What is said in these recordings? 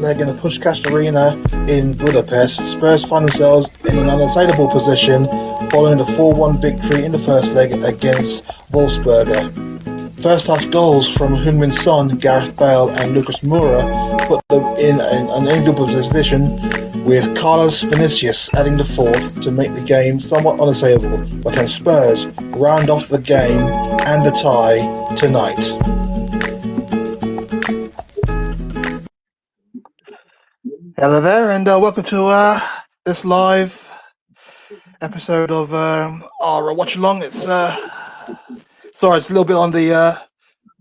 leg in the Puskás Arena in Budapest, Spurs find themselves in an unassailable position following the 4-1 victory in the first leg against Wolfsberger. First half goals from Heung-min Son, Gareth Bale and Lucas Moura put them in an enviable position, with Carlos Vinicius adding the fourth to make the game somewhat unassailable. But can Spurs round off the game and the tie tonight? Hello there, and welcome to this live episode of our watch along. It's sorry, it's a little bit on the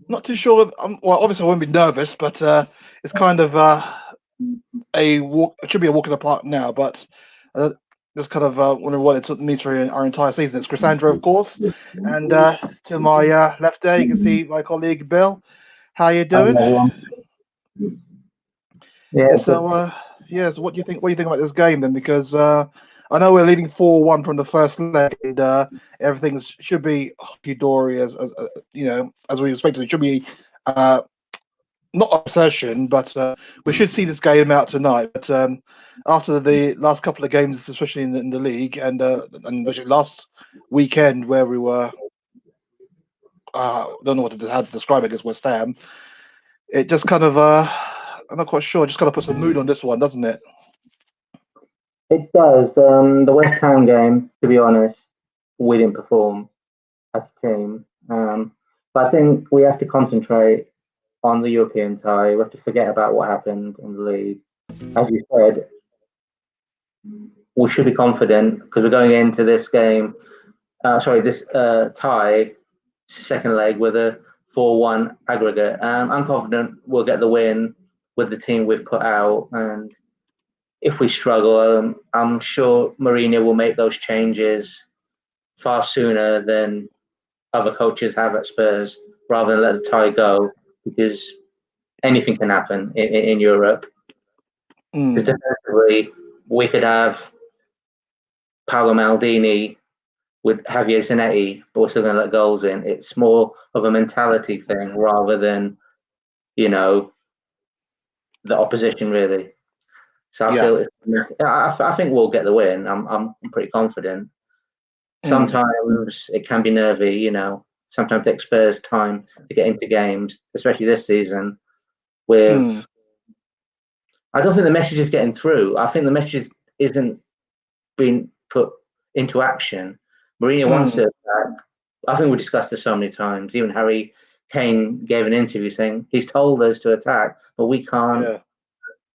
not too sure. Well, obviously I won't be nervous, but it's kind of a walk. It should be a walk in the park now, but just kind of wondering what it means for our entire season. It's Crisandro, of course, and to my left there, you can see my colleague Bill. How you doing? Yeah. So so what do you think? What do you think about this game then? Because I know we're leading 4-1 from the first leg, and everything should be hunky-dory as you know, as we expected. It should be not obsession, but we should see this game out tonight. But after the last couple of games, especially in the league, and especially last weekend where we were, don't know how to describe it against West Ham, it just kind of I'm not quite sure. Just kind of puts a mood on this one, doesn't it? It does. The West Ham game, to be honest, we didn't perform as a team. But I think we have to concentrate on the European tie. We have to forget about what happened in the league. As you said, we should be confident because we're going into this game, this tie, second leg with a 4-1 aggregate. I'm confident we'll get the win with the team we've put out, and if we struggle, I'm sure Mourinho will make those changes far sooner than other coaches have at Spurs, rather than let the tie go, because anything can happen in Europe. Because defensively, we could have Paolo Maldini with Javier Zanetti, but we're still going to let goals in. It's more of a mentality thing rather than, the opposition, really. So I think we'll get the win. I'm pretty confident. Sometimes it can be nervy, Sometimes it takes Spurs time to get into games, especially this season. I don't think the message is getting through. I think the message isn't being put into action. Mourinho wants to attack. I think we discussed this so many times. Even Harry Kane gave an interview saying he's told us to attack, but we can't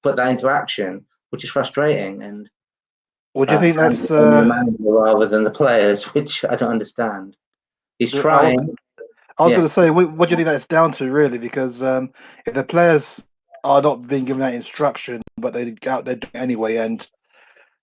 put that into action, which is frustrating. And what do you think that's the manager rather than the players, which I don't understand. He's trying. I was going to say, what do you think that's down to, really? Because if the players are not being given that instruction, but they get out there anyway, and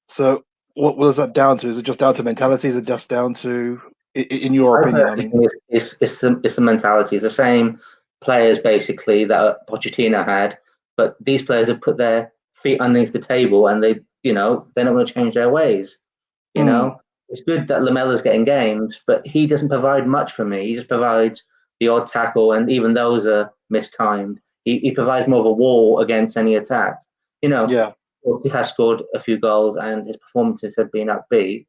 so what is that down to? Is it just down to mentality? Is it just down to, in your opinion? I mean, it's the mentality. It's the same players basically that Pochettino had, but these players have put their feet underneath the table, and they're not going to change their ways. It's good that Lamella's getting games, but he doesn't provide much for me. He just provides the odd tackle, and even those are mistimed. He provides more of a wall against any attack. He has scored a few goals, and his performances have been upbeat.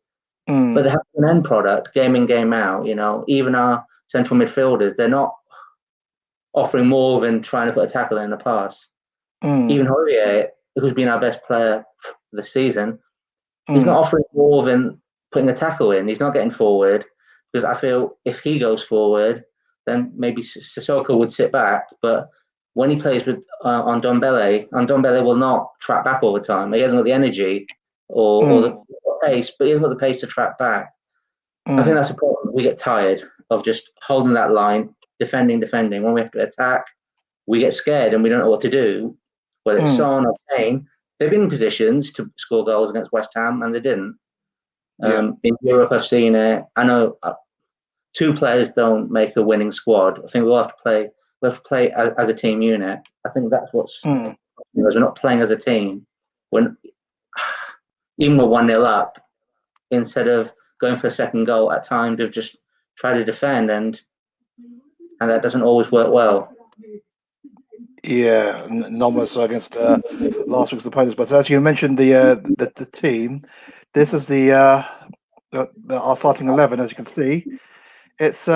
But they have an end product, game in, game out. Even our central midfielders, they're not offering more than trying to put a tackle in a pass. Even Hoyer, who's been our best player this season, he's not offering more than putting a tackle in. He's not getting forward, because I feel if he goes forward, then maybe Sissoko would sit back. But when he plays with Ndombele will not track back all the time. He hasn't got the energy or the pace, but he hasn't got the pace to track back. I think that's a problem. We get tired of just holding that line, defending. When we have to attack, we get scared and we don't know what to do. Whether it's Son or Kane, they've been in positions to score goals against West Ham and they didn't. In Europe, I've seen it. I know two players don't make a winning squad. I think we'll have to play as a team unit. I think that's what's we're not playing as a team. When even we're 1-0 up, instead of going for a second goal, at times we've just tried to defend, and that doesn't always work well. Yeah, anomalous against last week's opponents. But as you mentioned, the team, this is our starting 11. As you can see, it's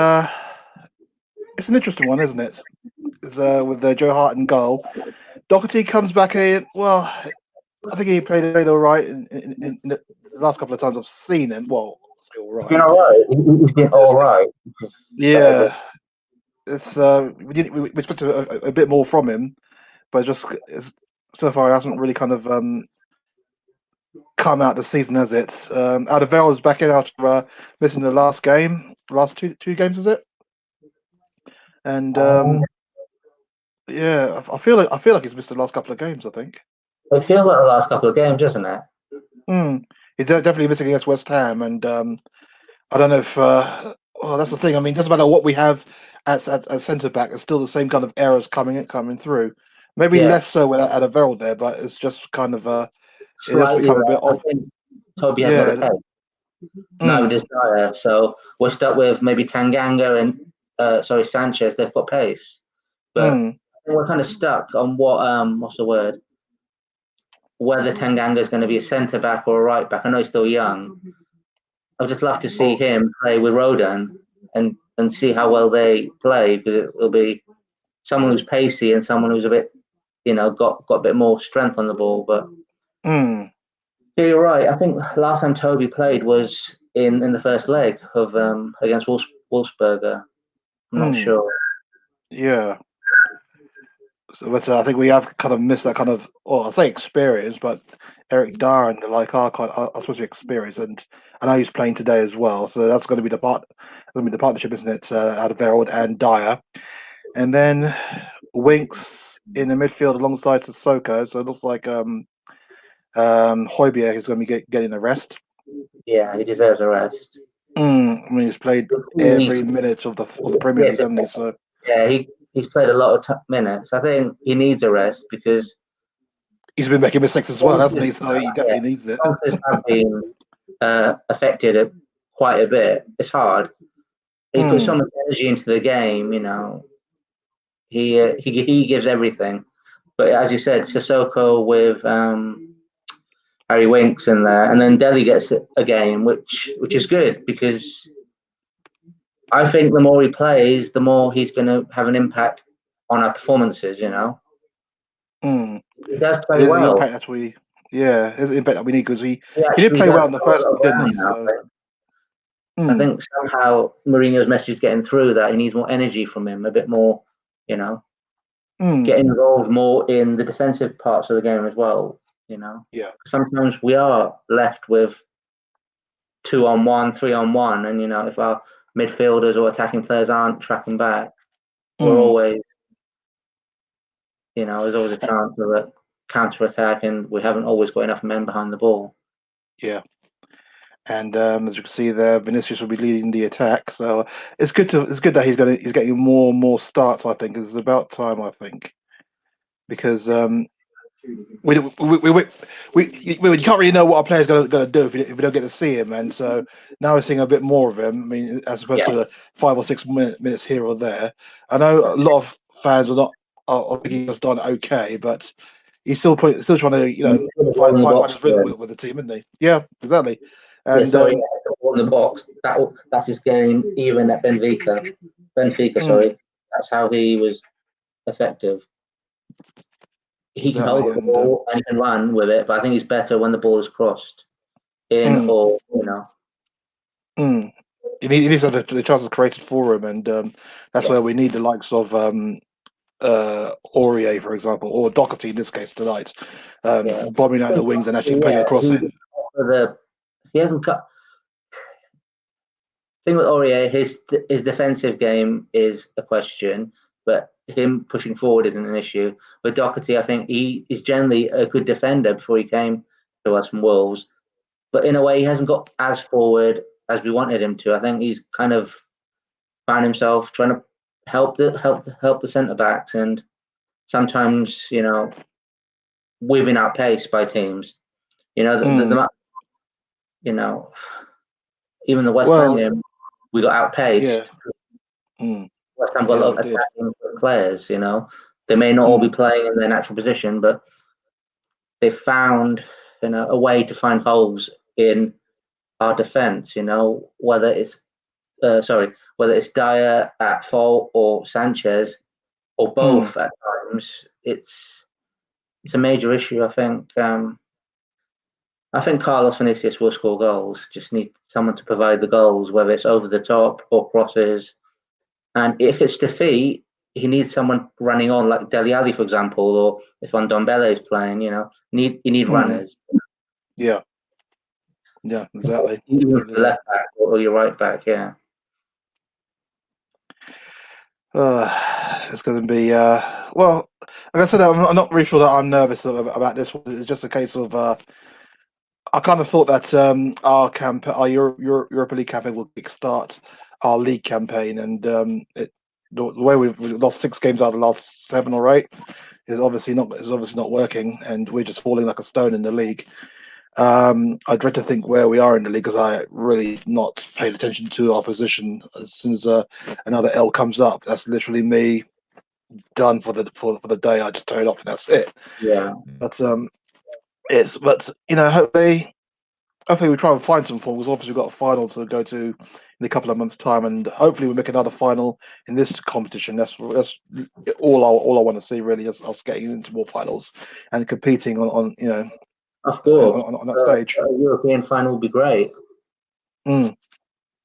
it's an interesting one, isn't it? It's with Joe Hart in goal. Doherty comes back in. Well, I think he played all right in the last couple of times I've seen him. Well, I'll say all He's been right. all right. He's been all right. Yeah, it's we expected a bit more from him, but so far it hasn't really kind of come out this season, has it? Alderweireld is back in after missing the last two games, is it? And yeah, I feel like he's missed the last couple of games. I think. It feels like the last couple of games, doesn't it? He's definitely missing against West Ham, and I don't know if. Well, that's the thing. I mean, it doesn't matter what we have at centre back. It's still the same kind of errors coming through. Maybe Yeah, less so with Alderweireld there, but it's just kind of it has slightly. become a bit I odd. think Toby has no Yeah. pace. Neither does Dyer. So we're stuck with maybe Tanganga and Sanchez. They've got pace, but we're kind of stuck on what's the word? Whether Tanganga is going to be a centre back or a right back. I know he's still young. I'd just love to see him play with Rodan and see how well they play, because it'll be someone who's pacey and someone who's a bit, got a bit more strength on the ball. But yeah, you're right. I think last time Toby played was in the first leg of against Wolfsberger. I'm not sure. Yeah. So, but I think we have kind of missed that kind of, I say experience, but Eric Dyer and the like are supposed to be experienced, and I know he's playing today as well. So that's going to be the partnership, isn't it? Alderweireld and Dyer, and then Winks in the midfield alongside Sissoko. So it looks like Højbjerg is going to be getting a rest. Yeah, he deserves a rest. I mean, he's played every minute of the Premier League, hasn't he? So yeah, he's played a lot of minutes. I think he needs a rest because he's been making mistakes as well, hasn't he? So he definitely needs it. Have been affected quite a bit. It's hard. He puts so much energy into the game. He gives everything. But as you said, Sissoko with Harry Winks in there, and then Delhi gets a game, which is good, because I think the more he plays, the more he's going to have an impact on our performances. He does play well. The impact the impact that we need, because he did play well in the first week, didn't he? So. I think somehow Mourinho's message is getting through that he needs more energy from him, a bit more, get involved more in the defensive parts of the game as well. Yeah. Sometimes we are left with 2-on-1, 3-on-1, and if our midfielders or attacking players aren't tracking back, we're always, there's always a chance of a counter attack, and we haven't always got enough men behind the ball. Yeah. And as you can see there, Vinicius will be leading the attack. So it's good that he's getting more and more starts. I think it's about time. I think because we you can't really know what our player's going to do if we don't get to see him, and so now we're seeing a bit more of him. I mean, as opposed to the 5 or 6 minutes here or there. I know a lot of fans are thinking he's done okay, but he's still trying to find his rhythm with the team, isn't he? Yeah, exactly. And in the box, that's his game. Even at Benfica, sorry, that's how he was effective. He can hold the ball and he can run with it, but I think he's better when the ball is crossed in or He needs to have the chances created for him, and that's where we need the likes of Aurier, for example, or Doherty in this case tonight, bombing out the wings and actually playing across it. He hasn't got. Thing with Aurier, his defensive game is a question, but him pushing forward isn't an issue. With Doherty, I think he is generally a good defender before he came to us from Wolves, but in a way, he hasn't got as forward as we wanted him to. I think he's kind of found himself trying to help the centre backs, and sometimes we've been outpaced by teams. Even the West Ham game, we got outpaced. West Ham got a lot of attacking players, They may not all be playing in their natural position, but they found a way to find holes in our defence. Whether it's whether it's Dyer at fault or Sanchez or both at times, it's a major issue. I think Carlos Vinicius will score goals. Just need someone to provide the goals, whether it's over the top or crosses. And if it's defeat, he needs someone running on, like Dele Alli, for example, or if Ndombele is playing. You need runners. Yeah, exactly. Either the left back or your right back. Yeah. It's going to be well. Like I said, I'm not really sure that I'm nervous about this one. It's just a case of I kind of thought that our Europa League campaign will kickstart our league campaign, and the way we've lost 6 games out of the last 7 or 8 is obviously not working, and we're just falling like a stone in the league. I dread to think where we are in the league because I really not paid attention to our position. As soon as another L comes up, that's literally me done for the day. I just turn it off and that's it. Yeah. But hopefully we try and find some form because obviously we've got a final to go to in a couple of months' time, and hopefully we make another final in this competition. That's all I want to see really, is us getting into more finals and competing on Of course, on that stage. A European final would be great, and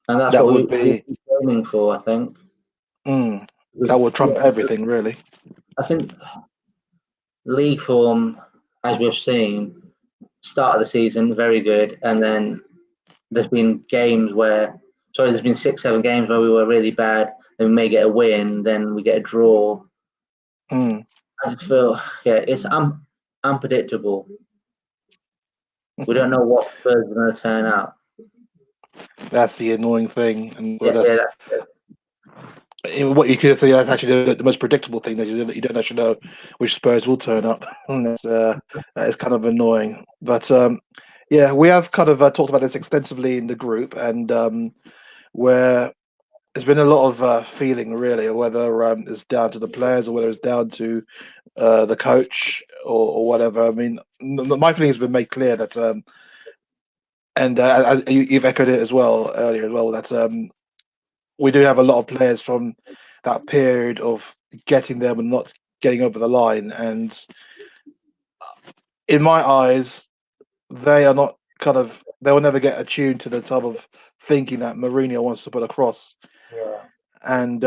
that's that what would be we're aiming for. I think that would trump everything, really. I think league form, as we've seen, start of the season very good, and then there's been 6, 7 games where we were really bad, and we may get a win, then we get a draw. I just feel it's unpredictable. We don't know what Spurs are going to turn out. That's the annoying thing, and that's what you could say. That's actually the most predictable thing, that you don't actually know which Spurs will turn up. That is kind of annoying. But we have kind of talked about this extensively in the group, and where there's been a lot of feeling, really, whether it's down to the players or whether it's down to the coach or whatever. I mean, my feeling has been made clear that, and as you've echoed it as well earlier as well, that we do have a lot of players from that period of getting them and not getting over the line, and in my eyes, they are not they will never get attuned to the type of thinking that Mourinho wants to put across. And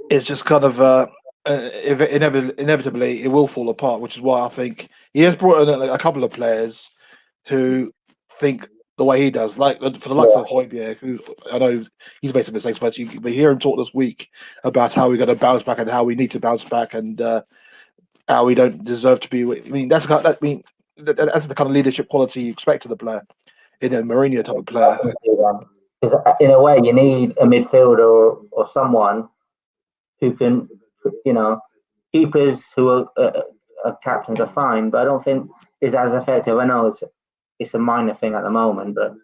it's just kind of inevitably it will fall apart, which is why I think he has brought in a couple of players who think the way he does, like for the likes of Højbjerg, who I know he's made some mistakes, but you hear him talk this week about how we're going to bounce back and how we need to bounce back, and how we don't deserve to be. I mean, that's the kind of leadership quality you expect of the player, in a Mourinho type of player. Because in a way, you need a midfielder or someone who can, keepers who are captains are fine, but I don't think is as effective. I know it's a minor thing at the moment, but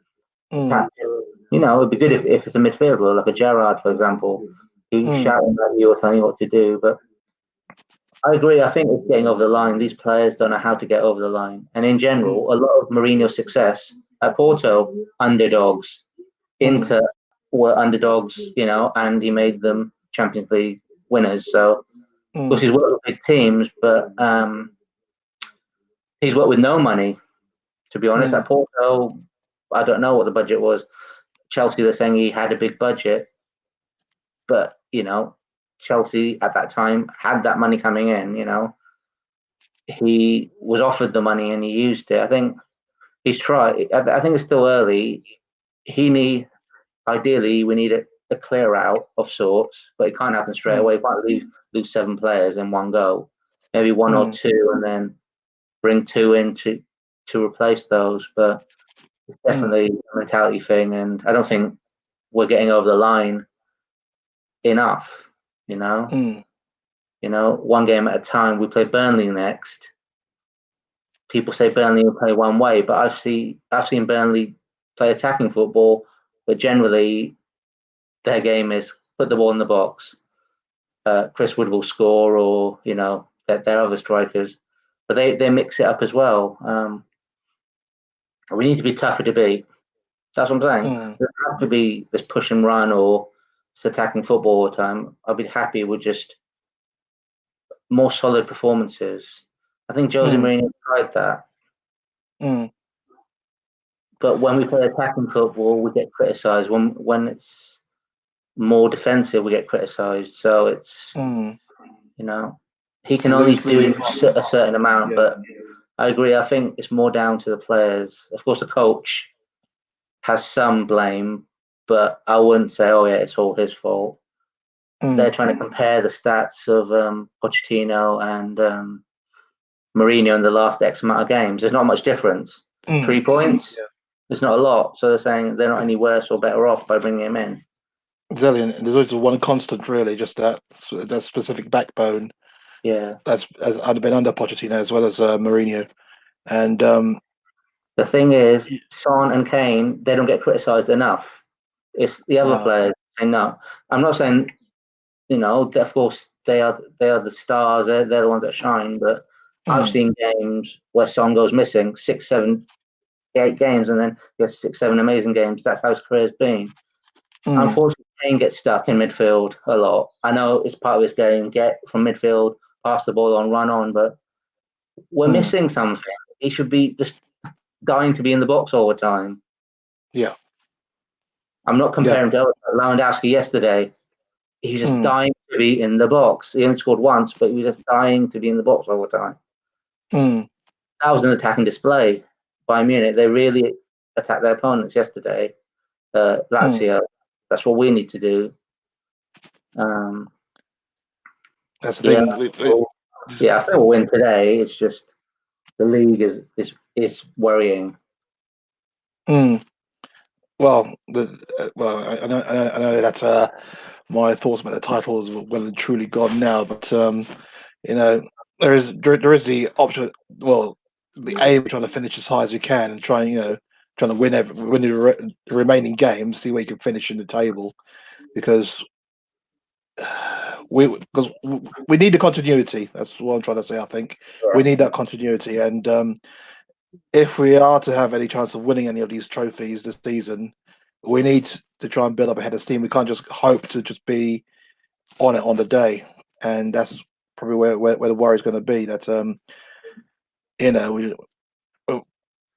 captain, it'd be good if it's a midfielder like a Gerrard, for example, who's shouting at you or telling you what to do. But I agree. I think it's getting over the line. These players don't know how to get over the line, and in general, a lot of Mourinho's success at Porto, underdogs. Inter were underdogs, and he made them Champions League winners. So, of course, he's worked with big teams, but he's worked with no money. To be honest, at Porto, I don't know what the budget was. Chelsea, they're saying he had a big budget, but Chelsea at that time had that money coming in. He was offered the money and he used it. I think he's tried. I think it's still early. Ideally, we need a clear out of sorts, but it can't happen straight away. You can't lose 7 players in one go. Maybe 1 or 2, and then bring 2 in to replace those. But it's definitely a mentality thing, and I don't think we're getting over the line enough. One game at a time. We play Burnley next. People say Burnley will play one way, but I've seen Burnley play attacking football. But generally, their game is put the ball in the box. Chris Wood will score, or their other strikers, but they mix it up as well. We need to be tougher to beat. That's what I'm saying. There doesn't have to be this push and run or this attacking football all the time. I'd be happy with just more solid performances. I think Jose Mourinho tried that. But when we play attacking football, we get criticised. When it's more defensive, we get criticised. So it's, he can only do a certain amount. But I agree. I think it's more down to the players. Of course, the coach has some blame, but I wouldn't say, oh yeah, it's all his fault. They're trying to compare the stats of Pochettino and Mourinho in the last X amount of games. There's not much difference. 3 points. Yeah. It's not a lot. So they're saying they're not any worse or better off by bringing him in. Exactly. And there's always one constant, really, just that specific backbone. Yeah. That's been under Pochettino as well as Mourinho. And the thing is, Son and Kane, they don't get criticised enough. It's the other players saying no. I'm not saying, of course they are the stars. They're the ones that shine. But I've seen games where Son goes missing 6, 7, 8 games, and then he has 6, 7 amazing games. That's how his career's been. Unfortunately, Kane gets stuck in midfield a lot. I know it's part of his game. Get from midfield, pass the ball on, run on, but we're missing something. He should be just dying to be in the box all the time. Yeah. I'm not comparing to Lewandowski yesterday. He was just dying to be in the box. He only scored once, but he was just dying to be in the box all the time. That was an attacking display by Munich. They really attacked their opponents yesterday. Lazio. That's what we need to do. That's the thing. I think we'll win today. It's just the league is worrying. Well, I know that my thoughts about the title is well and truly gone now, but there is the option. Well, the aim of trying to finish as high as we can and trying to win the remaining games, see where you can finish in the table, because we need the continuity. That's what I'm trying to say. I think we need that continuity, and if we are to have any chance of winning any of these trophies this season, we need to try and build up a head of steam. We can't just hope to just be on it on the day, and that's probably where the worry is going to be. That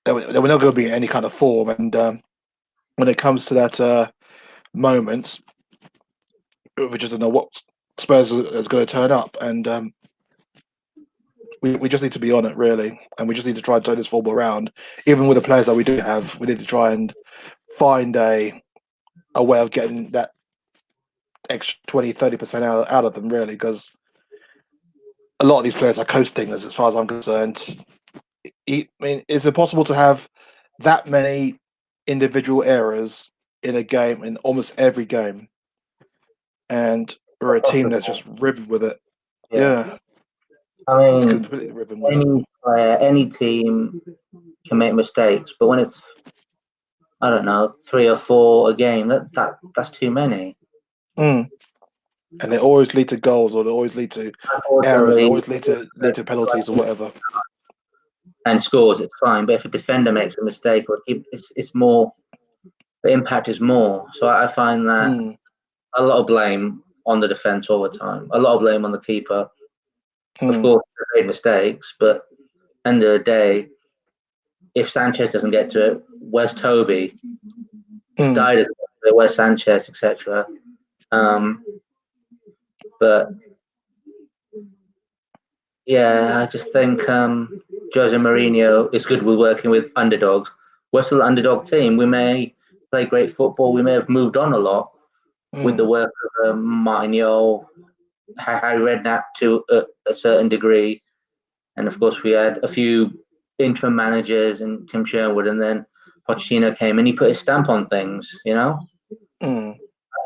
we're not going to be in any kind of form, and when it comes to that moment, we just don't know what Spurs is going to turn up, and we just need to be on it, really, and we just need to try and turn this form around. Even with the players that we do have, we need to try and find a way of getting that extra 20-30% out of them, really, because a lot of these players are coasting, as far as I'm concerned. I mean, is it possible to have that many individual errors in a game, in almost every game, and we're a team that's just riven with it? Yeah. I mean, any player, any team can make mistakes, but when it's, I don't know, 3 or 4 a game, that's too many. And they always lead to goals, or they always lead to errors, they always lead to penalties or whatever. And scores, it's fine. But if a defender makes a mistake, or it's more, the impact is more. So I find that a lot of blame on the defense all the time. A lot of blame on the keeper. Of course, they made mistakes, but end of the day, if Sanchez doesn't get to it, where's Toby? If Dyer doesn't get to it, where's Sanchez, etc. But yeah, I just think Jose Mourinho is good with working with underdogs. We're still an underdog team. We may play great football. We may have moved on a lot with the work of Martinho, Harry Redknapp to a certain degree. And of course, we had a few interim managers and Tim Sherwood, and then Pochettino came and he put his stamp on things, I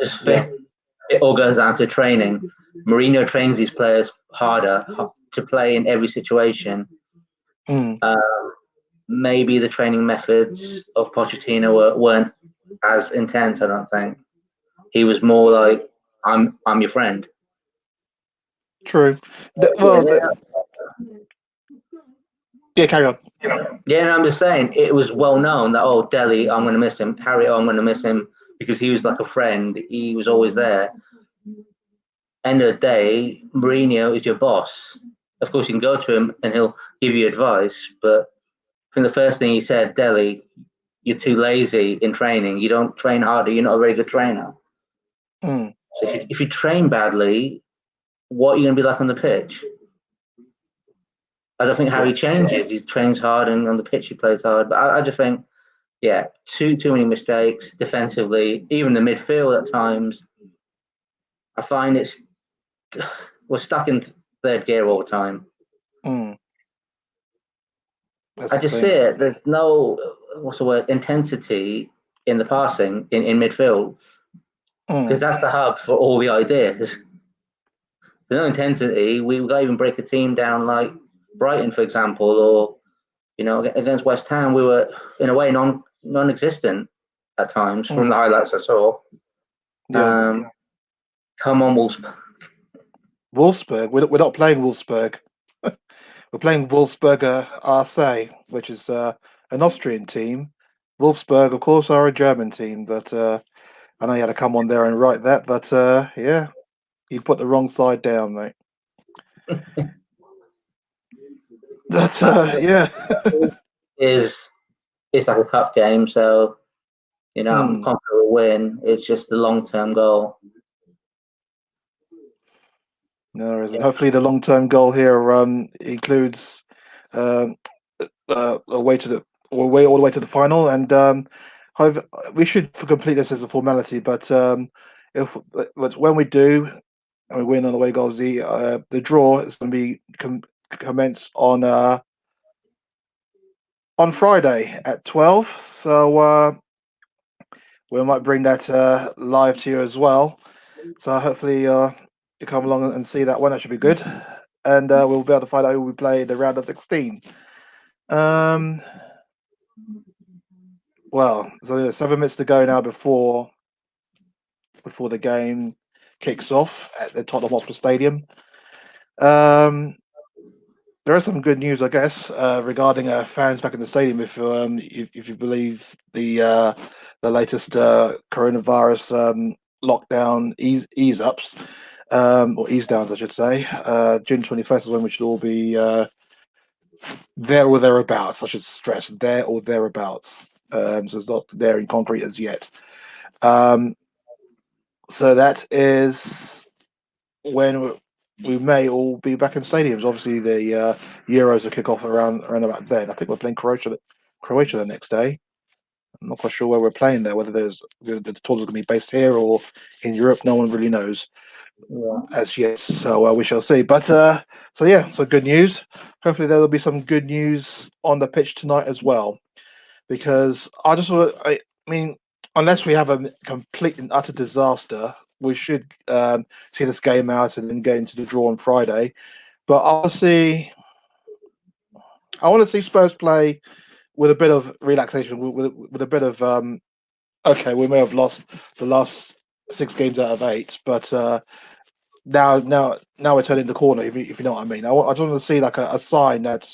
just think it all goes down to training. Mourinho trains these players harder to play in every situation. Maybe the training methods of Pochettino weren't as intense, I don't think. He was more like, I'm your friend. True. Yeah, carry on. Yeah, and I'm just saying it was well known that Dele, I'm going to miss him. Harry, I'm going to miss him because he was like a friend. He was always there. End of the day, Mourinho is your boss. Of course, you can go to him and he'll give you advice. But I think the first thing he said, Dele, you're too lazy in training. You don't train harder. You're not a very good trainer. Mm. So if you train badly, what are you going to be like on the pitch? I don't think Harry changes. He trains hard, and on the pitch he plays hard. But I just think, yeah, too many mistakes defensively. Even the midfield at times, I find we're stuck in third gear all the time. Mm. I just see it. There's no intensity in the passing in midfield because that's the hub for all the ideas. There's no intensity. We got to even break a team down like Brighton, for example, or against West Ham, we were in a way non-existent at times from the highlights I saw. Yeah. Come on, Wolfsberger. Wolfsberg. We're not playing Wolfsberg. We're playing Wolfsberger RC, which is an Austrian team. Wolfsberg, of course, are a German team, but I know you had to come on there and write that. But yeah, you put the wrong side down, mate. That's yeah. It's like a cup game, so I'm confident we'll win. It's just the long-term goal. No, isn't. Hopefully, the long-term goal here includes a way to all the way to the final, and we should complete this as a formality. But if when we do and we win on the way goals, the draw is going to be commence on Friday at 12. So we might bring that live to you as well. So hopefully you come along and see that one. That should be good, and we'll be able to find out who we play the round of 16. Well, so there's 7 minutes to go now before the game kicks off at the Tottenham Hotspur Stadium. There is some good news, I guess, regarding fans back in the stadium. If you believe the latest coronavirus lockdown ease ups or ease downs, I should say. June 21st is when we should all be there or thereabouts. I should stress there or thereabouts. So it's not there in concrete as yet. So that is when we may all be back in stadiums. Obviously, the Euros will kick off around about then. I think we're playing Croatia the next day. I'm not quite sure where we're playing there. Whether the tournament's going to be based here or in Europe, no one really knows as yet. So we shall see. But so good news. Hopefully, there will be some good news on the pitch tonight as well. Because I mean, unless we have a complete and utter disaster, we should see this game out and then get into the draw on Friday. But I want to see Spurs play with a bit of relaxation, with a bit of okay, we may have lost the last 6 games out of 8, but now we're turning the corner. If you know what I mean, I just want to see like a sign that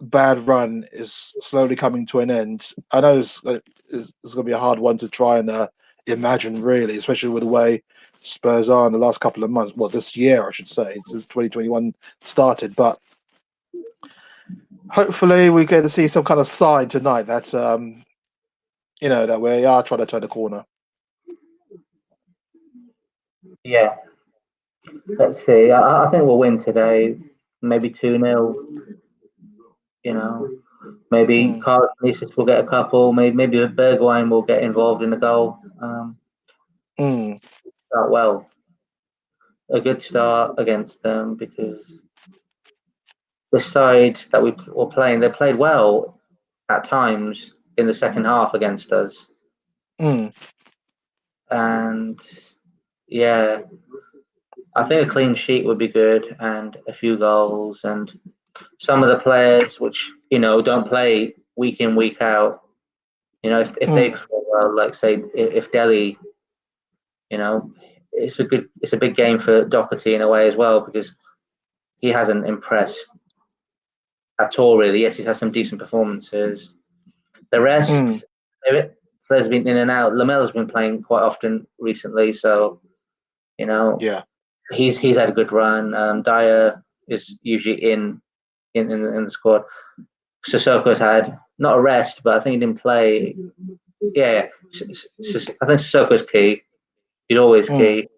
bad run is slowly coming to an end. I know it's going to be a hard one to try and imagine, really, especially with the way Spurs are in the last couple of months. Well, this year, I should say, since 2021 started. But hopefully, we get to see some kind of sign tonight that that we are trying to turn the corner. Yeah, let's see. I think we'll win today. Maybe 2-0. Maybe Carl will get a couple. Maybe Bergwijn will get involved in the goal. Start well. A good start against them because the side that we were playing, they played well at times in the second half against us. And yeah, I think a clean sheet would be good and a few goals and some of the players which don't play week in week out. If they perform well, like say if Dele, it's a big game for Doherty in a way as well, because he hasn't impressed at all really. Yes, he's had some decent performances. The rest, players have been in and out. Lamella's been playing quite often recently, so Yeah. he's had a good run. Dyer is usually in the squad. Sissoko's had not a rest, but I think he didn't play. Yeah, I think Sissoko's key. He's always key.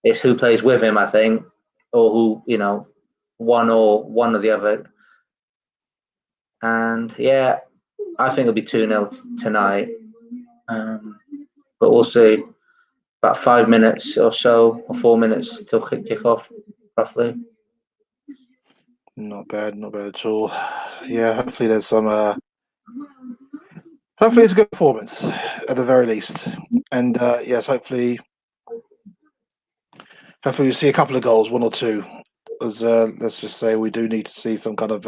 It's who plays with him, I think, or who one or the other. And yeah, I think it'll be 2-0 tonight. But we'll see. About 5 minutes or so, or 4 minutes till kick off, roughly. Not bad at all. Yeah, hopefully there's some. Hopefully it's a good performance at the very least, and yes, hopefully we see a couple of goals, 1 or 2. As let's just say we do need to see some kind of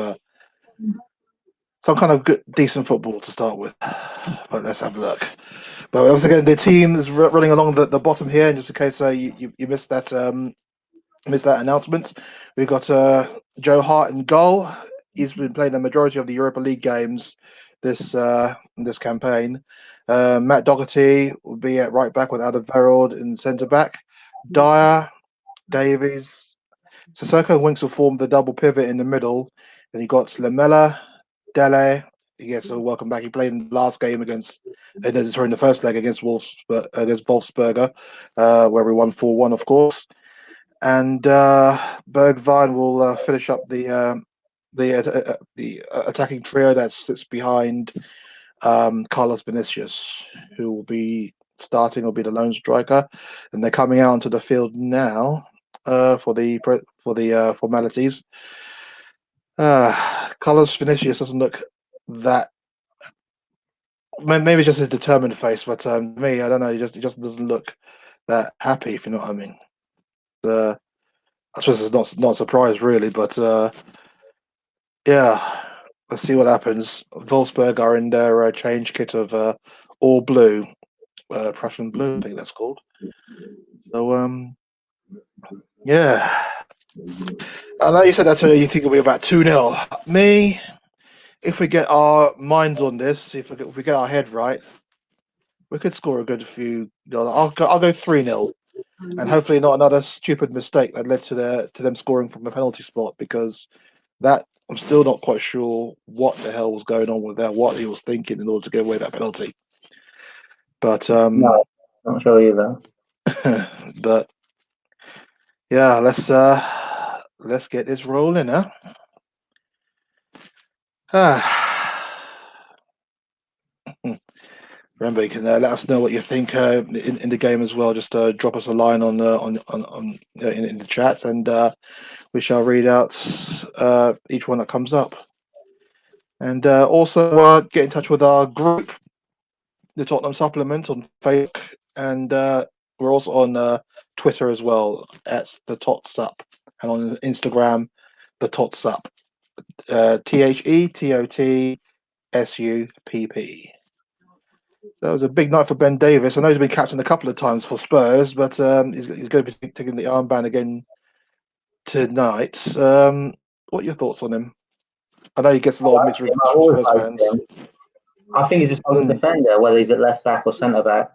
good, decent football to start with. But let's have a look. But once again, the team is running along the bottom here, and just in case you missed that announcement, we've got Joe Hart in goal. He's been playing the majority of the Europa League games this campaign. Matt Doherty will be at right back with Alderweireld in centre back. Dyer, Davies, Sissoko and Winks will form the double pivot in the middle. Then you got Lamela, Dele. Yes, so welcome back. He played in the last game in the first leg against Wolfsberger, where we won 4-1, of course. And Bergwijn will finish up the attacking trio that sits behind Carlos Vinicius, who will be starting or be the lone striker. And they're coming out onto the field now for the formalities. Carlos Vinicius doesn't look that. Maybe just his determined face, but me, I don't know. He just doesn't look that happy, if you know what I mean. I suppose it's not a surprise really, but yeah, let's see what happens. Wolfsberger are in their change kit of all blue, Prussian blue, I think that's called. So yeah. I know you said that you think it'll be about 2-0. Me, if we get our minds on this, if we get our head right, we could score a good few goals. I'll go 3-0, and hopefully not another stupid mistake that led to them scoring from a penalty spot, because that I'm still not quite sure what the hell was going on with that, what he was thinking in order to get away that penalty. But no, not sure either. but yeah, let's get this rolling, huh? Remember, you can let us know what you think in the game as well. Just drop us a line on in the chats, and we shall read out each one that comes up. And also get in touch with our group, the Tottenham Supplement, on Facebook, and we're also on Twitter as well at the TotSup, and on Instagram, the TotSup. ThetotSupp. That was a big night for Ben Davies. I know he's been captain a couple of times for Spurs, but he's going to be taking the armband again tonight. What are your thoughts on him? I know he gets a lot of mixed reviews from Spurs fans. I think he's a solid defender, whether he's at left back or centre back.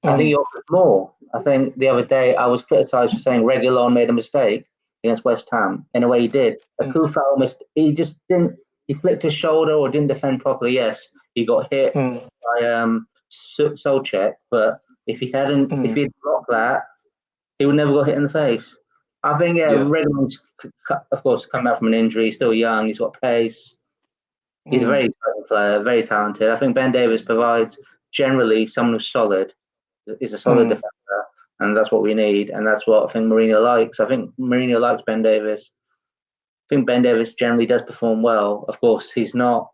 I think he offers more. I think the other day I was criticised for saying Reguilon made a mistake against West Ham. In a way, he did. A Kufal missed. He just didn't. He flicked his shoulder or didn't defend properly. Yes, he got hit by Solchek, but if he hadn't, if he'd blocked that, he would never got hit in the face. I think Reguilon's, of course, come back from an injury. He's still young. He's got pace. He's a very exciting player, very talented. I think Ben Davies provides generally someone who's solid. He's a solid defender, and that's what we need, and that's what I think Mourinho likes. I think Mourinho likes Ben Davies. I think Ben Davies generally does perform well. Of course, he's not.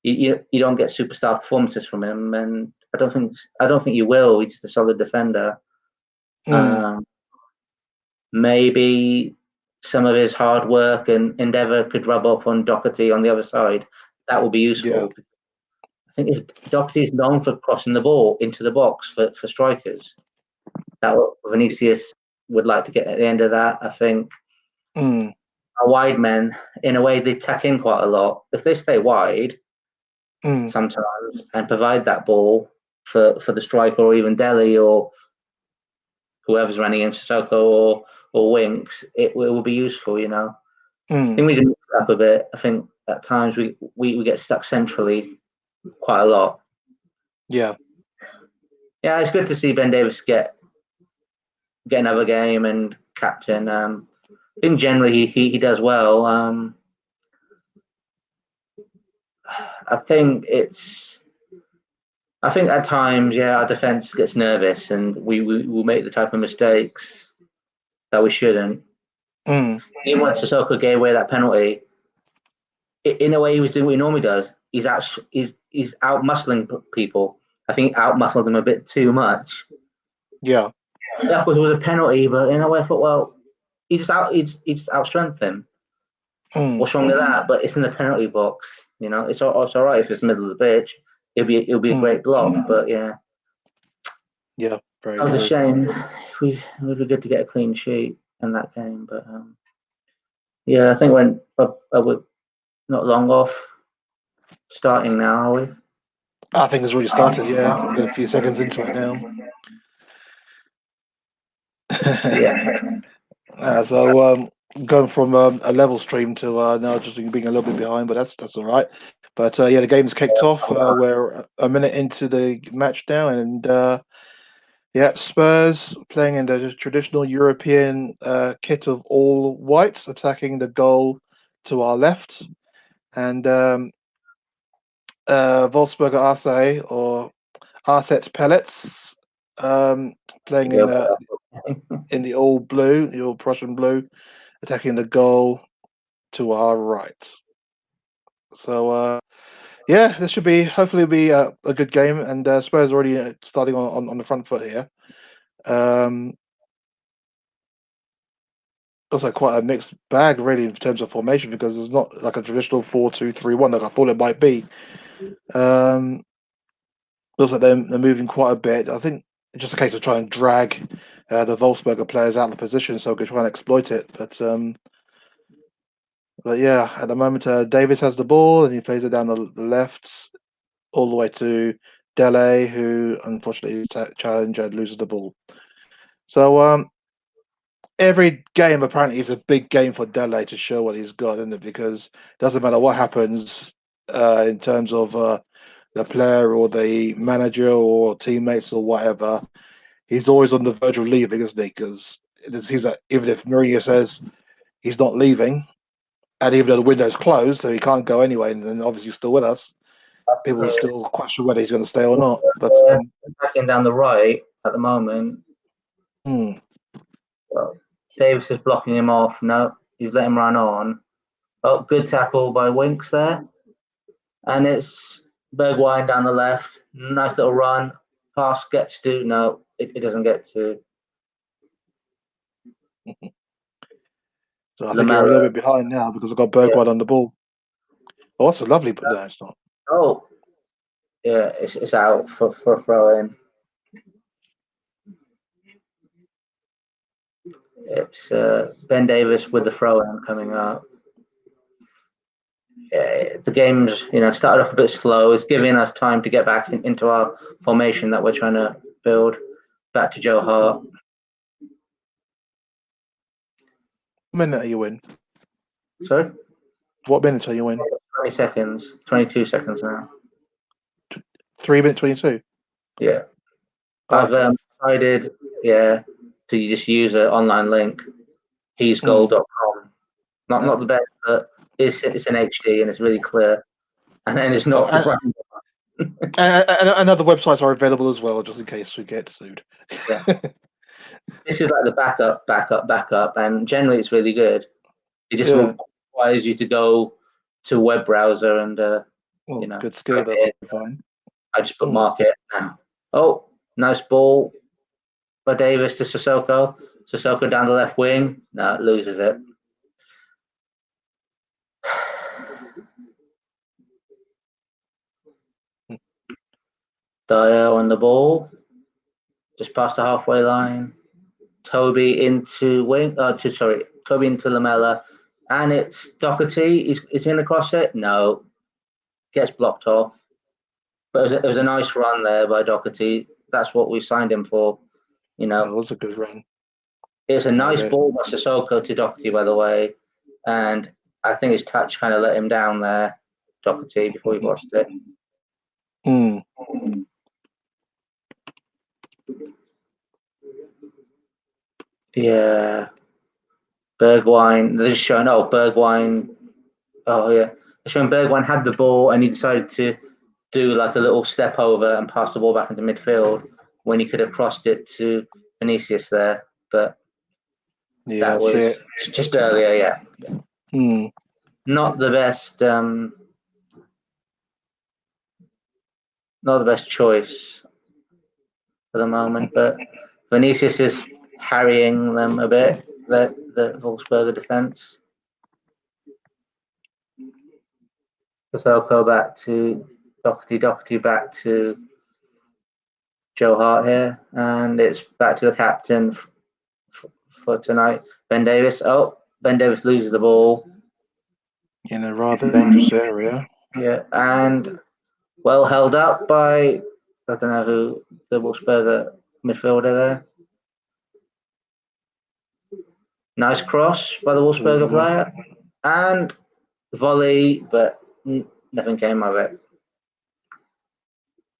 You don't get superstar performances from him, and I don't think you will. He's just a solid defender. Maybe some of his hard work and endeavour could rub off on Doherty on the other side. That would be useful. Yeah. I think if Doherty is known for crossing the ball into the box for strikers, that Vinicius would like to get at the end of that. I think Mm. our wide men, in a way, they tuck in quite a lot. If they stay wide Mm. sometimes and provide that ball for the striker or even Delhi or whoever's running in Sissoko or Winks, it will be useful, you know. I Mm. think we can mix it up a bit. I think at times we get stuck centrally quite a lot. Yeah. Yeah, it's good to see Ben Davis get another game and captain. I think generally he does well. I think at times, yeah, our defense gets nervous and we will make the type of mistakes that we shouldn't. Mm. Even when Sissoko gave away that penalty, in a way he was doing what he normally does. He's out muscling people. I think he out muscled them a bit too much. Yeah. Of course, it was a penalty, but in a way, I thought, well, he just outstrengthened him. Mm. What's wrong with that? But it's in the penalty box. You know, it's all right if it's middle of the pitch. It'll be a great block. But yeah, Yeah. Very that was a true. shame. It would be good to get a clean sheet in that game, but yeah, I think we're not long off starting now, are we? I think it's already started. Yeah, we're a few seconds into it now. Yeah. So going from a level stream to now just being a little bit behind, but that's all right. But yeah, the game's kicked off. We're a minute into the match now, and yeah, Spurs playing in the traditional European kit of all whites, attacking the goal to our left, and Wolfsberger Arce or Arset's Pellets playing in the all blue, the all Prussian blue, attacking the goal to our right. So yeah, this should be hopefully be a good game, and Spurs already starting on the front foot here. Also quite a mixed bag really in terms of formation because it's not like a traditional 4-2-3-1 like I thought it might be. Looks like they're moving quite a bit. I think it's just a case of trying to drag the Wolfsberger players out of the position so we can try and exploit it. But yeah, at the moment Davis has the ball and he plays it down the left all the way to Dele, who unfortunately challenged and loses the ball. So every game apparently is a big game for Dele to show what he's got, isn't it? Because it doesn't matter what happens in terms of the player or the manager or teammates or whatever, he's always on the verge of leaving, isn't he? Because even if Mourinho says he's not leaving, and even though the window's closed, so he can't go anyway, and then obviously he's still with us, people will still question whether he's going to stay or not. But backing down the right at the moment. Well, Davis is blocking him off. No, he's letting him run on. Oh, good tackle by Winks there. And it's Bergwijn down the left. Nice little run. Pass gets to. No, it doesn't get to. So I think you're a Lamella. little bit behind now because I've got Bergwijn on the ball. Oh, that's a lovely, but no, it's not. Oh, yeah, it's out for a throw in. It's Ben Davis with the throw in coming up. The game's started off a bit slow. It's giving us time to get back into our formation that we're trying to build. Back to Joe Hart. What minute are you in? Sorry? What minute are you in? 20 seconds. 22 seconds now. 3 minutes 22. Yeah. Oh, I've decided, to just use an online link, he'sgoal.com. Not the best, but it's an HD and it's really clear. And then it's not and other websites are available as well, just in case we get sued. Yeah. This is like the backup, and generally it's really good. It just requires you to go to a web browser and good skill there, fine. I just put market now. Oh, nice ball by Davis to Sissoko. Sissoko down the left wing. No, it loses it. Dyer on the ball. Just past the halfway line. Toby into Toby into Lamella, and it's Doherty. Is in across it? No, gets blocked off. But it was a nice run there by Doherty. That's what we signed him for. That was a good run. It's a nice ball by Sissoko to Doherty, by the way, and I think his touch kind of let him down there, Doherty, before he watched it. Yeah. Bergwijn, they're just showing, Bergwijn, they're showing Bergwijn had the ball and he decided to do like a little step over and pass the ball back into midfield when he could have crossed it to Vinicius there, but that was just earlier, Not the best, not the best choice for the moment, but Vinicius is harrying them a bit, the Wolfsberger defence. Sissoko back to Doherty back to Joe Hart here, and it's back to the captain for tonight, Ben Davies. Ben Davies loses the ball in a rather dangerous area. Yeah, and well held up by, I don't know who, the Wolfsberger midfielder there. Nice cross by the Wolfsberger player, and volley, but nothing came of it.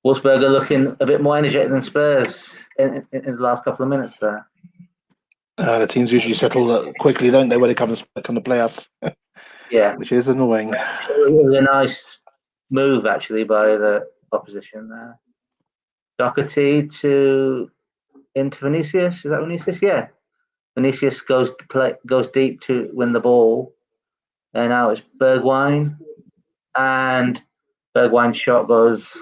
Wolfsberger looking a bit more energetic than Spurs in the last couple of minutes there. The teams usually settle quickly, don't they, when it comes to play us? Yeah, which is annoying. It was a nice move actually by the opposition there. Doherty into Vinicius. Is that Vinicius? Yeah. Vinicius goes deep to win the ball, and now it's Bergwijn, and Bergwijn's shot goes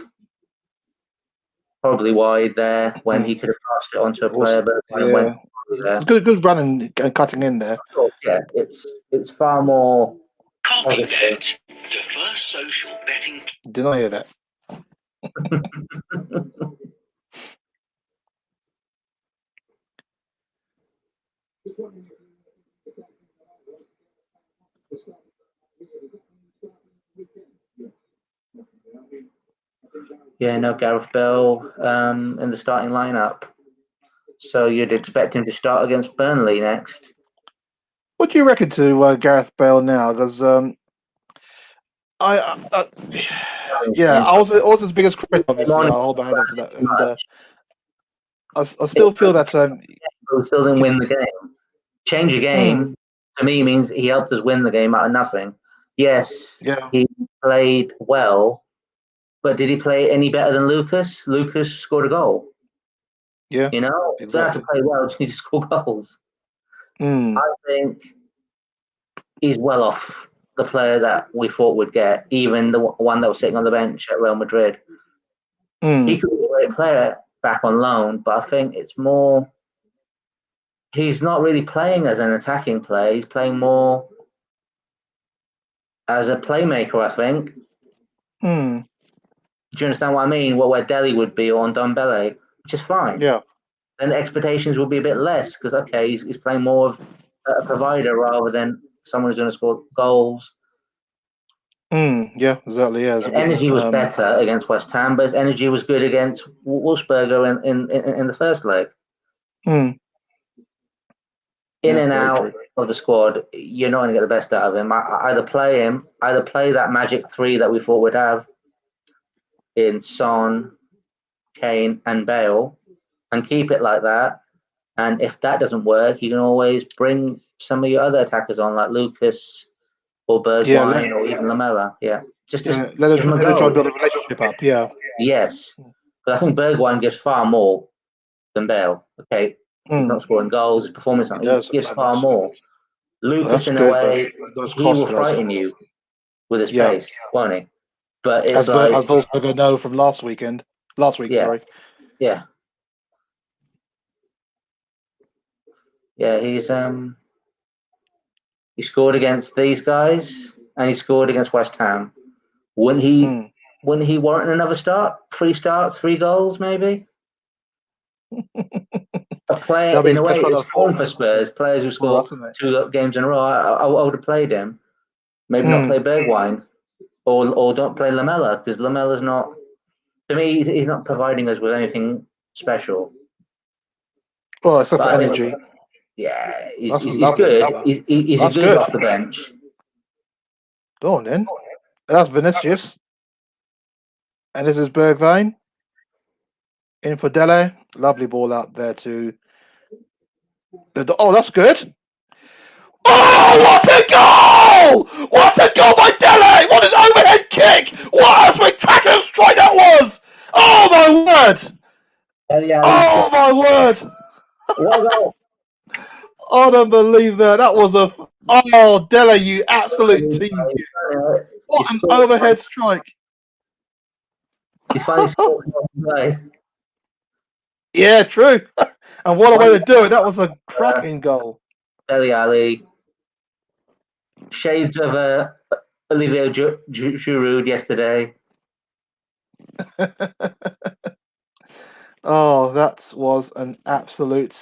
probably wide there when he could have passed it onto a player. Bergwijn went there. Good running and cutting in there. Yeah, it's far more. The first social betting. Did I hear that? Yeah, no Gareth Bale in the starting lineup. So you'd expect him to start against Burnley next. What do you reckon to Gareth Bale now? Because I was his biggest critic, obviously. I'll hold my hand up to that. And I still feel that we still didn't win the game. Change a game to me means he helped us win the game out of nothing. Yes, he played well, but did he play any better than Lucas? Lucas scored a goal. Yeah, you know, exactly. Don't have to play well; just need to score goals. I think he's well off the player that we thought would get, even the one that was sitting on the bench at Real Madrid. He could be a great player back on loan, but I think it's more. He's not really playing as an attacking player. He's playing more as a playmaker, I think. Do you understand what I mean? Where Dele would be on Ndombele, which is fine. Yeah. Then the expectations will be a bit less because, okay, he's playing more of a provider rather than someone who's going to score goals. Yeah, exactly. Yeah, his energy was better against West Ham, but his energy was good against Wolfsberger in the first leg. In and out of the squad, you're not going to get the best out of him. Either play that magic three that we thought we'd have in Son, Kane, and Bale, and keep it like that. And if that doesn't work, you can always bring some of your other attackers on, like Lucas or Bergwijn or even Lamella. Yeah, just let him try to build a relationship up. Yeah. Yes, but I think Bergwijn gives far more than Bale. Okay, he's not scoring goals. His performance he gives far more. Lucas, in a way, he will frighten you with his pace, won't he? But it's as Wolfsberger know from last week. Sorry. Yeah. Yeah, he scored against these guys and he scored against West Ham. Wouldn't he warrant another start? 3 starts, 3 goals, maybe? a player That'll be in a way. best It's of form for Spurs. Players who for score us, isn't it? 2 games in a row. I would have played him. Maybe not play Bergwijn, or don't play Lamella, because Lamella's not. To me, he's not providing us with anything special. Well, except for But I think, energy. yeah, That's he's lovely. good. Lovely. He's That's good good. off the bench. Go on then. That's Vinicius. And this is Bergwijn. In for Dele. Lovely ball out there to. Oh, that's good. Oh, what a goal! What a goal by Dele! What an overhead kick! What a spectacular strike that was! Oh my word! Oh my word! What a goal! I don't believe that. That was a. Oh, Dele, you absolute team. What an overhead strike. He's finally scored. Yeah, true. And what a way to do it. That was a cracking goal. Dele Alli. Shades of Olivier Giroud yesterday. Oh, that was an absolute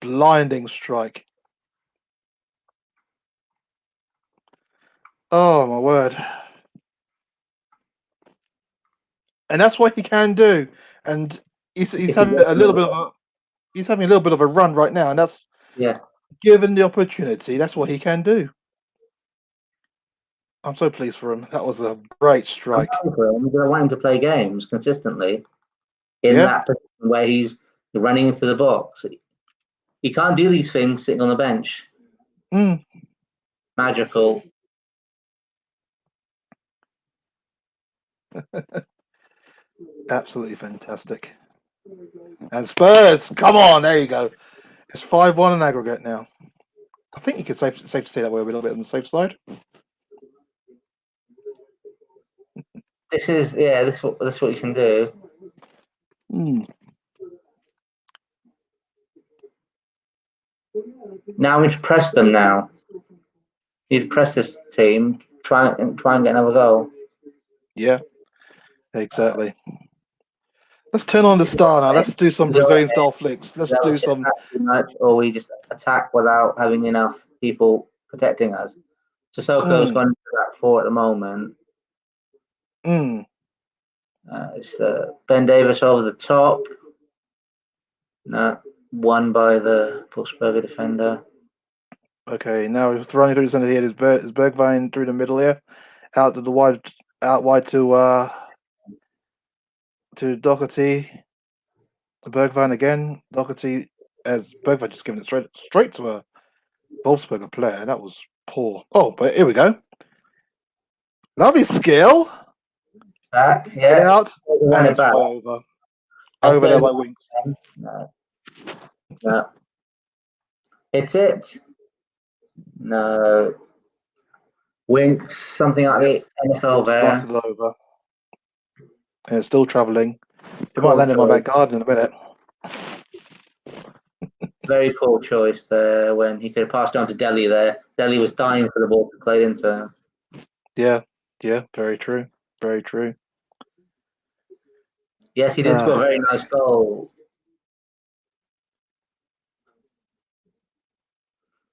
blinding strike. Oh my word. And that's what he can do. And he's having a little bit of a run right now, and that's given the opportunity, that's what he can do. I'm so pleased for him. That was a great strike. I want him to play games consistently in that position where he's running into the box. He can't do these things sitting on the bench. Magical. Absolutely fantastic. And Spurs, come on, there you go. It's 5-1 in aggregate now. I think you could safe to say that we're a little bit on the safe side. This is this is what you can do. Now we need to press them. Now you need to press this team. Try and get another goal. Yeah, exactly. Let's turn on the star now. Let's do some Brazilian style flicks. Let's do some. Too much, or we just attack without having enough people protecting us. Sissoko's gone to that 4 at the moment. It's Ben Davis over the top. No, won by the Wolfsberger defender. Okay, now we're running through the center here. Is Bergwijn through the middle here, out wide to Doherty. Bergwijn again. Doherty as Bergwijn just giving it straight to a Wolfsberger player. That was poor. Oh, but here we go. Lovely skill. Back, Get out. And it's back. over. Over there by Winks. No. It's it. No. Winks, something like the NFL there. It over. And it's still travelling. It might land in my back garden in a minute. Very poor choice there when he could have passed on to Dele there. Dele was dying for the ball to play into him. Yeah, very true. Very true. Yes, he did score a very nice goal.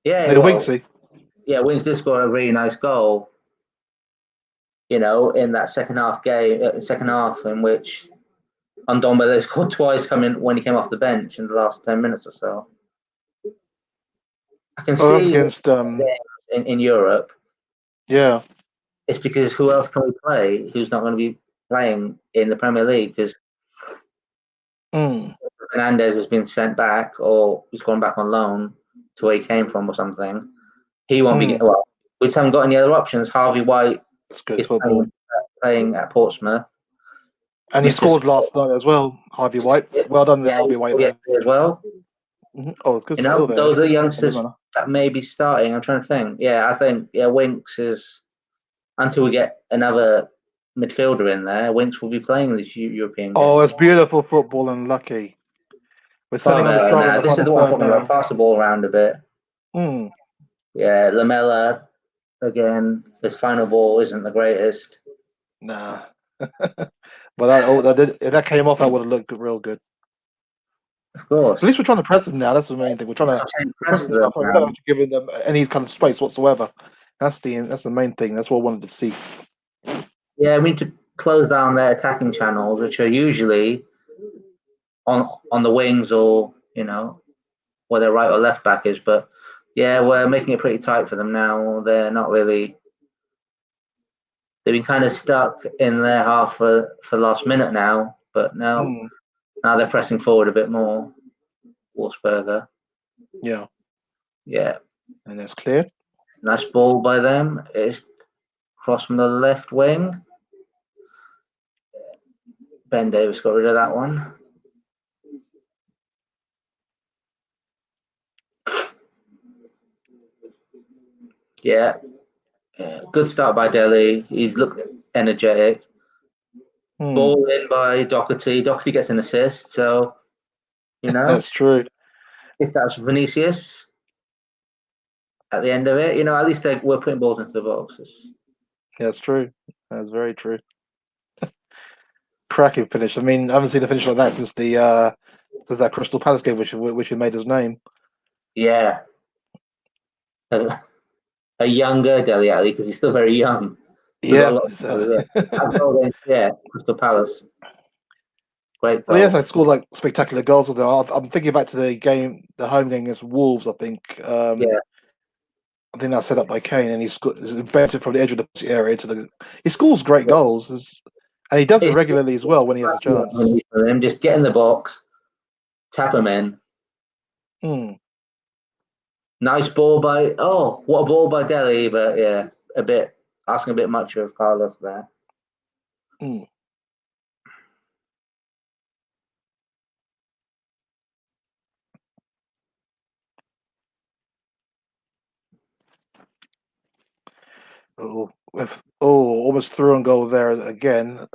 Yeah, Winksy. Yeah, Winks did score a really nice goal. You know, in that second half in which Ndombele scored twice when he came off the bench in the last 10 minutes or so. I can see against in Europe. Yeah. It's because who else can we play who's not going to be playing in the Premier League? Because Fernandez has been sent back or he's gone back on loan to where he came from or something. He won't be getting. Well, we just haven't got any other options. Harvey White is playing at Portsmouth. And he scored last night as well, Harvey White. Well done, Harvey White there. As well. Oh, good. You know, those are youngsters that may be starting. I'm trying to think. Yeah, I think Winks is until we get another midfielder in there. Winks will be playing this European game. Oh, it's beautiful football and lucky. We're sending on the start. This is the one talking about. Pass the ball around a bit. Yeah, Lamella again. His final ball isn't the greatest. Nah. But if that came off, that would have looked real good. Of course. At least we're trying to press them now. That's the main thing. We're trying to press them up. We're not giving them any kind of space whatsoever. That's the main thing. That's what I wanted to see. Yeah, we need to close down their attacking channels, which are usually on the wings or where their right or left back is. But yeah, we're making it pretty tight for them now. They're not really. They've been kind of stuck in their half for last minute now, but now they're pressing forward a bit more. Wolfsberger. Yeah. Yeah. And that's clear. Nice ball by them. It's cross from the left wing. Ben Davis got rid of that one. Yeah. Good start by Delhi. He's looked energetic. Ball in by Doherty. Doherty gets an assist. So, That's true. if that was Vinicius at the end of it, at least we're putting balls into the boxes. That's true. That's very true. Cracking finish. I mean, I haven't seen a finish like that since that Crystal Palace game, which he made his name. Yeah. A younger Dele Alli, because he's still very young. Yeah. Yeah, Crystal Palace. Great goal. Well, yes, I scored like spectacular goals. I'm thinking back to the home game against Wolves. I think. Yeah. I think that's set up by Kane, and he's bent it from the edge of the area to the. He scores great goals, and he does it regularly as well when he has a chance. Him just get in the box, tap him in. Nice ball by. Oh, what a ball by Delhi! But yeah, asking a bit much of Carlos there. Almost through on goal there again.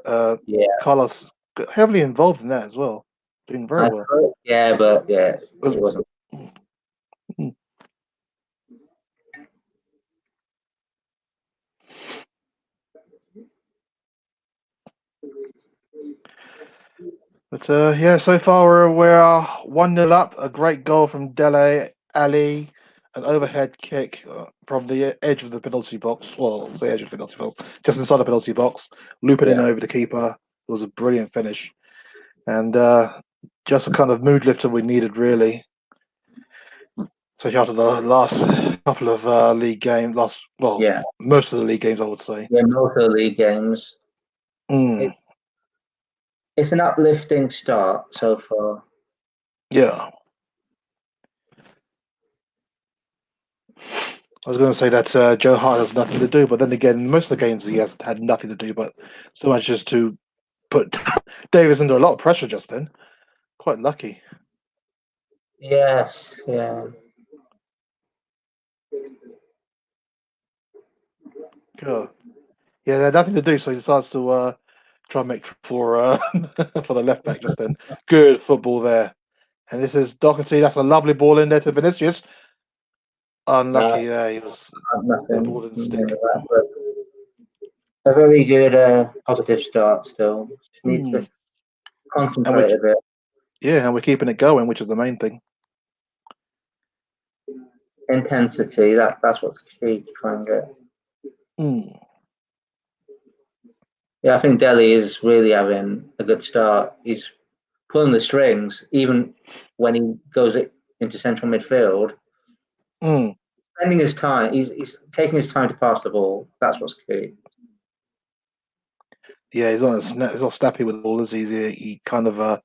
Yeah, Carlos heavily involved in that as well, doing very well. Yeah, but yeah, it wasn't. But yeah, so far we're 1-0 up. A great goal from Dele Alli, an overhead kick from the edge of the penalty box. Well, the edge of the penalty box, just inside the penalty box, looping in over the keeper. It was a brilliant finish, and just a kind of mood lifter we needed, really. Especially after the last couple of league games, most of the league games, I would say. Yeah, most of the league games. It's an uplifting start so far. Yeah. I was going to say that Joe Hart has nothing to do, but then again, most of the games he has had nothing to do, but so much just to put Davis under a lot of pressure just then. Quite lucky. Yes, yeah. Sure. Yeah, they had nothing to do, so he decides to try and make for for the left back just then. Good football there. And this is Doherty. That's a lovely ball in there to Vinicius. Unlucky there. He was nothing. ball didn't stick. A very good positive start still. Just need to concentrate a bit. Yeah, and we're keeping it going, which is the main thing. Intensity, that's what key to try and get. Yeah, I think Delhi is really having a good start. He's pulling the strings, even when he goes into central midfield. Spending his time, he's taking his time to pass the ball. That's what's key. Yeah, he's not snappy with the ball, is he? He kind of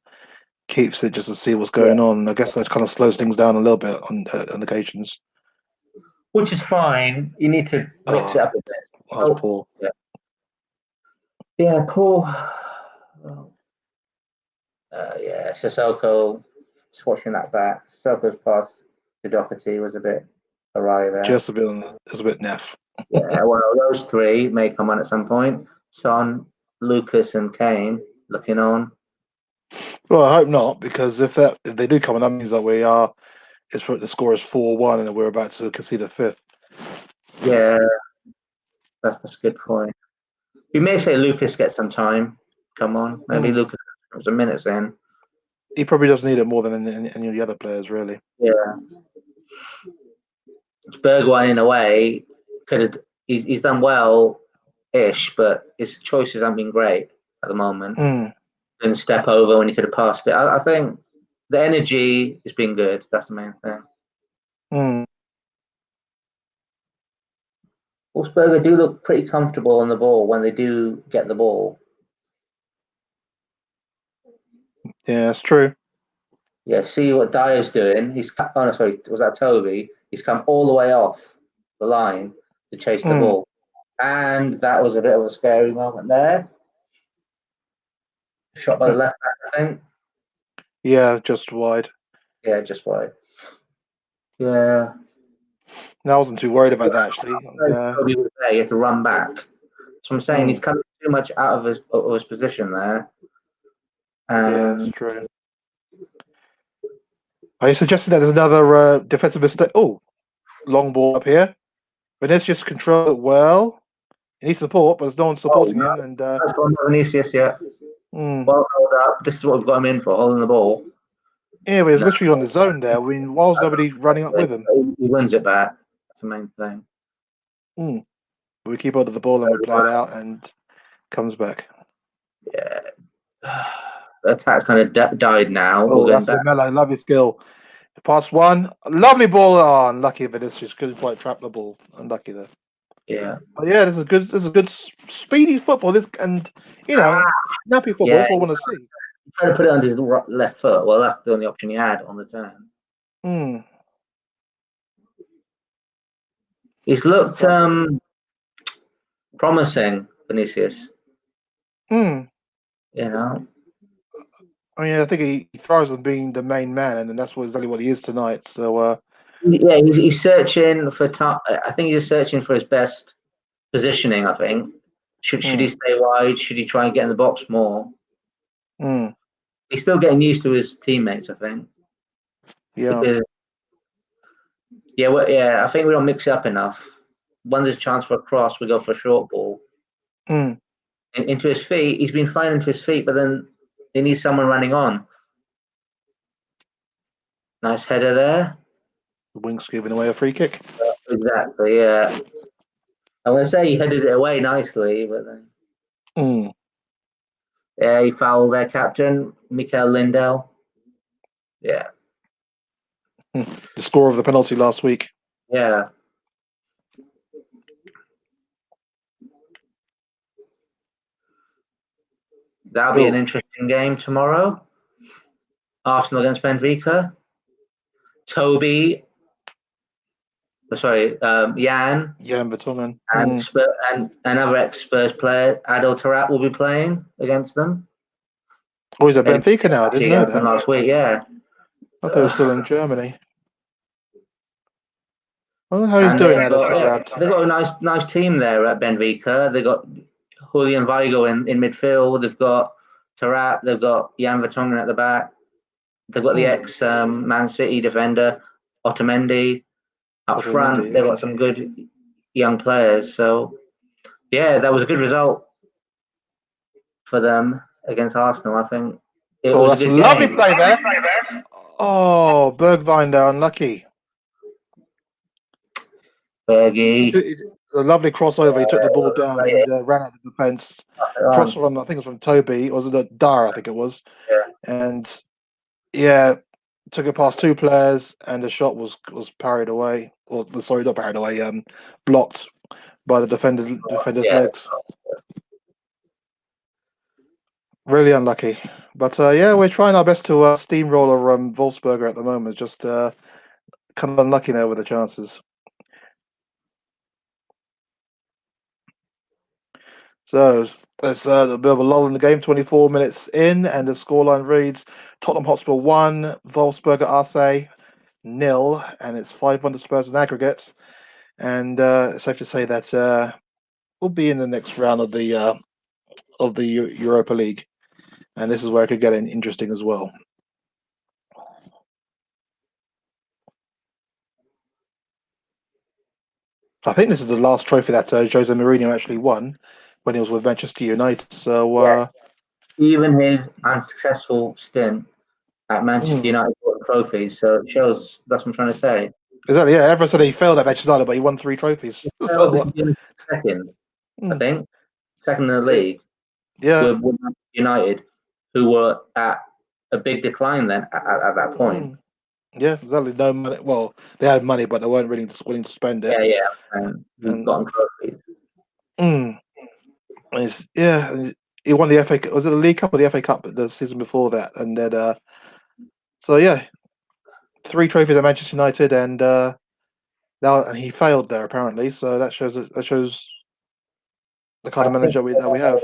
keeps it just to see what's going on. I guess that kind of slows things down a little bit on occasions. Which is fine. You need to mix it up a bit. Poor. Yeah, poor. Yeah, Sissoko, just watching that back. Sissoko's pass to Doherty was a bit awry there. Just a bit, it was a bit naff. Yeah, well, those three may come on at some point. Son, Lucas, and Kane looking on. Well, I hope not, because if they do come on, that means that the score is 4-1 and we're about to concede a fifth. Yeah, that's a good point. We may say Lucas gets some time. Come on, maybe Lucas was a minute in. he probably doesn't need it more than any of the other players, really. Yeah. Bergwijn, in a way, he's done well-ish, but his choices haven't been great at the moment. Didn't step over when he could have passed it. I think the energy has been good. That's the main thing. Wolfsberger do look pretty comfortable on the ball when they do get the ball. Yeah, that's true. Yeah, see what Dyer's doing. Was that Toby? He's come all the way off the line to chase the ball. And that was a bit of a scary moment there. Shot by the left back, I think. Yeah, just wide. Yeah, just wide. Yeah. No, I wasn't too worried about that, actually. Toby was there. He had to run back. So I'm saying he's coming too much out of his position there. Yeah, that's true. Are you suggesting that there's another defensive mistake? Oh, long ball up here. Vinicius control it well. He needs support, but there's no one supporting him. And that's not Vinicius yet. Well held up. This is what we've got him in for, holding the ball. Yeah, but he's literally on the zone there. I mean, why was nobody running up with him? He wins it back. That's the main thing. We keep hold of the ball and we play it out and comes back. Yeah. The attack's kind of died now. Oh, that's Melo. Lovely skill. Pass one. Lovely ball. Oh, unlucky Vinicius couldn't quite trap the ball. Unlucky there. Yeah. But yeah, this is good speedy football. Snappy football. That's what I want to see. Trying to put it on his left foot. Well, that's the only option he had on the turn. He's looked promising, Vinicius. You know. I mean, I think he thrives on being the main man, and that's exactly what he is tonight. So. Yeah, he's searching for. I think he's searching for his best positioning. I think. Should he stay wide? Should he try and get in the box more? He's still getting used to his teammates, I think. Yeah. Because, I think we don't mix it up enough. When there's a chance for a cross, we go for a short ball. Into his feet. He's been fine into his feet, but then he needs someone running on. Nice header there. The wing's giving away a free kick. Exactly, yeah. I want to say he headed it away nicely, but then. Yeah, he fouled their captain, Mikel Lindell. Yeah. The score of the penalty last week. Yeah. That'll be an interesting game tomorrow. Arsenal against Benfica. Jan Vertonghen. And another ex-Spurs player, Adel Taarabt, will be playing against them. Oh, he's at Benfica now, didn't he? Against them last week, yeah. I thought he was still in Germany. I don't know how he's doing, Adel Taarabt. They've got a nice team there at Benfica. They've got Julian Weigl in midfield. They've got Taarabt. They've got Jan Vertonghen at the back. They've got the ex-Man City defender, Otamendi. Up front, they've got some good young players. So, yeah, that was a good result for them against Arsenal, I think. It was that's a lovely play there. Oh, Bergwijn there, unlucky. Bergie. A lovely crossover. He took the ball down and ran out of defence. Cross from, I think it was from Toby. Or was it Dyer, I think it was. Yeah. And, took it past two players, and the shot was parried away. Not parried away. Blocked by the defender's legs. Really unlucky. But we're trying our best to steamroller Wolfsberger at the moment. Just kind of unlucky there with the chances. So there's a bit of a lull in the game. 24 minutes in, and the scoreline reads: Tottenham Hotspur 1, Wolfsberger Arce 0, and it's 500 Spurs in aggregate. And it's safe to say that we'll be in the next round of the Europa League, and this is where it could get interesting as well. I think this is the last trophy that Jose Mourinho actually won when he was with Manchester United. So even his unsuccessful stint at Manchester United trophies. So it shows. That's what I'm trying to say. Exactly. Yeah, everyone said he failed at Manchester United, but he won 3 trophies. So, second, I think, second in the league. Yeah. With Manchester United, who were at a big decline then at that point. Yeah, exactly. No money. Well, they had money, but they weren't really willing to spend it. Yeah, and we've gotten trophies. And he won the FA. Was it the League Cup or the FA Cup the season before that? And then, so yeah, 3 trophies at Manchester United, and now and he failed there apparently. So that shows the kind of manager that we have.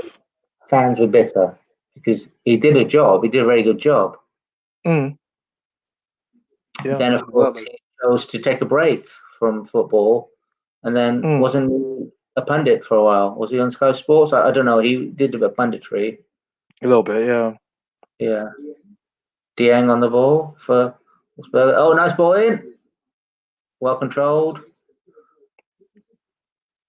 Fans were bitter because he did a job. He did a very good job. Yeah, then of course he chose to take a break from football, and then wasn't a pundit for a while. Was he on Sky Sports? I don't know. He did a bit of punditry. A little bit, yeah. Yeah. Dieng on the ball for Wolfsberger. Oh, nice ball in. Well controlled.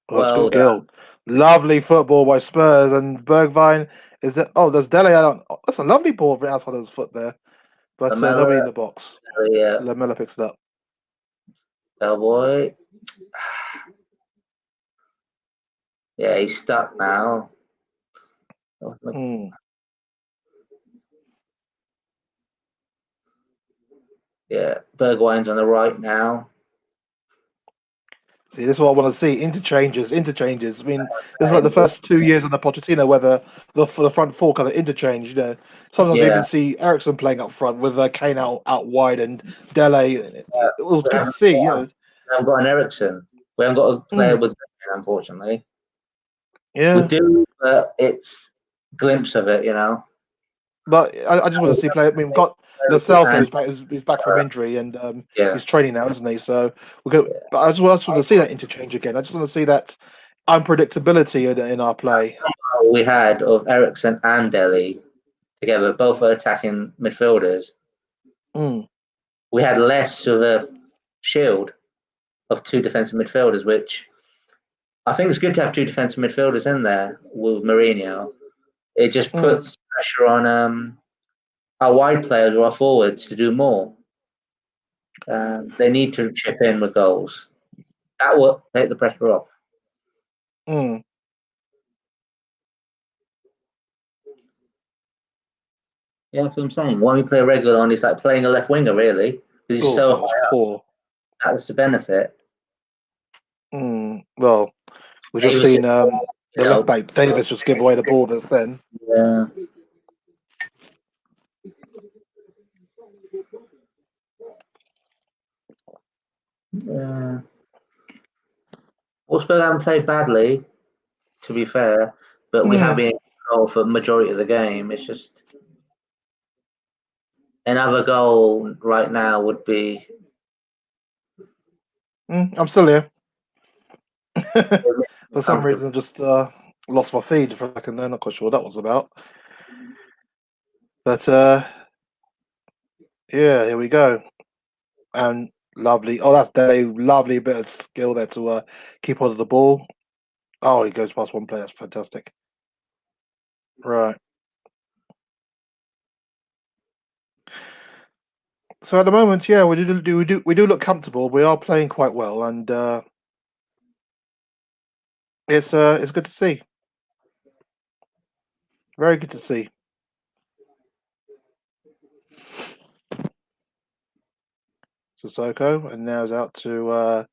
Well done. Lovely football by Spurs, and Bergwijn is it? Oh, there's Dele. That's a lovely ball right outside of his foot there, but nobody in the box. Yeah. Lamella picks it up. Boy. Yeah, he's stuck now. Yeah, Bergwijn's on the right now. See, this is what I want to see. Interchanges. I mean, this is like the first 2 years on the Pochettino, where the front four kind of interchange. You know, sometimes you even see Ericsson playing up front with Kane out wide and Dele. It was good to see. You know, we haven't got an Ericsson. We haven't got a player with Kane, unfortunately. Yeah, we do, but it's a glimpse of it, you know. But I just want to see play. I mean, we've got Lo Celso. He's back from injury and he's training now, isn't he? So we go. But I just want to see that interchange again. I just want to see that unpredictability in our play. We had of Ericsson and Dele together, both are attacking midfielders. We had less of a shield of 2 defensive midfielders, which I think it's good to have 2 defensive midfielders in there with Mourinho. It just puts pressure on our wide players or our forwards to do more. They need to chip in with goals. That will take the pressure off. Yeah, that's what I'm saying. When we play regular on, it's like playing a left winger, really, because he's so high up. That's the benefit. Well, we've just seen the left back Davis just give away the ball just then. Yeah. Yeah. Wolfsberger haven't played badly, to be fair, but we have been in control for the majority of the game. It's just another goal right now would be. I'm still here. For some reason, I just lost my feed for a second there. Not quite sure what that was about. But yeah, here we go. And lovely. Oh, that's a lovely bit of skill there to keep hold of the ball. Oh, he goes past one player. That's fantastic. Right. So at the moment, yeah, we do look comfortable. We are playing quite well, and it's good to see. Very good to see. Sissoko, and now it's out to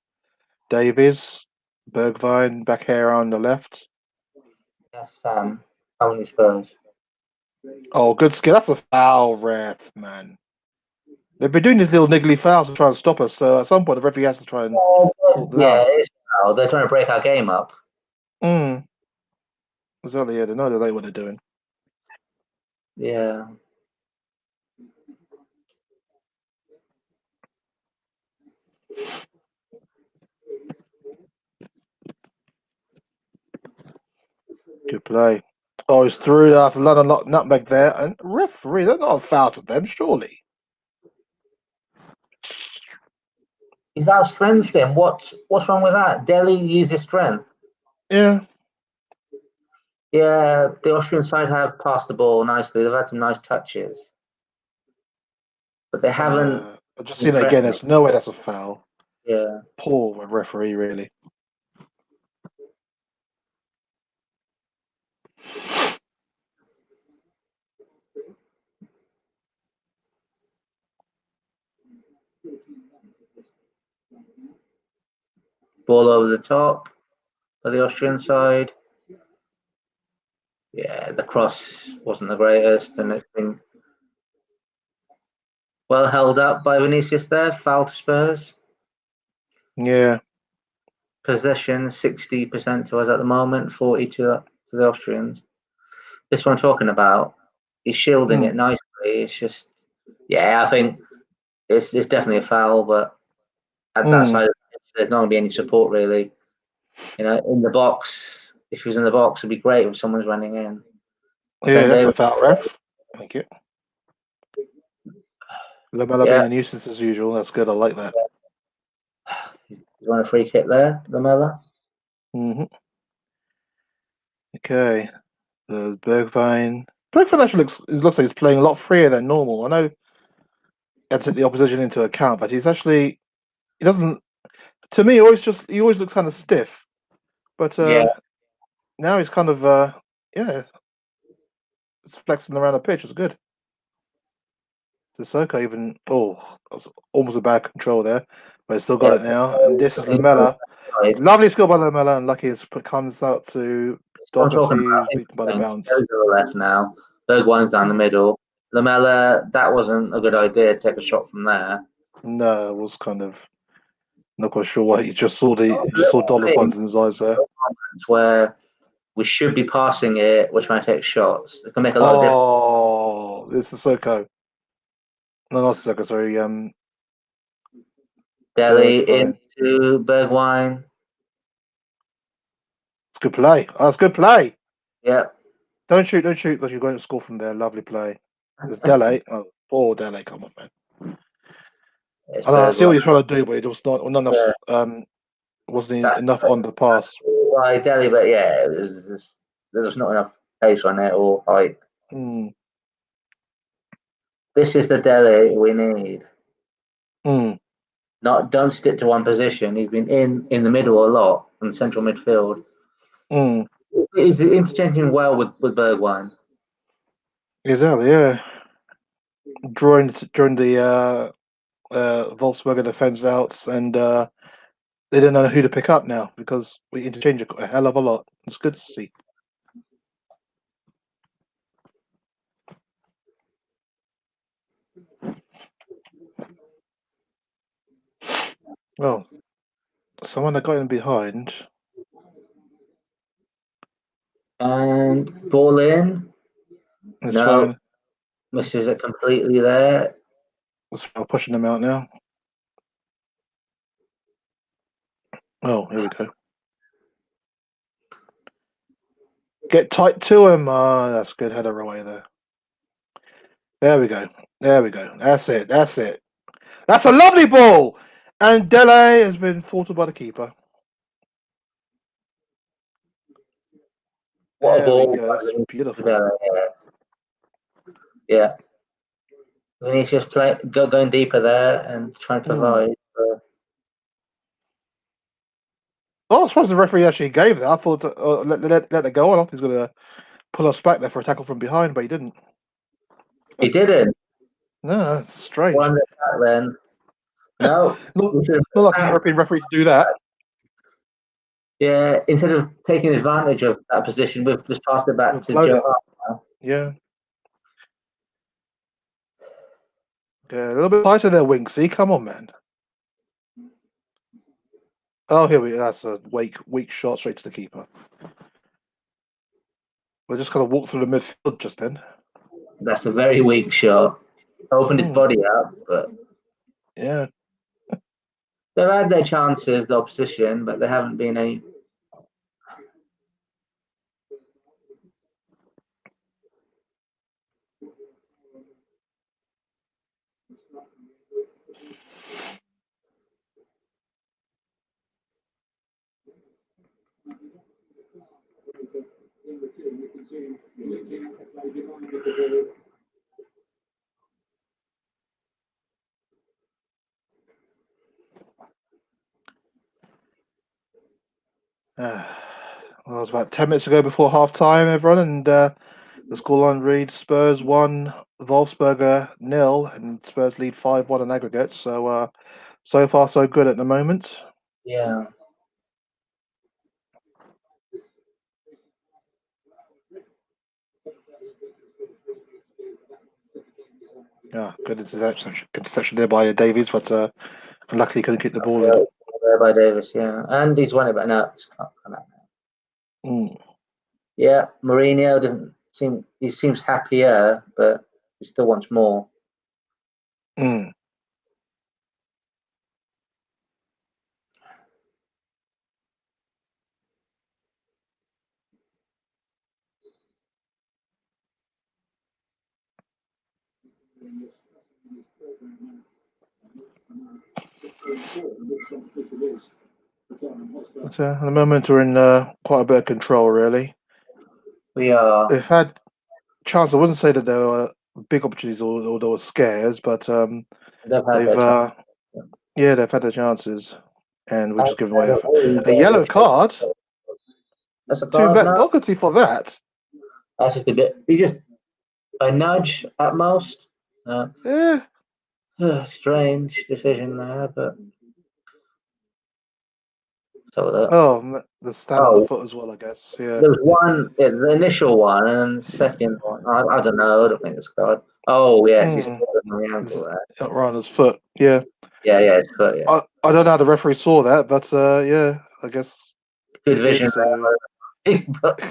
Davies, Bergwijn back here on the left. Yes, only Spurs. Oh, good skill. That's a foul, ref, man. They've been doing these little niggly fouls to try and stop us. So at some point, the referee has to try and sort them out. It's foul. They're trying to break our game up. Exactly. Yeah, they know what they're doing. Yeah. Good play. Oh, he's through. That's a lot of nutmeg there. And referee, they're not a foul to them, surely. He's outstrengthed him. What's wrong with that? Dele used his strength. Yeah. Yeah, the Austrian side have passed the ball nicely. They've had some nice touches. but they haven't. I've just seen it again. There's no way that's a foul. Yeah. Poor referee, really. Ball over the top for the Austrian side. Yeah, the cross wasn't the greatest, and it's been well held up by Vinicius there. Foul to Spurs. Yeah. Possession 60% to us at the moment, 40 to the Austrians. This one I'm talking about, he's shielding it nicely. It's just, yeah, I think it's definitely a foul, but at that side, there's not going to be any support really. You know, in the box, if he was in the box, it'd be great if someone's running in. Yeah, that's a foul, ref. Thank you. Lamella being a nuisance as usual. That's good. I like that. You want a free kick there, Lamella? Okay. The Bergwijn actually looks like he's playing a lot freer than normal. I know you have to take the opposition into account, but he doesn't. To me, he always looks kind of stiff. But now he's kind of it's flexing around the pitch. It's good. Sissoko even that's almost a bad control there, but he's still got it now. And this is Lamella. Lovely skill by Lamella, and lucky it comes out to Doherty, who's beaten by the bounce. To the left now. Bergwijn's down the middle. Lamella, that wasn't a good idea to take a shot from there. No, it was kind of not quite sure what he just saw. He just saw dollar signs in his eyes there. Where we should be passing it, we're trying to take shots. It can make a lot of difference. Oh, this is Sissoko. No, not Sissoko. Sorry. Delhi into Bergwijn. It's good play. Oh, it's good play. Yep. Don't shoot because you're going to score from there. Lovely play. There's Dele. Oh, poor Dele. Come on, man. I see what you're trying to do, but it was not enough. Wasn't enough on the pass. By Delhi, but yeah, there's not enough pace on it or height. This is the Delhi we need. Don't stick to one position. He's been in the middle a lot in central midfield. He's interchanging well with Bergwijn. Exactly, yeah. During the Wolfsberger defense outs, and they didn't know who to pick up now because we interchange a hell of a lot. It's good to see. Well, someone that got in behind. And ball in. It's fine. Misses it completely there. We're pushing them out now. Oh, here we go. Get tight to him. Oh, that's good header away there. There we go. That's it. That's a lovely ball. And Dele has been thwarted by the keeper. What a ball. We go. That's beautiful. Yeah. Vinicius going deeper there and trying to provide. I suppose the referee actually gave that. I thought let it go on. I thought he was going to pull us back there for a tackle from behind, but he didn't. He didn't. No, that's strange. One then. No. not like a European referee to do that. Yeah, instead of taking advantage of that position, we've just passed it back to Joe. Yeah. Yeah, a little bit tighter there, Winksy. Come on, man. Oh, here we go. That's a weak shot straight to the keeper. We're just going to walk through the midfield just then. That's a very weak shot. Opened his body up, but yeah, they've had their chances, the opposition, but they haven't been any. Well, it was about 10 minutes ago before half time, everyone, and the scoreline reads Spurs 1, Wolfsberger 0, and Spurs lead 5-1 in aggregate. So, so far, so good at the moment. Yeah. Yeah, good interception there by Davies, but unluckily couldn't keep the ball in. There by Davis, yeah. And he's won it, but no, it's not come out now. Mm. Yeah, Mourinho doesn't seem, he seems happier, but he still wants more. Mm. But, at the moment, we're in quite a bit of control, really. We are. They've had chance. I wouldn't say that there were big opportunities or there were scares, but They've had they've their yeah, they've had their chances, and we've just given away a chance. yellow card That's a to card Matt now. Doherty for that. That's just a bit. He just a nudge at most. Yeah. Strange decision there, but so that. Oh, the stand on the foot as well, I guess. Yeah. There was one, yeah, the initial one, and then the second one. I don't know. I don't think it's card. Oh yes, he's Mm. on the ankle there. Right on his foot. Yeah. Yeah, it's foot. Yeah. I don't know how the referee saw that, but yeah, I guess Good he vision did. So. there. but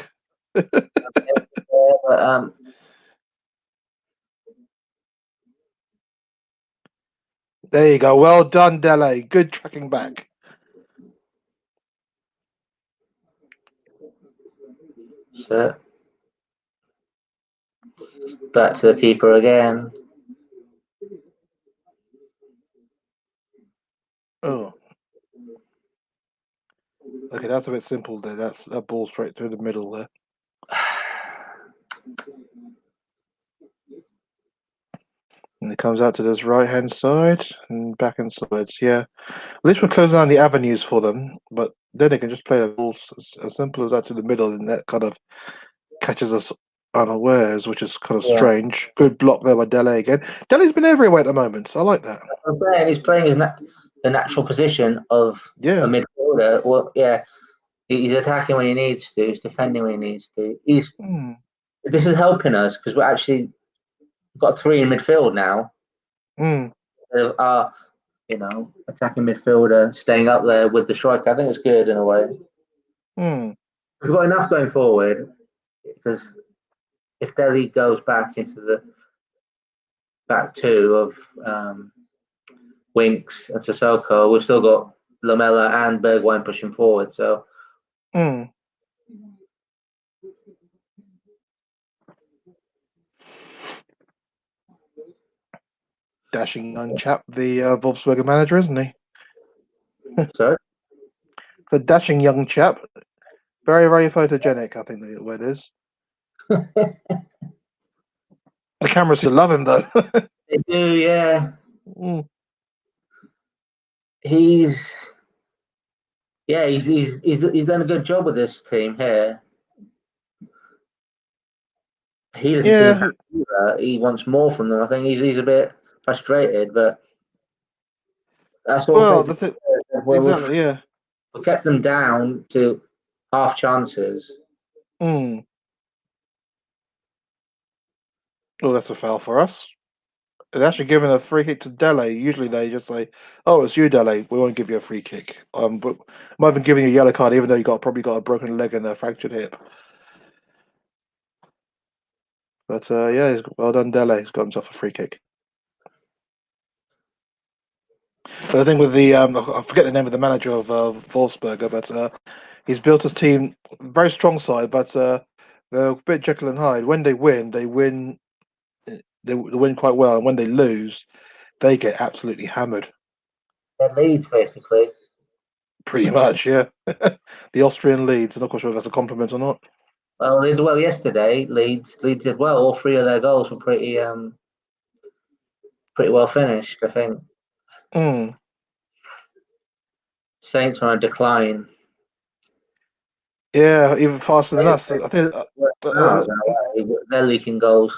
There you go. Well done, Dele. Good tracking back. so back to the keeper again. Oh. Okay, that's a bit simple there. That's that ball straight through the middle there. And it comes out to this right-hand side and back inside. Yeah. At least we're closing down the avenues for them, but then they can just play the balls as simple as that to the middle, and that kind of catches us unawares, which is kind of Yeah, strange. Good block there by Dele again. Dele's been everywhere at the moment. So I like that. he's playing his the natural position of a Yeah. midfielder. Well, yeah, he's attacking when he needs to. He's defending when he needs to. Mm. This is helping us because we've got three in midfield now. Mm. Our, attacking midfielder staying up there with the striker. I think it's good in a way. Mm. We've got enough going forward because if Delhi goes back into the back two of Winks and Sissoko, we've still got Lamella and Bergwijn pushing forward. So. Mm. Dashing young chap, the Wolfsberger manager, isn't he? Sorry? The dashing young chap. Very, very photogenic, I think the word is. The cameras still love him, though. They do, yeah. Mm. He's done a good job with this team here. He doesn't seem happy either. He wants more from them. I think he's a bit frustrated, but that's all. Well, We've exactly, yeah. kept them down to half chances. Mm. Well, that's a foul for us. They're actually giving a free kick to Dele. Usually they just say, "Oh, it's you, Dele. We won't give you a free kick." But might have been giving you a yellow card, even though you probably got a broken leg and a fractured hip. But yeah, well done, Dele. He's got himself a free kick. But the thing with the I forget the name of the manager of Wolfsberger, but he's built his team very strong side, but they're a bit Jekyll and Hyde. When they win, they win quite well, and when they lose, they get absolutely hammered. Their leads, basically. Pretty much, yeah. The Austrian Leeds. I'm not quite sure if that's a compliment or not. Well, they did well yesterday. Leeds did well. All three of their goals were pretty well finished, I think. Mm. Saints are on a decline. Yeah, even faster than us. I think. Miles away. They're leaking goals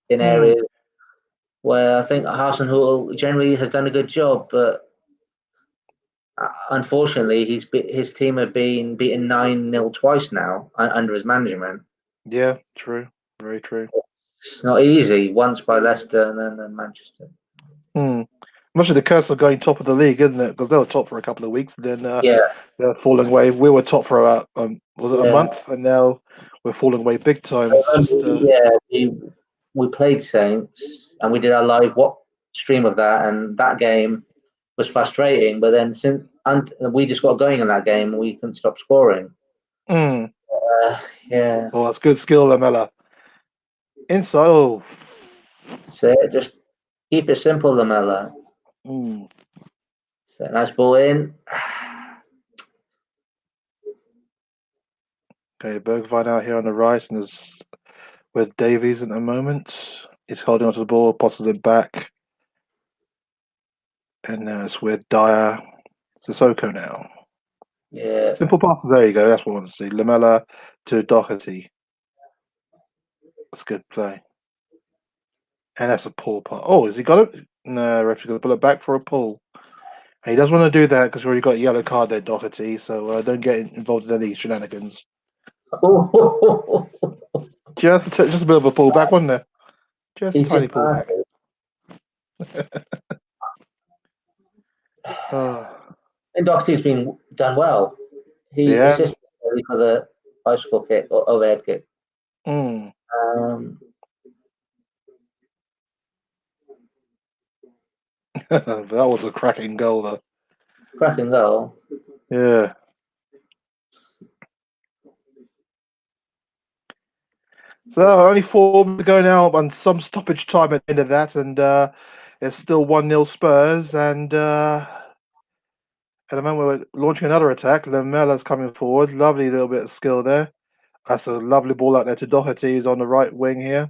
in areas where I think Hasenhuttl generally has done a good job, but unfortunately, his team have been beaten 9-0 twice now under his management. Yeah, true. Very true. It's not easy. Once by Leicester and then Manchester. Much of the curse of going top of the league, isn't it? Because they were top for a couple of weeks, and then Yeah, they're falling away. We were top for about was it a yeah. month, and now we're falling away big time. It's just Yeah, we played Saints and we did our live stream of that, and that game was frustrating. But then we just got going in that game, and we couldn't stop scoring. Yeah. Oh, that's good skill, Lamella. Inside. Oh, So just keep it simple, Lamella. So nice ball in. Okay, Bergvine out here on the right, and there's with Davies at the moment. He's holding onto the ball, passes it back. And now it's with Dyer. Sissoko now. Yeah. Simple pass. There you go. That's what I want to see. Lamella to Doherty. That's a good play. And that's a pull pass. Oh, has he got it? No, referee's going to pull it back for a pull. And he doesn't want to do that because we already got a yellow card there, Doherty. So don't get involved in any shenanigans. Just a bit of a pullback, wasn't there? Just a tiny pullback. And Doherty's been done well. He assisted for the bicycle kick or overhead kick. That was a cracking goal, though. Cracking goal. Yeah. So only 4 to go now, and some stoppage time at the end of that, and it's still 1-0 Spurs. And at the moment we're launching another attack. Lamella's coming forward. Lovely little bit of skill there. That's a lovely ball out there to Doherty. He's on the right wing here.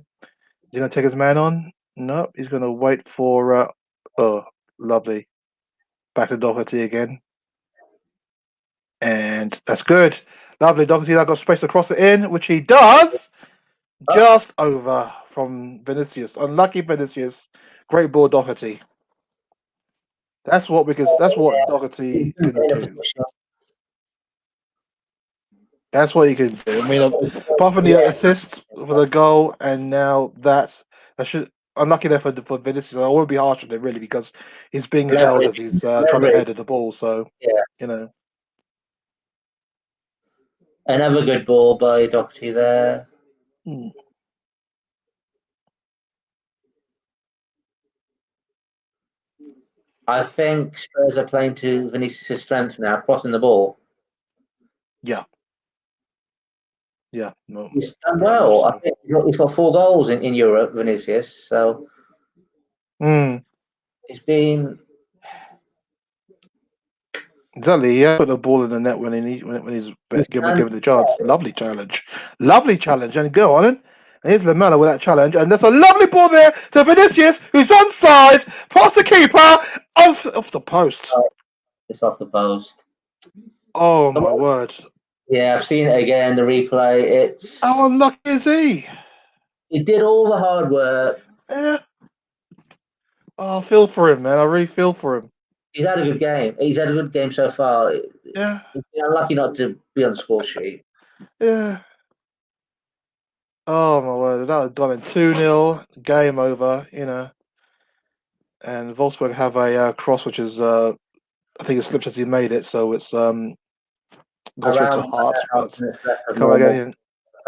He's going to take his man on. No, he's going to wait for. Oh, lovely. Back to Doherty again. And that's good. Lovely. Doherty now got space to cross it in, which he does. Just over from Vinicius. Unlucky Vinicius. Great ball, Doherty. That's what Doherty can do. That's what he can do. I mean, apart from the assist for the goal, and now that should unlucky there for Vinicius. I won't be harsh on it really because he's being held as he's trying to head at the ball. So you know. Another good ball by Doherty there. I think Spurs are playing to Vinicius' strength now, crossing the ball. Yeah. Yeah. No, he's done well. So. I think he's got 4 goals in Europe, Vinicius. So it's been. Exactly, yeah. Put the ball in the net when he's given the chance. Lovely challenge, and go on. And here's Lamella with that challenge, and there's a lovely ball there to Vinicius, who's onside, past the keeper, off the post. It's off the post. Oh my word! Yeah, I've seen it again. The replay. It's how unlucky is he? He did all the hard work. Yeah. Oh, I feel for him, man. I really feel for him. He's had a good game. He's had a good game so far. Yeah. He's been unlucky not to be on the score sheet. Yeah. Oh my word! That would have done it 2-0. Game over. You know. And Wolfsberger have a cross, which is I think it slipped as he made it, so it's goes straight to Hart. But come again.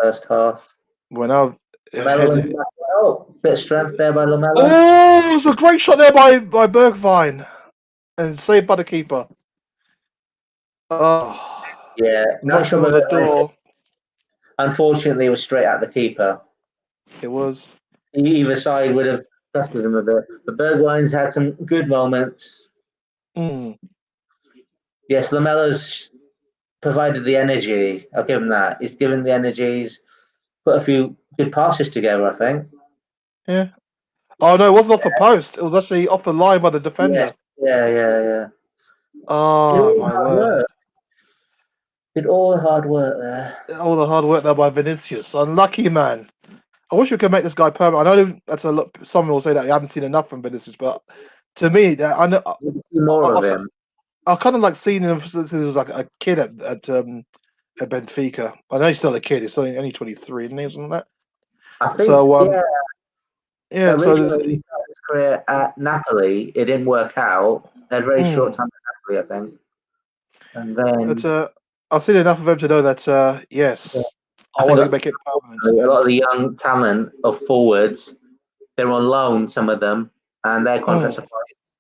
First half. We're now. Bit of strength there by Lamella. Oh, it was a great shot there by Bergvine, and saved by the keeper. Oh, yeah, knocked him on the door. Unfortunately, it was straight at the keeper. It was. Either side would have trusted him a bit, but Bergwijn's had some good moments. Yes, Lamella's provided the energy. I'll give him that. He's given the energies, put a few good passes together, I think. Yeah. Oh no, it wasn't off the post. It was actually off the line by the defender. Yes. Yeah. Oh my word! Did all the hard work there. All the hard work there by Vinicius. Unlucky man. I wish we could make this guy permanent. I know that's a lot. Some will say that you haven't seen enough from Vinicius, but to me, I know We'll see more of him. I kind of like seeing him since he was like a kid at Benfica. I know he's still a kid. He's only 23, isn't he, or something like that? I think, So yeah. So Originally, he started his career at Napoli. It didn't work out. They had a very short time at Napoli, I think. And then but I've seen enough of him to know that yes, Yeah. I want to make it permanent. a lot of the young talent of forwards, they're on loan, some of them, and their contracts are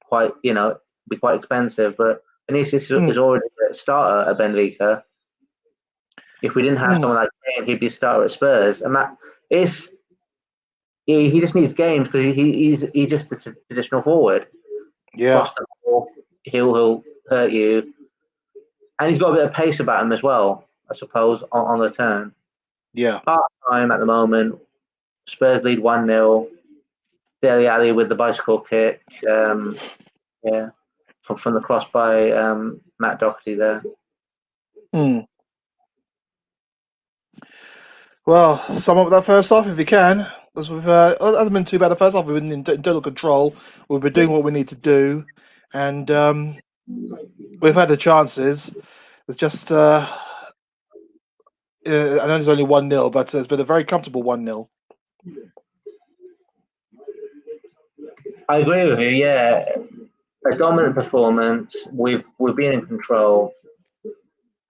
quite be quite expensive. But Vinicius is already a starter at Benfica. If we didn't have someone like Kane, he'd be a starter at Spurs, and that is he just needs games because he's just a traditional forward. Yeah, Cross the ball, he'll hurt you, and he's got a bit of pace about him as well, I suppose, on the turn. yeah. Half time at the moment, Spurs lead 1-0. Dele Alli with the bicycle kick, yeah, from the cross by Matt Doherty there. Well, sum up that first half if you can. Because it hasn't been too bad the first half. We've been in total control. We've been doing what we need to do, and we've had the chances. It's just I know it's only 1-0, but it's been a very comfortable 1-0. I agree with you. Yeah, a dominant performance. We've been in control,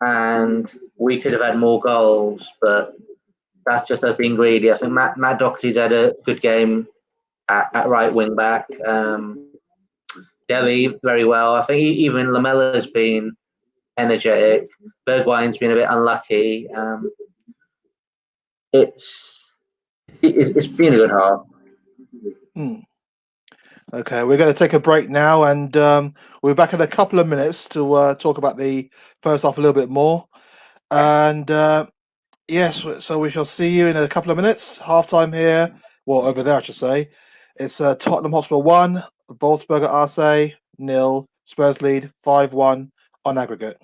and we could have had more goals, but that's just us being greedy. I think Matt Doherty's had a good game at right wing back. Dele very well. I think even Lamella's been energetic. Bergwijn's been a bit unlucky. It's been a good half. Okay, we're going to take a break now, and we're back in a couple of minutes to talk about the first half a little bit more. And yes, so we shall see you in a couple of minutes. Halftime here, well, over there, I should say. It's Tottenham Hotspur 1, Wolfsberger RC 0, Spurs lead 5-1 on aggregate.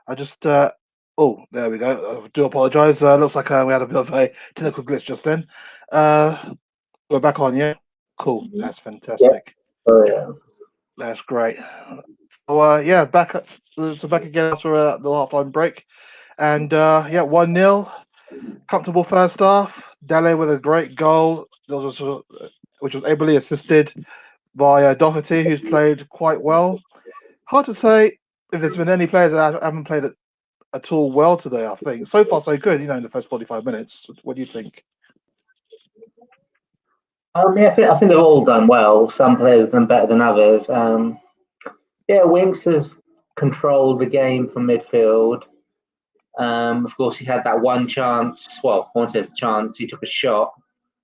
I just oh, there we go. I do apologise. Looks like we had a bit of a technical glitch just then. We're back on, yeah. Cool. That's fantastic. Oh yeah. That's great. So yeah, back again after the half-time break, and yeah, 1-0. Comfortable first half. Dele with a great goal, which was ably assisted by Doherty, who's played quite well. Hard to say if there's been any players that haven't played at all well today. I think so far so good. In the first 45 minutes. What do you think? Yeah, I think they've all done well. Some players have done better than others. Yeah, Winks has controlled the game from midfield. Of course, he had that one chance. Well, I wanted a chance. He took a shot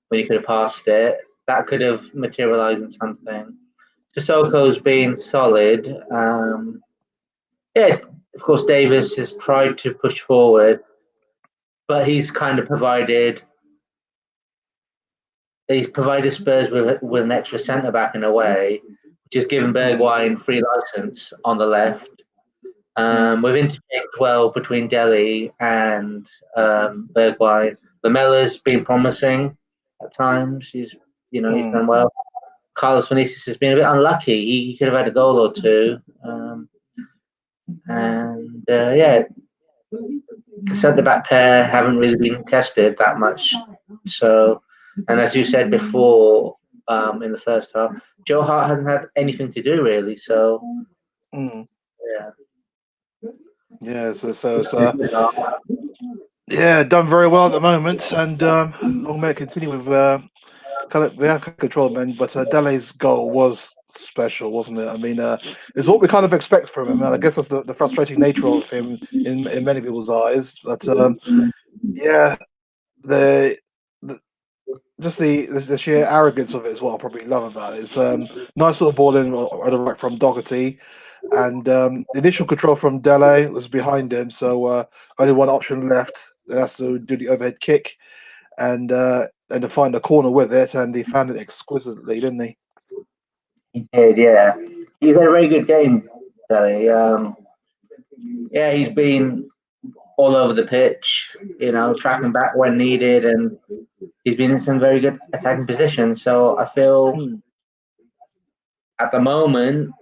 when he could have passed it. That could have materialised in something. Sissoko's been solid. Yeah, of course, Davis has tried to push forward, but he's kind of provided. He's provided Spurs with an extra centre back in a way, which has given Bergwijn free license on the left. We've interchanged well between Dele and Bergwijn. Lamella's been promising at times. He's done well. Carlos Vinicius has been a bit unlucky. He could have had a goal or two. Yeah, the centre back pair haven't really been tested that much. So, and as you said before, in the first half, Joe Hart hasn't had anything to do really. So, yeah. Yeah, yeah, done very well at the moment, and long may it continue with we have control, man. But Dele's goal was special, wasn't it? I mean, it's what we kind of expect from him, and I guess that's the frustrating nature of him in many people's eyes. But yeah, just the sheer arrogance of it is what I probably love about it. It's nice little ball in right right from Doherty, and initial control from Dele was behind him, so only one option left. That's to do the overhead kick, and to find a corner with it, and he found it exquisitely, didn't he? He did, yeah. He's had a very good game, Dele. Yeah, he's been all over the pitch, tracking back when needed, and he's been in some very good attacking positions. So I feel at the moment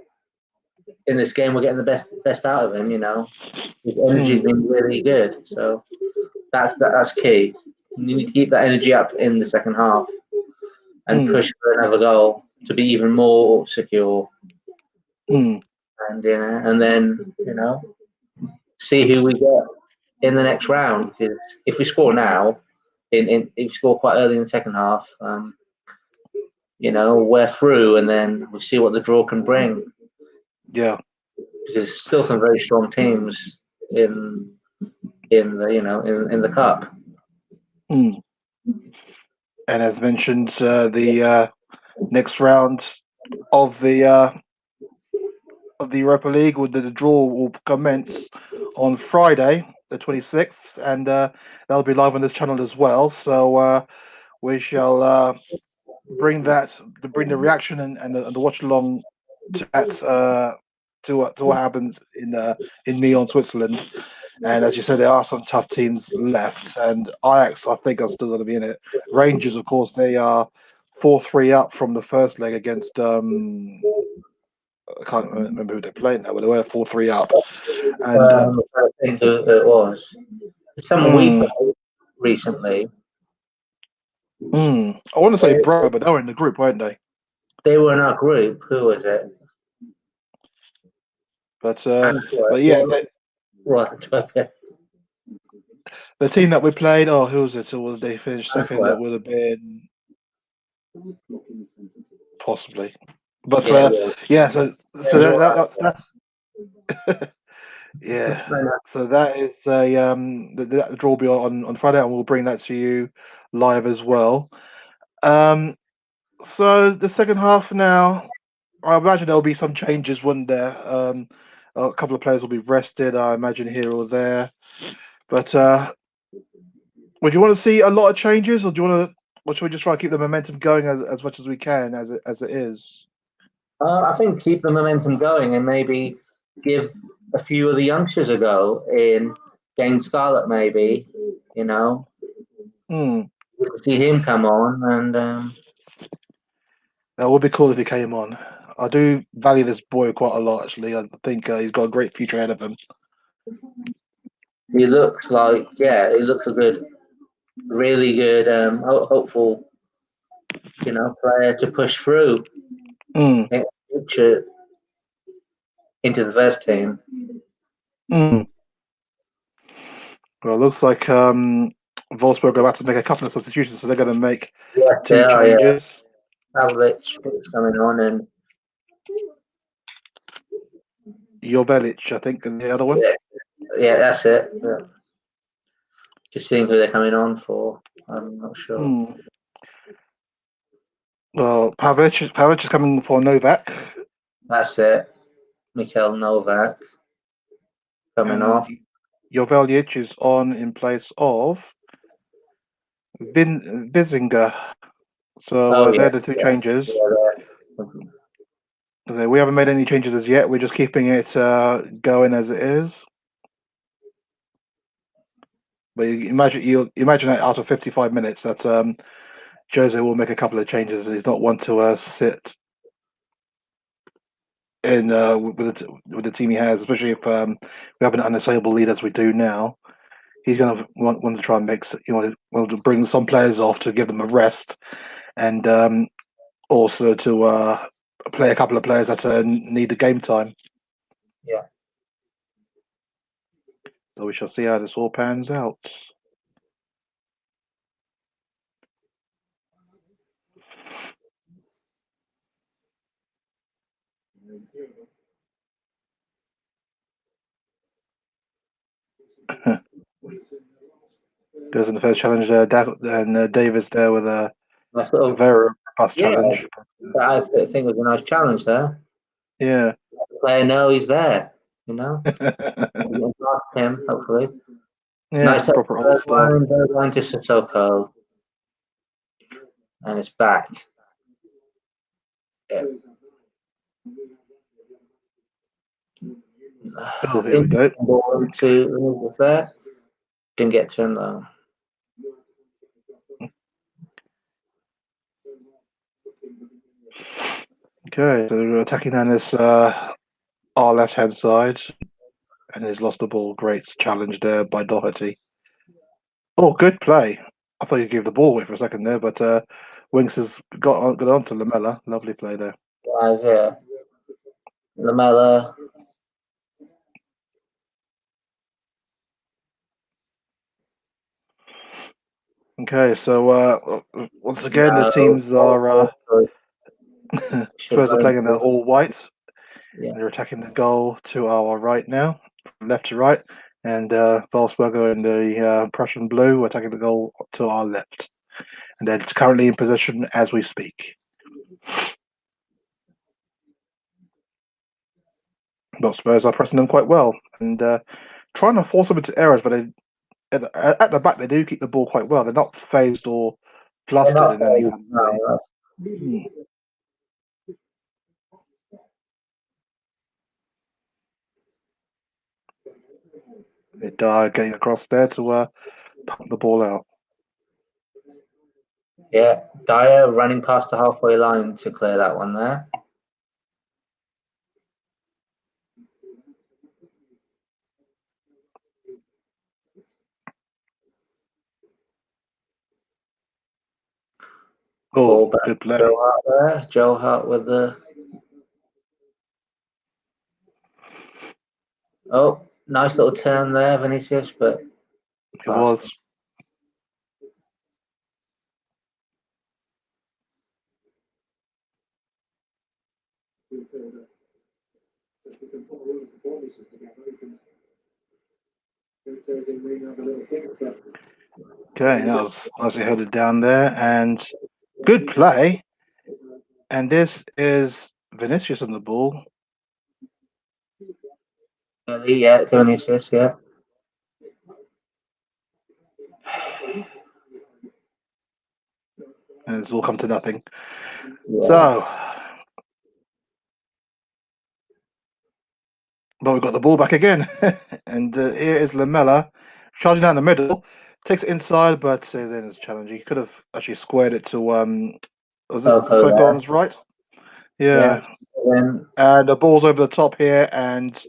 in this game we're getting the best out of him. His energy's been really good. So that's key. You need to keep that energy up in the second half and push for another goal to be even more secure. And and then see who we get in the next round. Because if we score now, if we score quite early in the second half, we're through, and then we'll see what the draw can bring. Yeah, because there's still some very strong teams in the cup. And as mentioned, the next round of the Europa League, with the draw will commence on Friday, the 26th, and that'll be live on this channel as well. So we shall bring the reaction and the watch along to that to what happens in Nyon, Switzerland. And as you said, there are some tough teams left, and Ajax, I think, are still going to be in it. Rangers, of course, they are 4-3 up from the first leg against. I can't remember who they're playing now, but they were 4-3 up. And I think it was someone we played recently. I want to say Bro, but they were in the group, weren't they? They were in our group. Who was it? But yeah. The team that we played, who was it? Or they finished second? That would have been possibly. But yeah, so that's yeah. So that is the draw will be on Friday, and we'll bring that to you live as well. So the second half now, I imagine there'll be some changes, wouldn't there? A couple of players will be rested, I imagine, here or there. But would you want to see a lot of changes, or should we just try to keep the momentum going as much as we can as it is? I think keep the momentum going and maybe give a few of the youngsters ago in Gain Scarlet, maybe, you know, Mm. good to see him come on. And That would be cool if he came on. I do value this boy quite a lot, actually. I think he's got a great future ahead of him. he looks like, yeah, he looks a good, really good, hopeful, you know, player to push through Mm. in the future into the first team. Mm. Well, it looks like Wolfsberger are about to make a couple of substitutions, so they're going to make Yes, they 2 are, yeah. changes. Pellets is coming on, and Joveljic, I think, and the other one. yeah, yeah, that's it. Yeah. Just seeing who they're coming on for. I'm not sure. Mm. Well, Pavic is coming for Novak, That's it. Mikhail Novak coming and off. Joveljic is on in place of Bizinger. So Oh yeah, they're the 2 changes. We haven't made any changes as yet. We're just keeping it going as it is. But you imagine that after 55 minutes that Jose will make a couple of changes. He's not one to sit in with the team he has, especially if we have an unassailable lead as we do now. He's going to want to try and want to bring some players off to give them a rest, and also to play a couple of players that need the game time. Yeah. So we shall see how this all pans out. Goes in the first challenge, and Davis there with a very robust challenge. I think it was a nice challenge there. Yeah. The player know he's there, you know. Him, hopefully. Yeah, Nice proper all-star. line to Sissoko. And it's back. Yeah. Oh, here we go. To there. Didn't get to him though. Okay, so we're attacking on this our left-hand side, and he's lost the ball. Great challenge there by Doherty. Oh, good play. I thought you gave the ball away for a second there, but Winks has got on to Lamella. Lovely play there. Guys, yeah. Lamella. Okay, so once again, the teams are Spurs are playing in all white. Yeah. They're attacking the goal to our right now, from left to right, and Wolfsberger in the Prussian blue attacking the goal to our left. And they're currently in position as we speak. But Spurs are pressing them quite well and trying to force them into errors, but at the back they do keep the ball quite well. They're not phased or flustered in any kind of way. Getting across there to pump the ball out. Yeah, Dyer running past the halfway line to clear that one there. Oh, good play. Joe Hart there. Joe Hart with the. Oh, nice little turn there, Vinicius, but. It was. Okay, that was nicely headed down there, and good play. And this is Vinicius on the ball. Yeah, Vinicius, yeah. And it's all come to nothing. Yeah. So But we've got the ball back again. And here is Lamella charging down the middle. Takes it inside, but then it's challenging. He could have actually squared it to was it Coco Sissoko there. on his right? Yeah. Then And the ball's over the top here, and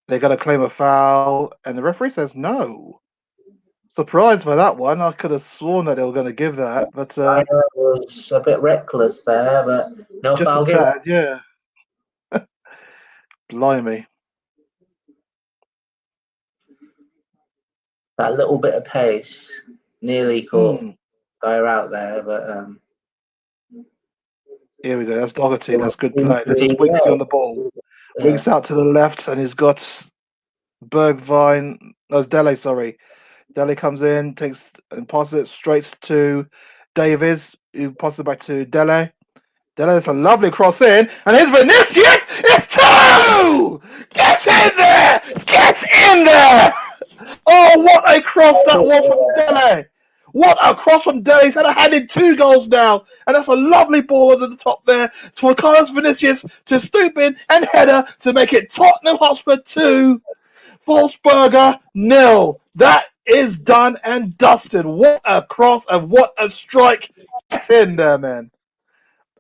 they got to claim a foul, and the referee says no. Surprised by that one. I could have sworn that they were going to give that, but Dyer was a bit reckless there, but no just a foul given. tad, yeah. Blimey. That little bit of pace nearly caught Mm. Dyer out there, but Here we go. That's Doherty. That's good play. This is yeah, Winksy on the ball. Winks out to the left, and he's got Bergvine. No, it's Dele, sorry. Dele comes in, takes and passes it straight to Davies, who passes it back to Dele. Dele, it's a lovely cross in, and here's Vinicius! It's two! Get in there! Get in there! Oh, what a cross that was from Dele! What a cross from Dele! He's had a hand in 2 goals now, and that's a lovely ball over the top there for Carlos Vinicius to stoop in and header to make it Tottenham Hotspur 2, Wolfsberger 0. That is done and dusted. What a cross and what a strike! Get in there, man.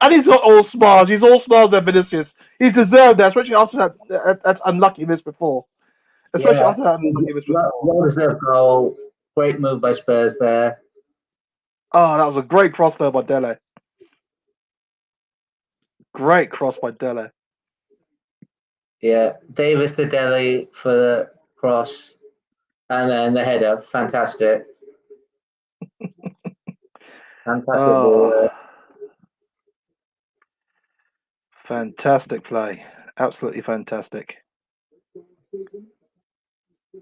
And he's got all smiles. He's all smiles at Vinicius. He's deserved that, especially after that's unlucky miss before. Especially after that unlucky miss before. well deserved goal. Great move by Spurs there. Oh, that was a great cross there by Dele. Great cross by Dele. Yeah, Davis to Dele for the cross, and then the header. Fantastic. Fantastic ball there. Fantastic play. Absolutely fantastic.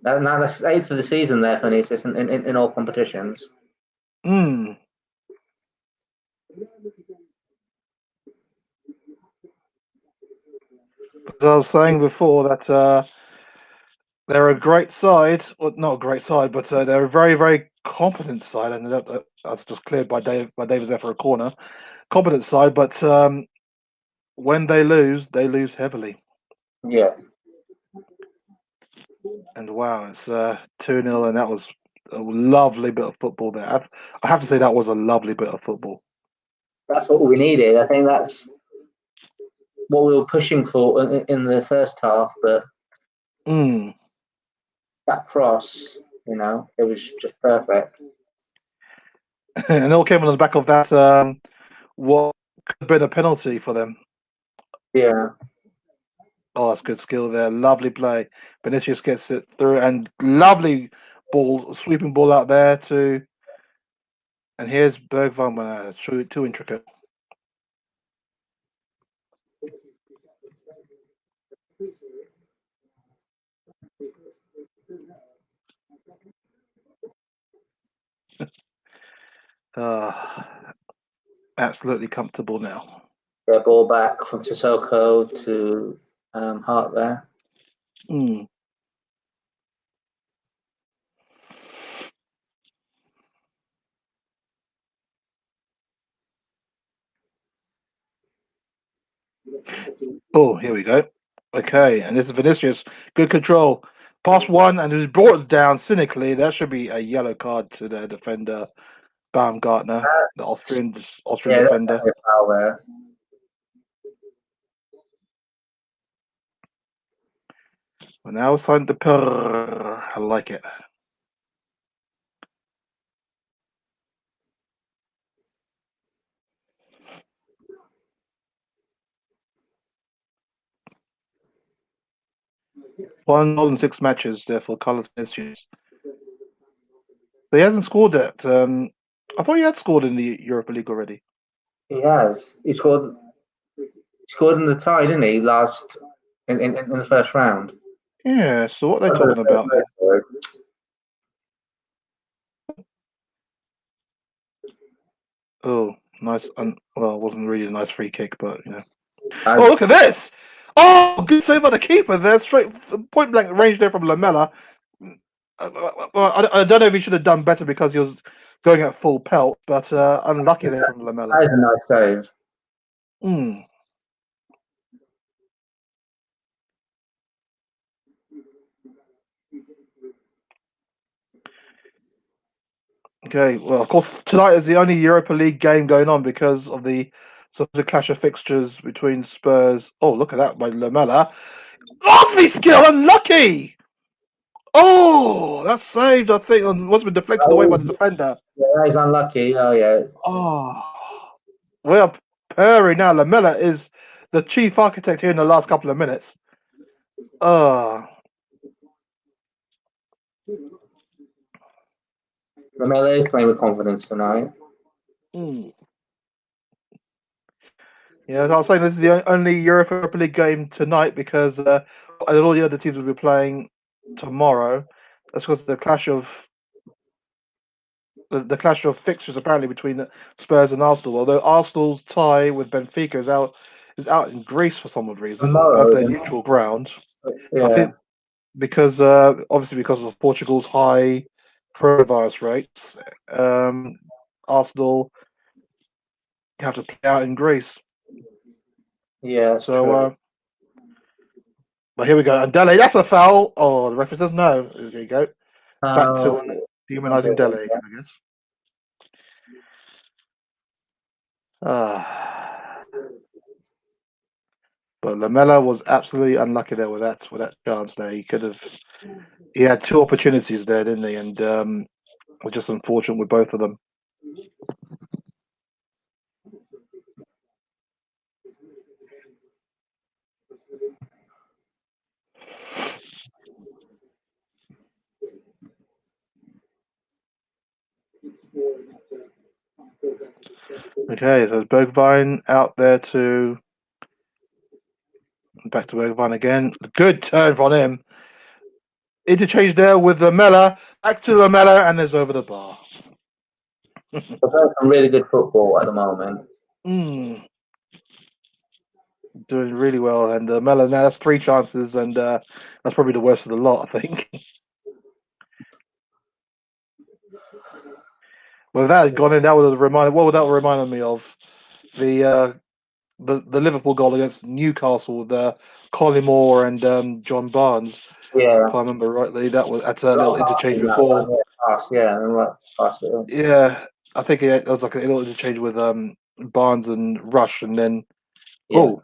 Now that's 8th of the season there for Vinicius in all competitions. Mm. As I was saying before that they're a great side. Well, not a great side, but they're a very, very competent side. And that's just cleared by Davis there for a corner. Competent side, but when they lose heavily. Yeah. And wow, it's 2-0, and that was a lovely bit of football there. I have to say that was a lovely bit of football. That's what we needed. I think that's what we were pushing for in the first half, but that cross, it was just perfect. And it all came on the back of that what could have been a penalty for them. Yeah. Oh, that's good skill there. Lovely play. Vinicius gets it through, and lovely ball, sweeping ball out there too. And here's Bergvine, too intricate. Absolutely comfortable now. Yeah, ball back from Sissoko to Hart there. Oh, here we go. Okay, and this is Vinicius. Good control. Pass one, and it brought it down cynically. That should be a yellow card to the defender, Baumgartner, the Austrian defender. That's foul there. We're now signed to purr. I like it. One more than 6 matches, therefore, Carlos Vinicius. But he hasn't scored it. I thought he had scored in the Europa League already. He has. He scored in the tie, didn't he? Last in the first round. Yeah. So what are they talking about there? Oh, nice. Well, it wasn't really a nice free kick, but Oh, look at this! Oh, good save by the keeper there. Straight point blank range there from Lamella. Well, I don't know if he should have done better because he was going at full pelt, but unlucky there from Lamella. That is a nice save. Okay, well, of course, tonight is the only Europa League game going on because of the clash of fixtures between Spurs. Oh, look at that by Lamela. Lovely skill, unlucky! Oh, that's saved, I think, and was been deflected away by the defender. Yeah, he's unlucky. Oh, yeah. Oh, we are purring now. Lamela is the chief architect here in the last couple of minutes. Lamela is playing with confidence tonight. Yeah, as I was saying, this is the only Europa League game tonight because all the other teams will be playing tomorrow. That's because the clash of fixtures apparently between Spurs and Arsenal. Although Arsenal's tie with Benfica is out in Greece for some odd reason. That's their neutral ground. Yeah. I think because obviously because of Portugal's high coronavirus rates, Arsenal have to play out in Greece. Yeah. So, but here we go. And Dele, that's a foul. Oh, the referee says no. There you go. Back to dehumanizing Dele, I guess. But Lamela was absolutely unlucky there with that chance there. He had two opportunities there, didn't he? And was just unfortunate with both of them. Okay, so Bergwijn out there back to Bergwijn again. Good turn from him. Interchange there with Lamela. Back to Lamela, and there's over the bar. They're playing some really good football at the moment. Doing really well, and Lamela now that's 3 chances, and that's probably the worst of the lot, I think. Well, if that had gone in, that would have reminded. What would that remind me of? The Liverpool goal against Newcastle with Collymore and John Barnes. Yeah. If I remember rightly, that was at a little interchange before. Yeah, I think it was like a little interchange with Barnes and Rush, and then and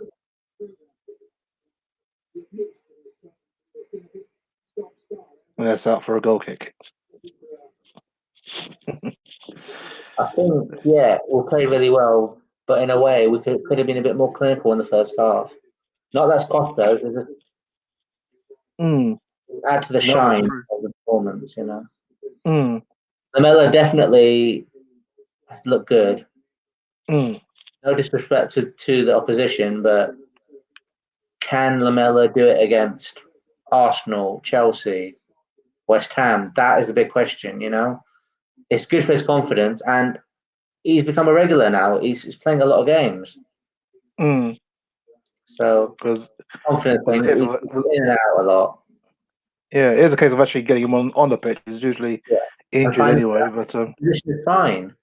that's out for a goal kick. I think, we'll play really well, but in a way, we could have been a bit more clinical in the first half. Not that's cost us, it's just add to the shine of the performance, you know. Lamela definitely has looked good. No disrespect to the opposition, but can Lamela do it against Arsenal, Chelsea, West Ham? That is the big question, you know. It's good for his confidence, and he's become a regular now. He's playing a lot of games. So confidence thing, he's in and out a lot. Yeah, it is a case of actually getting him on the pitch. He's usually injured anyway, but position is fine.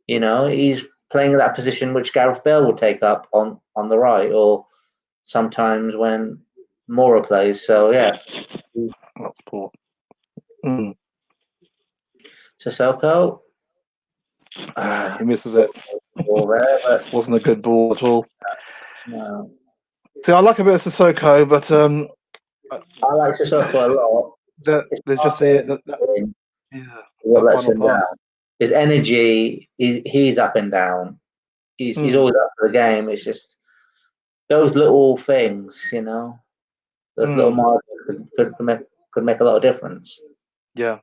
You know, he's playing that position which Gareth Bale would take up on the right, or sometimes when Mora plays. So yeah, that's poor. Sissoko, he misses it. Wasn't a good ball at all. No. See, I like a bit of Sissoko, but I like Sissoko a lot. There's just what lets him down. His energy, he's up and down. He's always up for the game. It's just those little things, you know. Those little margins could make a lot of difference. Yeah.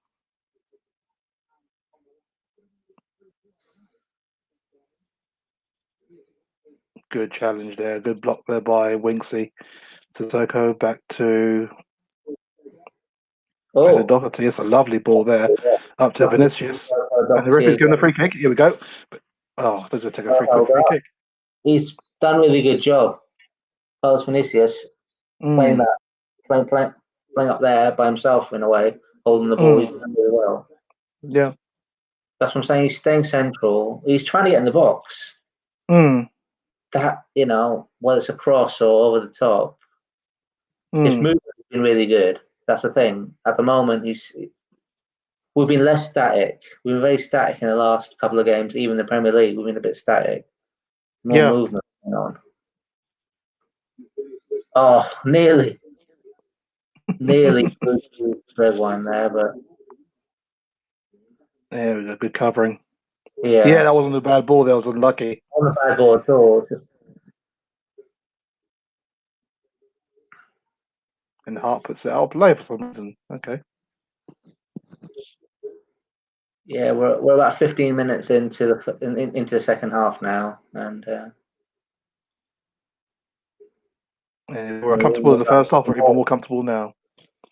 Good challenge there. Good block there by Winksy. Sissoko back to Doherty. It's a lovely ball there. Up to Vinicius. And the referee's giving the free kick. Here we go. I think we'll take a free kick. He's done a really good job. Carlos Vinicius playing up there by himself in a way, holding the ball. He's done really well. Yeah. That's what I'm saying. He's staying central. He's trying to get in the box. That, you know, whether it's a cross or over the top, his movement has been really good. That's the thing. At the moment, we've been less static. We've been very static in the last couple of games. Even the Premier League, we've been a bit static. More movement going on. Oh, nearly third one there, but Yeah, it was a good covering. yeah, that wasn't a bad ball. That was unlucky. on the bad ball at all. And Hart puts it out of play for some reason. Okay. Yeah, we're about 15 minutes into the second half now, and And we're comfortable in the first half. We're even more comfortable now.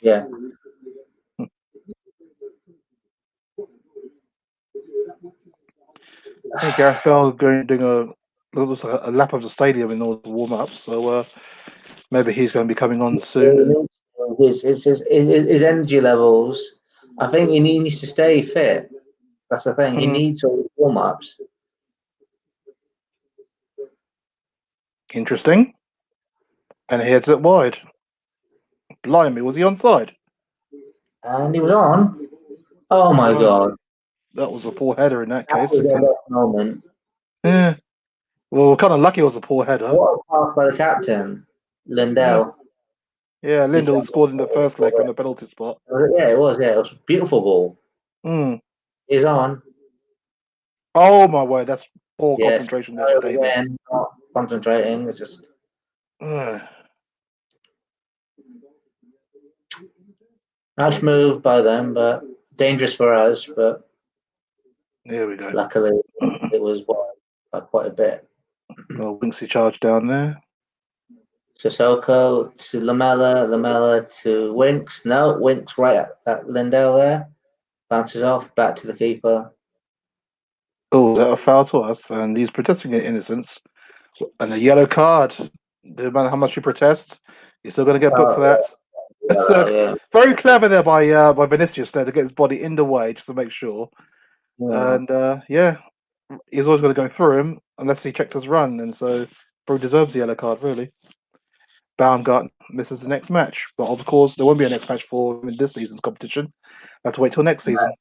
yeah. Hey, Gareth Bell doing a lap of the stadium in order to warm up. So maybe he's going to be coming on soon. His energy levels. I think he needs to stay fit. That's the thing. He needs all the warm ups. Interesting. And he heads it wide. Blimey, was he onside? And he was on. Oh my god! That was a poor header in that case. That was the best moment. Yeah. Well, we're kind of lucky it was a poor header. What a pass by the captain, Lindell. Yeah, Lindell scored in the first leg from the penalty spot. Yeah, it was. Yeah, it was a beautiful ball. He's on. Oh my word, that's poor concentration there, Davis. Again, not concentrating. It's just. Nice move by them, but dangerous for us. But there we go. Luckily, it was by quite a bit. Well, Winksy charge down there. Sissoko to Lamella to Winks. No, Winks right at Lindell there. Bounces off, back to the keeper. Oh, that a foul to us, and he's protesting his innocence. And a yellow card. No matter how much you protest, you're still going to get booked for that. Very clever there by Vinicius there to get his body in the way just to make sure. Yeah. And he's always going to go through him unless he checked his run, and so Bro deserves the yellow card really. Baumgart misses the next match, but of course there won't be a next match for him in this season's competition. Have to wait till next season.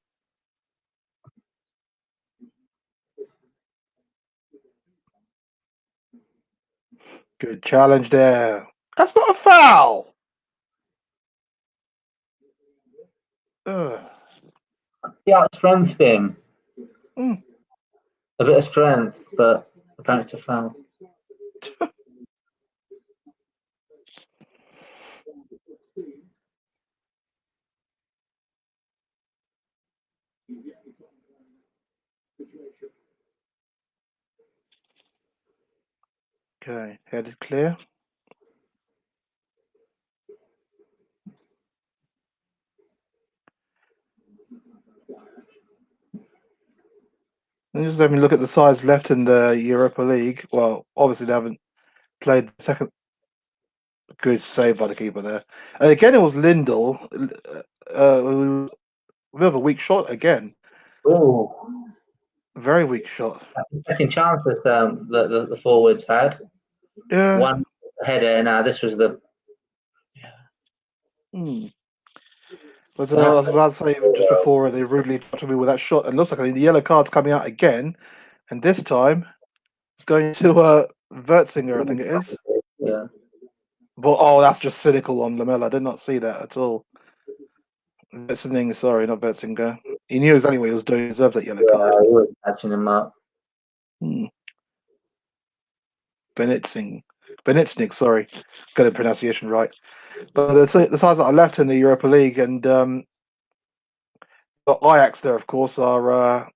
Good challenge there. That's not a foul. Yeah, strength him. A bit of strength, but apparently it's a foul. Okay, headed clear. And just let me look at the sides left in the Europa League. Well, obviously they haven't played the second. Good save by the keeper there. And again, it was Lindell. We have a weak shot again. Oh, very weak shot. Second chances the forwards had. Yeah. One header. Now this was the. But I was about to say just before they rudely touched me with that shot, and looks like the yellow card's coming out again, and this time it's going to Wertzinger, I think it is. Yeah. But that's just cynical on Lamella. I did not see that at all. Wertzinger, sorry, not Wertzinger. He knew exactly what he was doing. He deserved that yellow card. He was catching him up. Benitsnik, sorry, got the pronunciation right. But the sides that are left in the Europa League, and got Ajax there, of course, are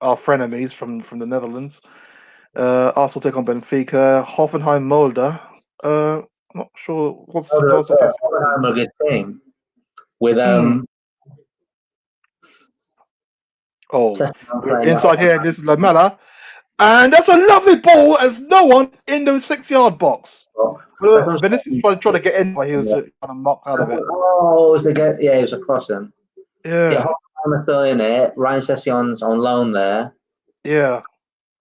our frenemies from the Netherlands. Arsenal take on Benfica. Hoffenheim, Molde. I'm not sure what's the Hoffenheim a good team with inside here. This is Lamella. And that's a lovely ball as no one in the 6-yard box. Vinicius trying to get in, but he was kind of knocked out of it. Oh, it was a crossing. Yeah. Hoffenheim are still in it. Ryan Session's on loan there. Yeah.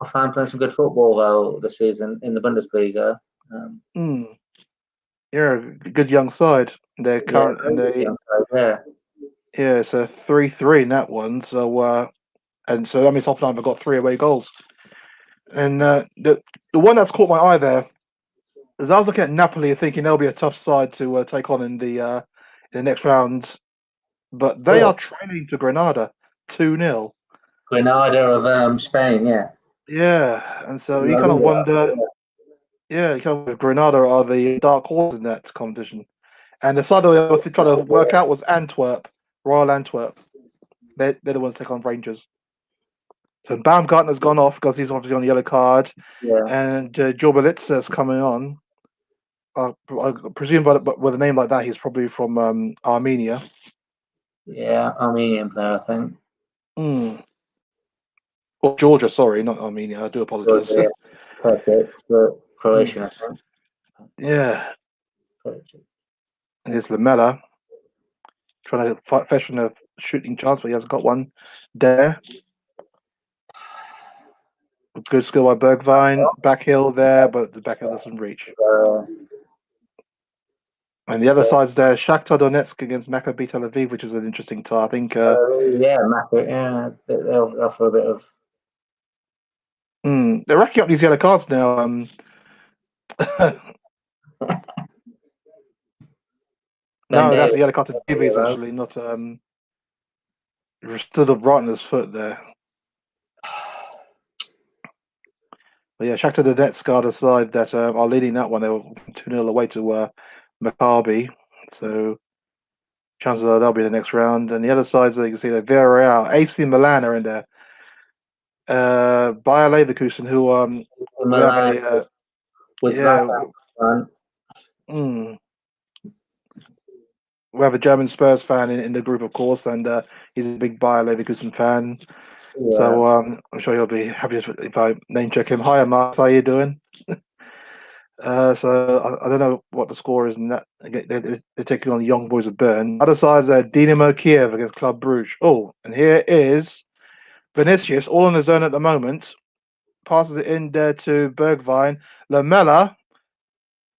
Hoffenheim playing some good football though this season in the Bundesliga. Yeah, good young side. They're current and Yeah, it's a 3-3 in that one. So and so that means Tottenham have got 3 away goals. And the one that's caught my eye there is I was looking at Napoli thinking they'll be a tough side to take on in the next round, but they are trailing to Granada 2-0. Granada of Spain, yeah. Yeah, and so you kind of wonder. Yeah, you kind of Granada are the dark horse in that competition. And the side I was trying to work out was Antwerp, Royal Antwerp. They're the ones to take on Rangers. So Baumgartner's gone off because he's obviously on the yellow card, Yeah, and Jorbalitza's coming on. I presume, but with a name like that, he's probably from Armenia. yeah, Armenian player, I think. Mm. Or Georgia, sorry, not Armenia. I do apologize. Yeah, perfect. But Croatian, I think. Yeah, Perfect. and here's Lamella trying to fashion a shooting chance, but he hasn't got one there. Good skill by Bergwijn. Back heel there, but the back heel doesn't reach. And the other side's there, Shakhtar Donetsk against Maccabi Tel Aviv, which is an interesting tie. I think. Yeah, Macca, yeah, they'll offer a bit of. They're racking up these yellow cards now. No, that's a yellow card to Davies actually, not stood up right on his foot there. But yeah, Shakhtar Donetsk are the side that are leading that one. They were 2-0 away to Maccabi, so chances are they'll be the next round. And the other sides, you can see that Villarreal, AC Milan are in there. Bayer Leverkusen, who we have a we have a German Spurs fan in the group, of course, and he's a big Bayer Leverkusen fan. Yeah. So I'm sure he'll be happy if I name check him. Hi, Mark. How are you doing? So I don't know what the score is in that. They're taking on the Young Boys of Bern. Other side, Dinamo Kiev against Club Brugge. Oh, and here is Vinicius, all on his own at the moment. Passes it in there to Bergwijn. Lamella,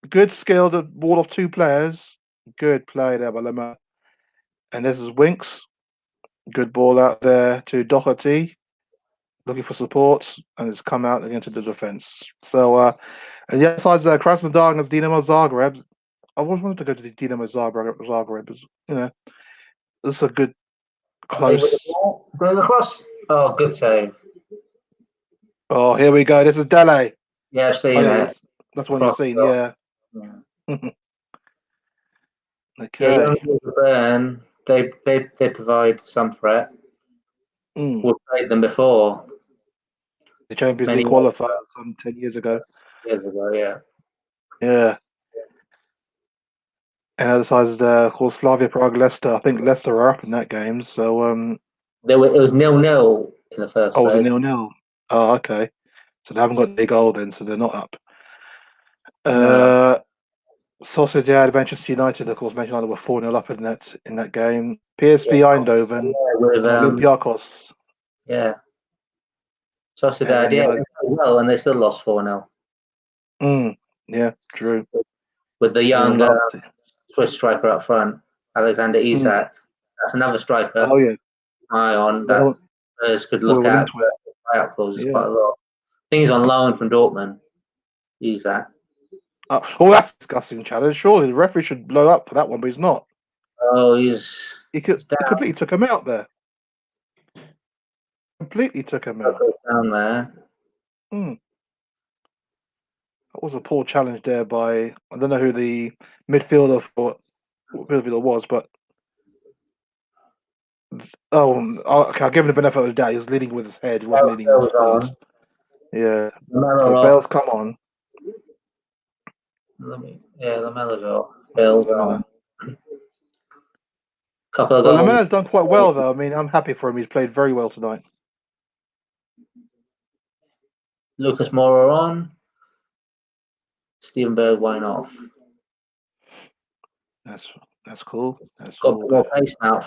good skill to ward off 2 players. Good play there by Lamella. And this is Winks. Good ball out there to Doherty. Looking for support, and it's come out against the defense. So, and the other side's Krasnodar against Dinamo Zagreb. I always wanted to go to the Dinamo Zagreb, because, you know, this is a good close. Going across. Oh, good save. Oh, here we go. This is Dele. Yeah, I've seen it. That's what you're seeing, yeah. Okay. Burn, they provide some threat. We've played them before. The Champions League qualifier some 10 years ago. Years ago, yeah. Yeah. And the other side is called Slavia Prague Leicester. I think Leicester are up in that game. So it was 0-0 in the first. Oh, it was 0-0. Oh, okay. So they haven't got a goal then, so they're not up. Sociedad, Manchester United, of course, Manchester United were 4-0 up in that game. PSV Eindhoven, with Olympiacos. Yeah. Sociedad, well, and they still lost 4-0. Yeah, true. With the young Swiss striker up front, Alexander Isak. That's another striker. Oh, yeah. Eye on that Spurs could look at. Buyout clauses quite a lot. I think he's on loan from Dortmund. Isak. Oh, that's a disgusting challenge. Surely the referee should blow up for that one, but he's not. Oh, he completely took him out there. Completely took him out. Down there. That was a poor challenge there by, I don't know who the midfielder was, but okay, I'll give him the benefit of the doubt. He was leading with his head. He wasn't leading with his foot. Yeah. So Bale's come on. Lamella's off. Bale's on. Couple of goals. Well, Lamella's done quite well, though. I mean, I'm happy for him. He's played very well tonight. Lucas Moura on. Steven Bergwijn off. That's cool. That's got more pace now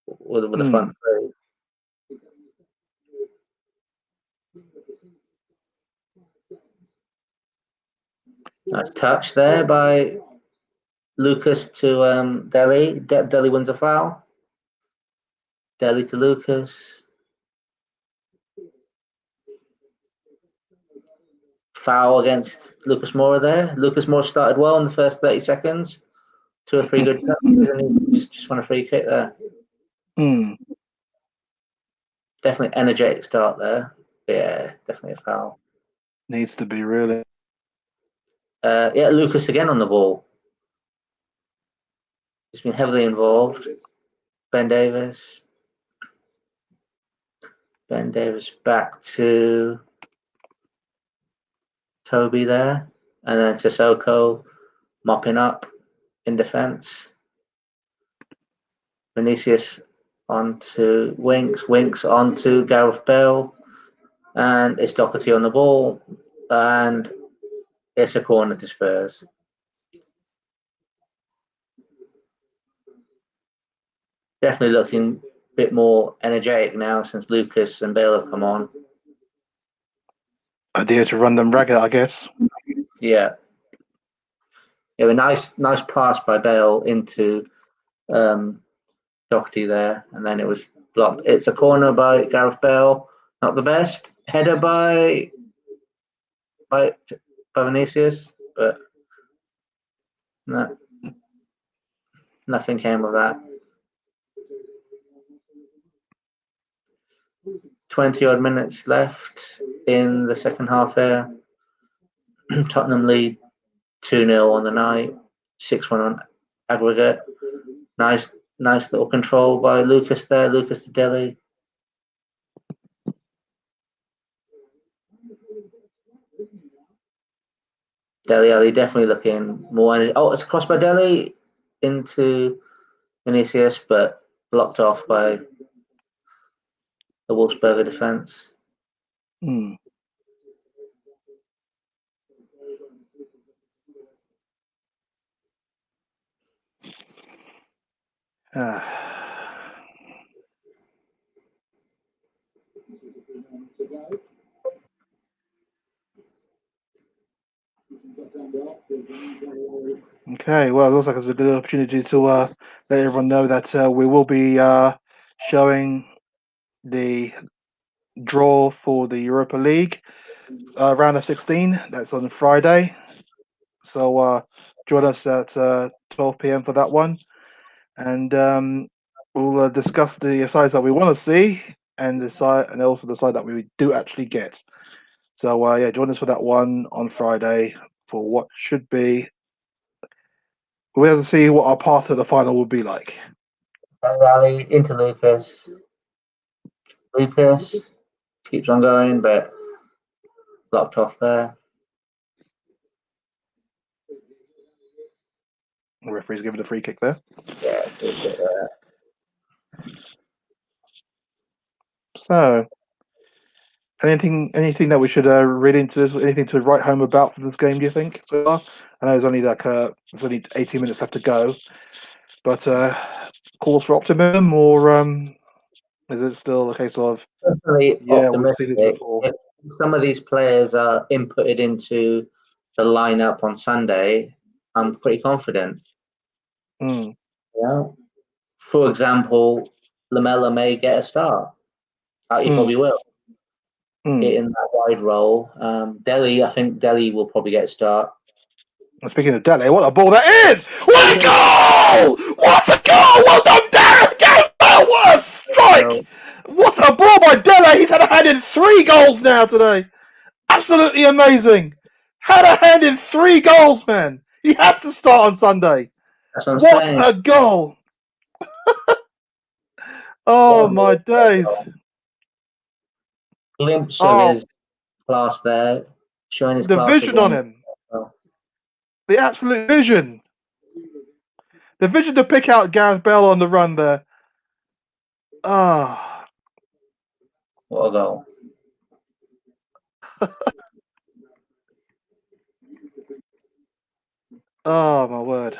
with the front three. Nice touch there by Lucas to Dele. Dele wins a foul. Dele to Lucas. Foul against Lucas Moura there. Lucas Moura started well in the first 30 seconds. 2 or 3 good touches, and he just won a free kick there. Definitely energetic start there. Yeah, definitely a foul. Needs to be, really. Yeah, Lucas again on the ball. He's been heavily involved. Ben Davis. Ben Davis back to Toby there. And then Sissoko mopping up in defence. Vinicius onto Winks. Winks onto Gareth Bale. And it's Doherty on the ball. And it's a corner to Spurs. Definitely looking a bit more energetic now since Lucas and Bale have come on. Idea to run them ragged, I guess. Yeah. Yeah, a nice pass by Bale into Doherty there, and then it was blocked. It's a corner by Gareth Bale. Not the best. Header by Vinicius, but no, nothing came of that. 20 odd minutes left in the second half there. Tottenham lead 2-0 on the night, 6-1 on aggregate. Nice little control by Lucas there, Lucas to Dele. Dele Alli definitely looking more energy. Oh, it's a cross by Dele into Vinicius, but blocked off by the Wolfsberger defence. Okay, well, it looks like it's a good opportunity to let everyone know that we will be showing the draw for the Europa League round of 16. That's on Friday. So join us at 12 p.m. for that one. And we'll discuss the sides that we want to see and also the side that we do actually get. So yeah, join us for that one on Friday for what should be. We'll have to see what our path to the final will be like. Rally into Lucas. Lucas keeps on going, but blocked off there. The referee's giving a free kick there. Yeah, So, anything that we should read into this? Anything to write home about for this game? Do you think? I know there's only there's only 18 minutes left to go, but cause for optimism, or is it still a case of we've seen this before? If some of these players are inputted into the lineup on Sunday, I'm pretty confident. Yeah. For example, Lamella may get a start. He probably will. In that wide role. Dele, I think Dele will probably get a start. Speaking of Dele, what a ball that is! What a goal! What a goal! Well done, Dele! What a strike! What a ball by Dele! He's had a hand in 3 goals now today. Absolutely amazing. Had a hand in 3 goals, man. He has to start on Sunday. That's what I'm saying. What a goal! Oh my days! Glimpse of his class there, showing his class. The vision on him. The absolute vision. The vision to pick out Gareth Bale on the run there. Ah. What a goal. Oh my word.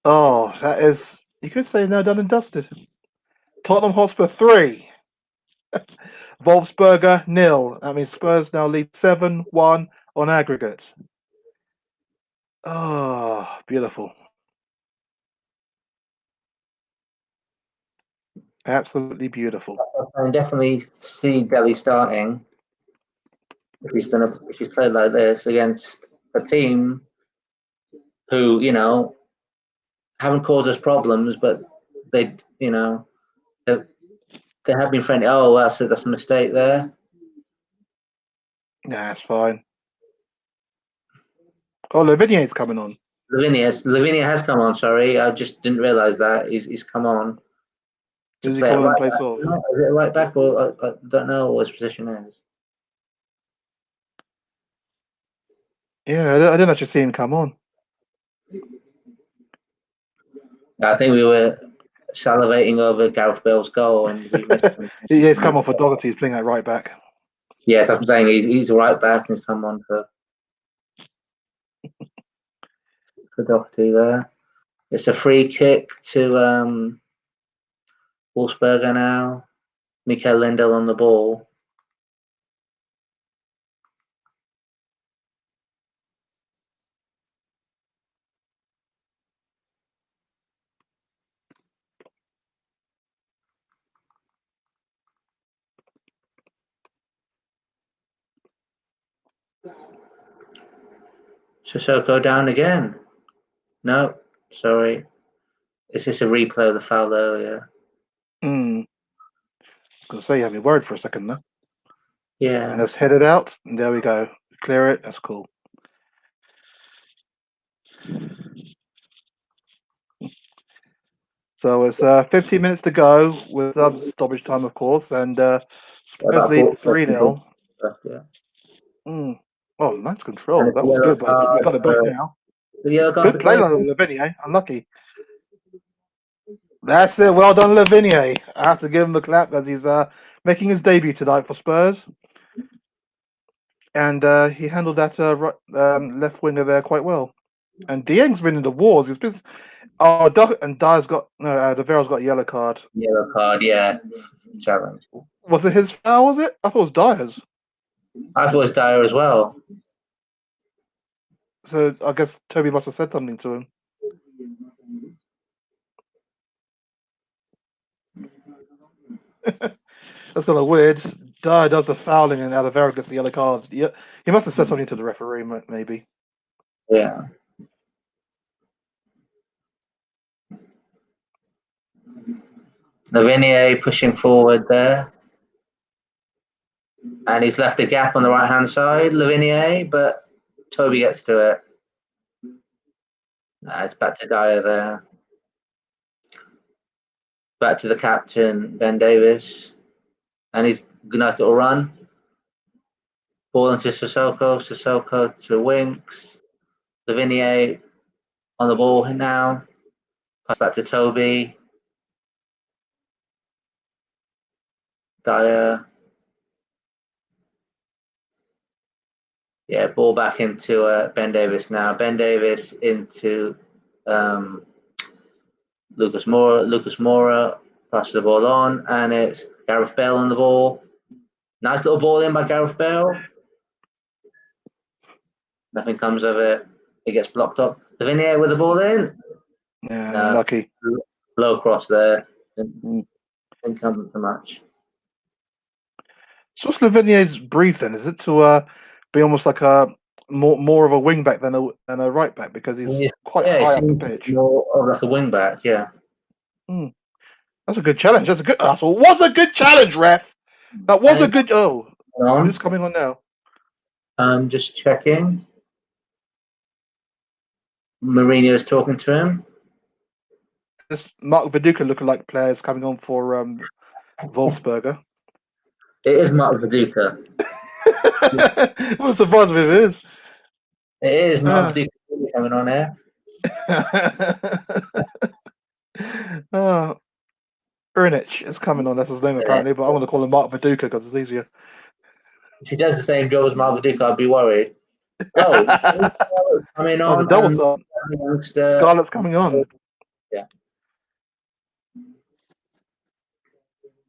Oh, that is, you could say now done and dusted. Tottenham Hotspur 3. Wolfsberger 0. That means Spurs now lead 7-1 on aggregate. Oh, beautiful. Absolutely beautiful. I can definitely see Delhi starting if he's played like this against a team who, haven't caused us problems, but they, they have been friendly. Oh, that's a mistake there. Yeah, that's fine. Oh, Lavinia's coming on. Lavinia has come on. Sorry, I just didn't realise that he's come on to Is he play at coming on right place back. off? Is it right back or I don't know what his position is. Yeah, I didn't actually see him come on. I think we were salivating over Gareth Bale's goal and we missed him. Yeah, he's come on for Doherty. He's playing at right back. Yes, I'm saying he's a right back and he's come on for Doherty there. It's a free kick to Wolfsberger now. Mikel Lindell on the ball. Sissoko down again. No, sorry. It's just a replay of the foul earlier. I was going to say, you had me worried for a second there. Yeah. And let's head it out. And there we go. Clear it. That's cool. So it's 15 minutes to go with stoppage time, of course. And Spurs lead 3-0. Yeah. Oh, nice control. That was good. But we got it back now. Good play on Lavinia. Unlucky. That's it. Well done, Lavinia. I have to give him the clap as he's making his debut tonight for Spurs. And he handled that left winger there quite well. And Dieng's been in the wars. He's been. Oh, and Dyer's got no. De Vero's got a yellow card. Yellow card, yeah. Challenge. Was it his foul? Was it? I thought it was Dyer's. I thought it was Dyer as well. So I guess Toby must have said something to him. That's kind of weird. Dyer does the fouling and Vera gets the yellow card. Yeah, he must have said something to the referee, maybe. Yeah. Lavinia pushing forward there. And he's left a gap on the right hand side, Lavinia, but Toby gets to it. It's back to Dyer there. Back to the captain, Ben Davis. And he's a nice little run. Ball into Sissoko to Winks. Lavinia on the ball now. Pass back to Toby. Dyer. Yeah, ball back into Ben Davis now. Ben Davis into Lucas Moura. Lucas Moura passes the ball on, and it's Gareth Bale on the ball. Nice little ball in by Gareth Bale. Nothing comes of it. It gets blocked up. Lavinia with the ball in. Yeah, no. Lucky. Low cross there. Didn't come too much. So what's Lavinia's brief then? Is it to be almost like a more of a wing back than a right back because he's quite high up the pitch? More of like a wing back, yeah. That's a good challenge. That's a good. Was a good challenge, ref. That was a good. Oh, who's coming on now? I'm just checking. Mourinho's talking to him. This Mark Viduka looking like players coming on for Wolfsberger. It is Mark Viduka. I'm surprised if it is. It is Mark Viduka coming on here. Ernich is coming on. That's his name apparently, but I want to call him Mark Viduka because it's easier. If he does the same job as Mark Viduka, I'd be worried. Oh, coming on. The double Scarlett's coming on. Yeah.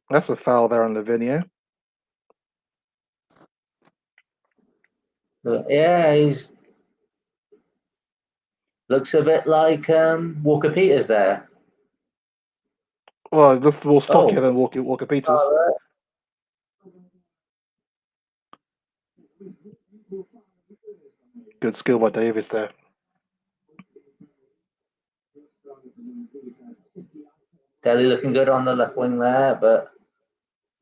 That's a foul there on Lavinia. Yeah, he's Looks a bit like Walker Peters there. Well, it looks more stockier Oh. than Walker Peters. All Good skill by Davis there. Delhi looking good on the left wing there, but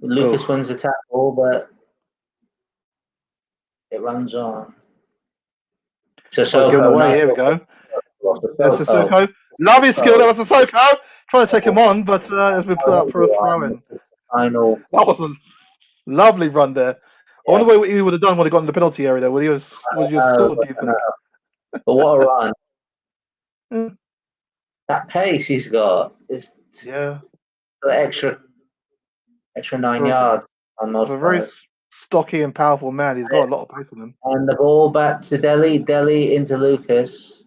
Lucas wins the tackle, but it runs on. So given away, here we go. There's Sissoko. Lovely skill, that was Sissoko. Trying to take him on, but as we put out for a throw in. Final. That was a lovely run there. I wonder what he would have done when he got in the penalty area there. Would he have scored, do you think? But what a run. Yeah. That pace he's got is Yeah. the extra 9 yards on most He's a very players. stocky and powerful man. He's got a lot of pace on him. And the ball back to Delhi. Delhi into Lucas.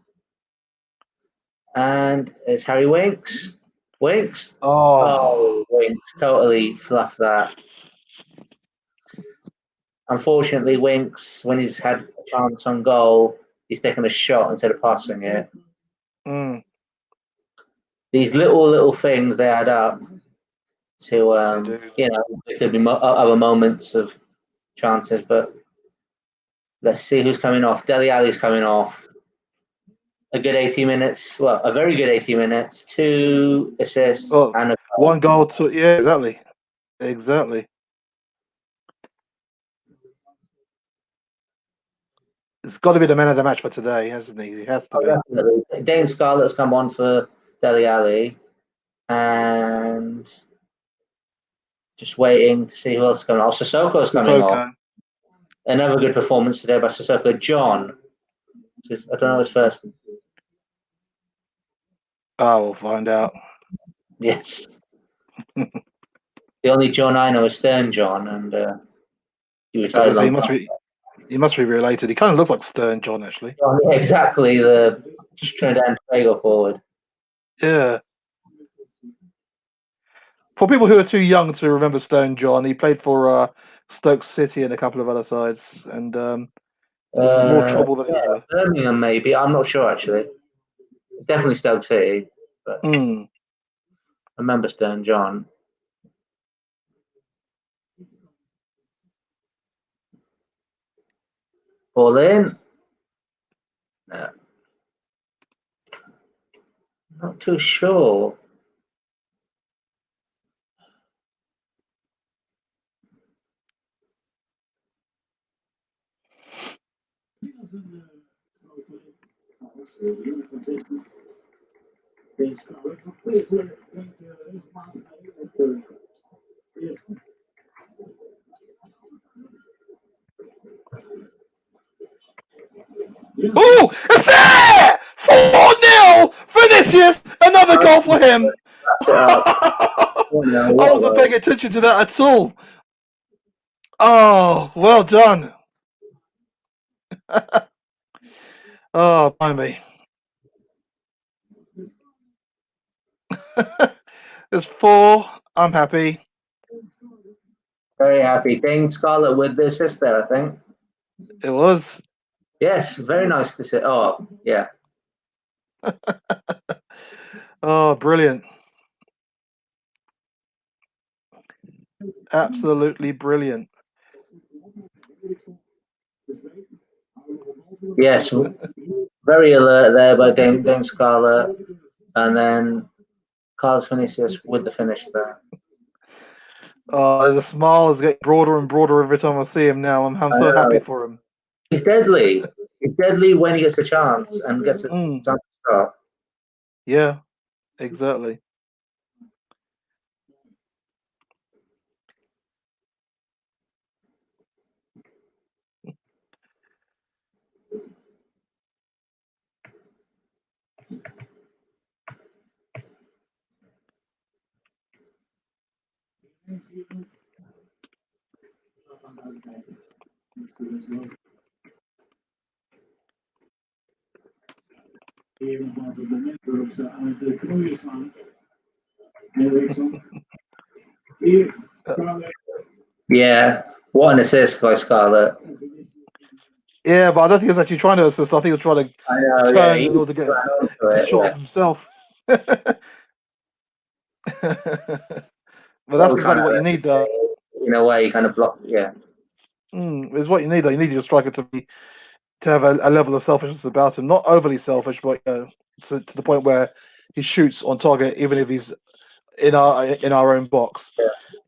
And it's Harry Winks. Winks? Oh, Winks totally fluffed that. Unfortunately, Winks, when he's had a chance on goal, he's taken a shot instead of passing it. Mm. These little things, they add up to, you know, there could be other moments of chances, but let's see who's coming off. Dele Alli's coming off. A good 80 minutes. Well, a very good 80 minutes. 2 assists and a goal. 1 goal. Yeah, exactly. Exactly. It's got to be the man of the match for today, hasn't he? He has to be. Definitely. Dane Scarlett's come on for Dele Alli, and just waiting to see who else is coming off. Sissoko's coming off. Another good performance today by Sissoko. John. I don't know his first name. Oh, we'll find out. Yes. The only John I know is Stern John, and he retired long time. He must be related. He kind of looks like Stern John, actually. Exactly, the Trinidad and Tobago forward. Yeah. For people who are too young to remember Stern John, he played for Stoke City and a couple of other sides, and more trouble than he was worth. Birmingham, maybe. I'm not sure, actually. Definitely Stoke City. But I remember Stern John. Ball in. No. Not too sure. Oh, it's there! 4-0! Vinicius! Another goal for him! I wasn't paying attention to that at all. Oh, well done. Oh, blimey. There's 4. I'm happy. Very happy. Dane Scarlett with the assist there, I think. It was. Yes, very nice to see. Oh, yeah. Oh, brilliant. Absolutely brilliant. Yes, very alert there by Dane Scarlett. And then Carlos Vinicius with the finish there. The smile is getting broader and broader every time I see him now. I'm so happy for him. He's deadly. He's deadly when he gets a chance and gets a chance to start. Yeah, exactly. Yeah, what an assist by Scarlett. Yeah, but I don't think he's actually trying to assist. I think he's trying to I know, turn yeah, in order to get ran onto a it, shot yeah. of himself. But that's Well, we kind exactly of, what you need, though. in a way, kind of blocked, yeah. It's what you need, though. You need your striker to have a level of selfishness about him, not overly selfish, but to the point where he shoots on target, even if he's in our own box.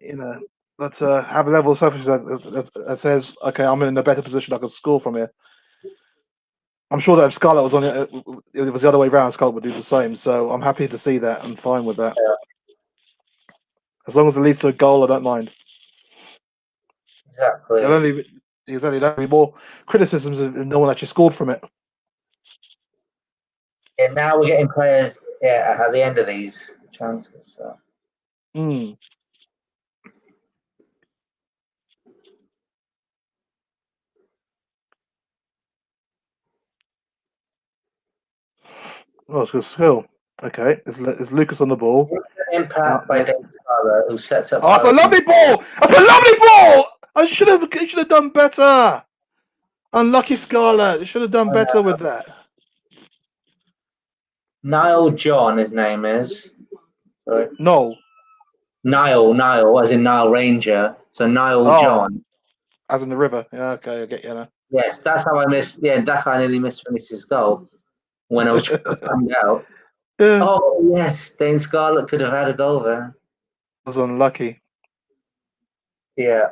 Yeah. But have a level of selfishness that says, okay, I'm in a better position. I can score from here. I'm sure that if Scarlett was on it, if it was the other way around, Scarlett would do the same. So I'm happy to see that. I'm fine with that. Yeah. As long as it leads to a goal, I don't mind. Exactly. There'll be more criticisms if no one actually scored from it. Yeah, now we're getting players at the end of these chances. So. Oh, it's good skill. Okay, it's Lucas on the ball. Impact by David Scarlett, who sets up. Oh, it's a lovely ball! That's a lovely ball! I should have done better. Unlucky Scarlett. You should have done better with that. Niall John, his name is. Sorry. No. Niall, as in Nile Ranger. So Niall John. As in the river. Yeah, okay, I get you now. Yes, that's how I missed. Yeah, that's how I nearly missed Vinicius' goal when I was trying to find out. Yeah. Oh yes, Dane Scarlett could have had a goal there. I was unlucky. Yeah.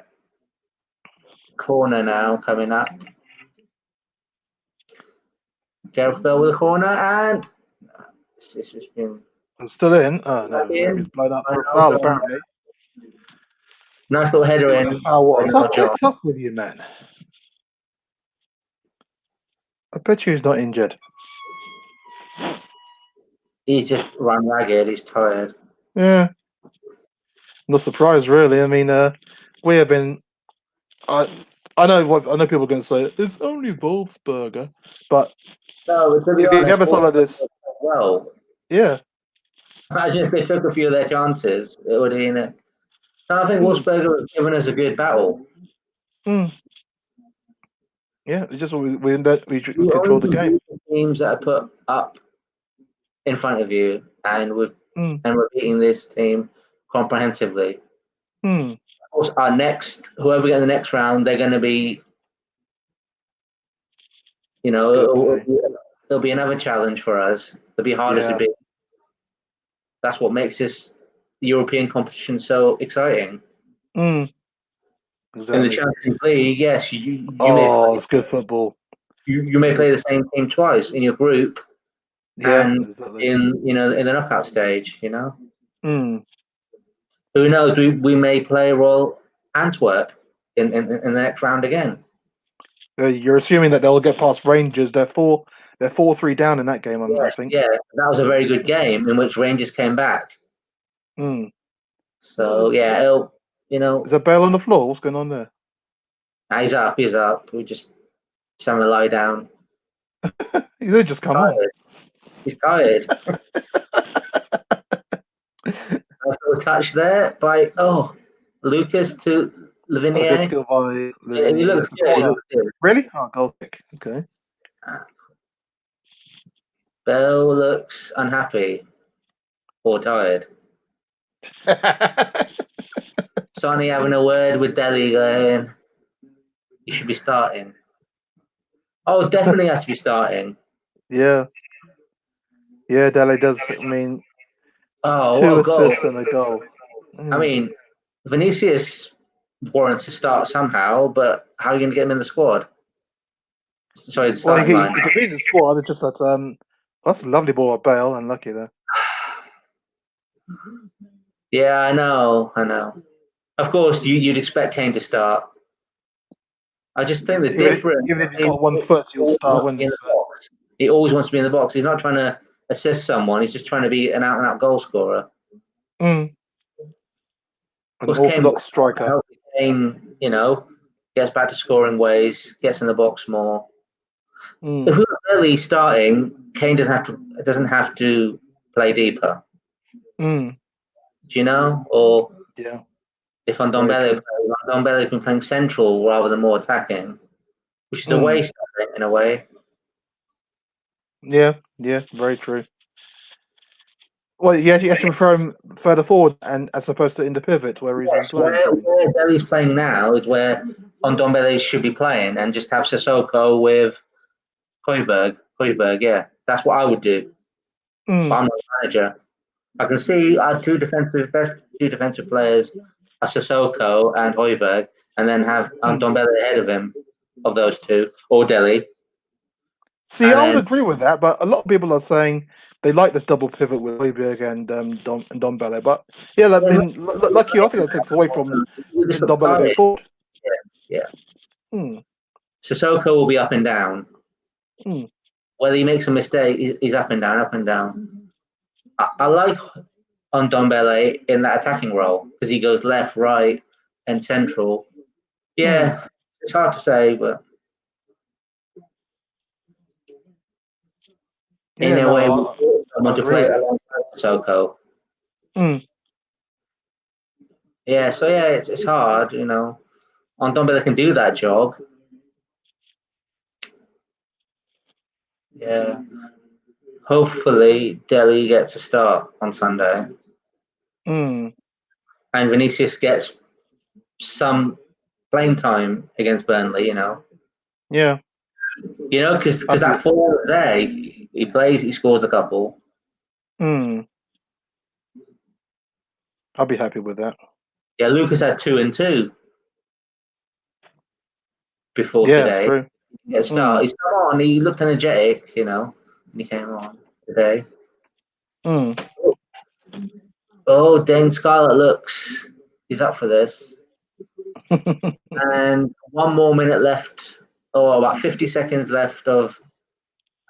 Corner now coming up. Gareth Bale with a corner, and it's just been. I'm still in. Oh no, he's blown up for a foul apparently. Nice little header in. What's up with you, man? I bet you he's not injured. He just ran ragged. He's tired. Yeah. Not surprised, really. I mean, we have been. I know people are going to say it's only Wolfsberger, but No, to be if honest, you ever saw like this, well, yeah. imagine if they took a few of their chances, it would have been. I think Wolfsberger has given us a good battle. Yeah, it's just we control the game. Teams that are put up in front of you, and we're beating this team comprehensively. Of course, our next, whoever we get in the next round, they're going to be, it'll be another challenge for us. It'll be harder to beat. That's what makes this European competition so exciting. Exactly. In the Champions League, yes, you may play, it's good football. You may play the same team twice in your group, and in the knockout stage. Who knows? We may play Royal Antwerp in the next round again. You're assuming that they'll get past Rangers. They're 4-3 down in that game. I think. Yeah, that was a very good game in which Rangers came back. So yeah, Is there Bale on the floor? What's going on there? He's up. We just trying to lie down. He's just come on. He's tired. Nice little touch there by Lucas to Lavinia. He looks good. Really? Oh, goal kick. Okay. Bell looks unhappy or tired. Sonny having a word with Delhi going, you should be starting. Oh, definitely has to be starting. Yeah. Yeah, Delhi does. I mean, 2 assists and a goal. I mean, Vinicius warrants to start somehow, but how are you going to get him in the squad? Sorry, the starting line. He could be in the squad. It's just that that's a lovely ball at Bale. Unlucky there. Yeah, I know. Of course, you'd expect Kane to start. I just think the difference. Even if he's got 1 foot, he'll start when in the box. He always wants to be in the box. He's not trying to assist someone. He's just trying to be an out-and-out goal scorer. An orthodox striker. Kane, gets back to scoring ways, gets in the box more. If we were early starting, Kane doesn't have to play deeper. Do you know? Or if Ndombele has been playing central rather than more attacking. which is a waste, I think, in a way. Yeah, very true. Well, you have to prefer him further forward, and as opposed to in the pivot where he's been Yes, playing. where Delhi's playing now is where Ndombele should be playing, and just have Sissoko with Højbjerg, yeah, that's what I would do. But I'm not a manager. I can see our best two defensive players are Sissoko and Højbjerg, and then have Ndombele ahead of him, of those two, or Delhi. See, I would agree with that, but a lot of people are saying they like this double pivot with Højbjerg and Ndombele. But yeah, like you, I think that takes away from Ndombele going forward. Yeah. Sissoko will be up and down. Whether he makes a mistake, he's up and down, up and down. I like Ndombele in that attacking role because he goes left, right, and central. Yeah, it's hard to say, but in a way, we want to play alongside Sissoko. Yeah, so yeah, it's hard, you know. Ndombele can do that job. Yeah. Hopefully, Delhi gets a start on Sunday. And Vinicius gets some playing time against Burnley, you know. Yeah. You know, because that forward there, he plays, he scores a couple. I'll be happy with that. Yeah, Lucas had 2 and 2 before today. True. He start. He's come on. He looked energetic, you know, when he came on today. Oh, Dane Scarlett he's up for this. And 1 more minute left, or about 50 seconds left of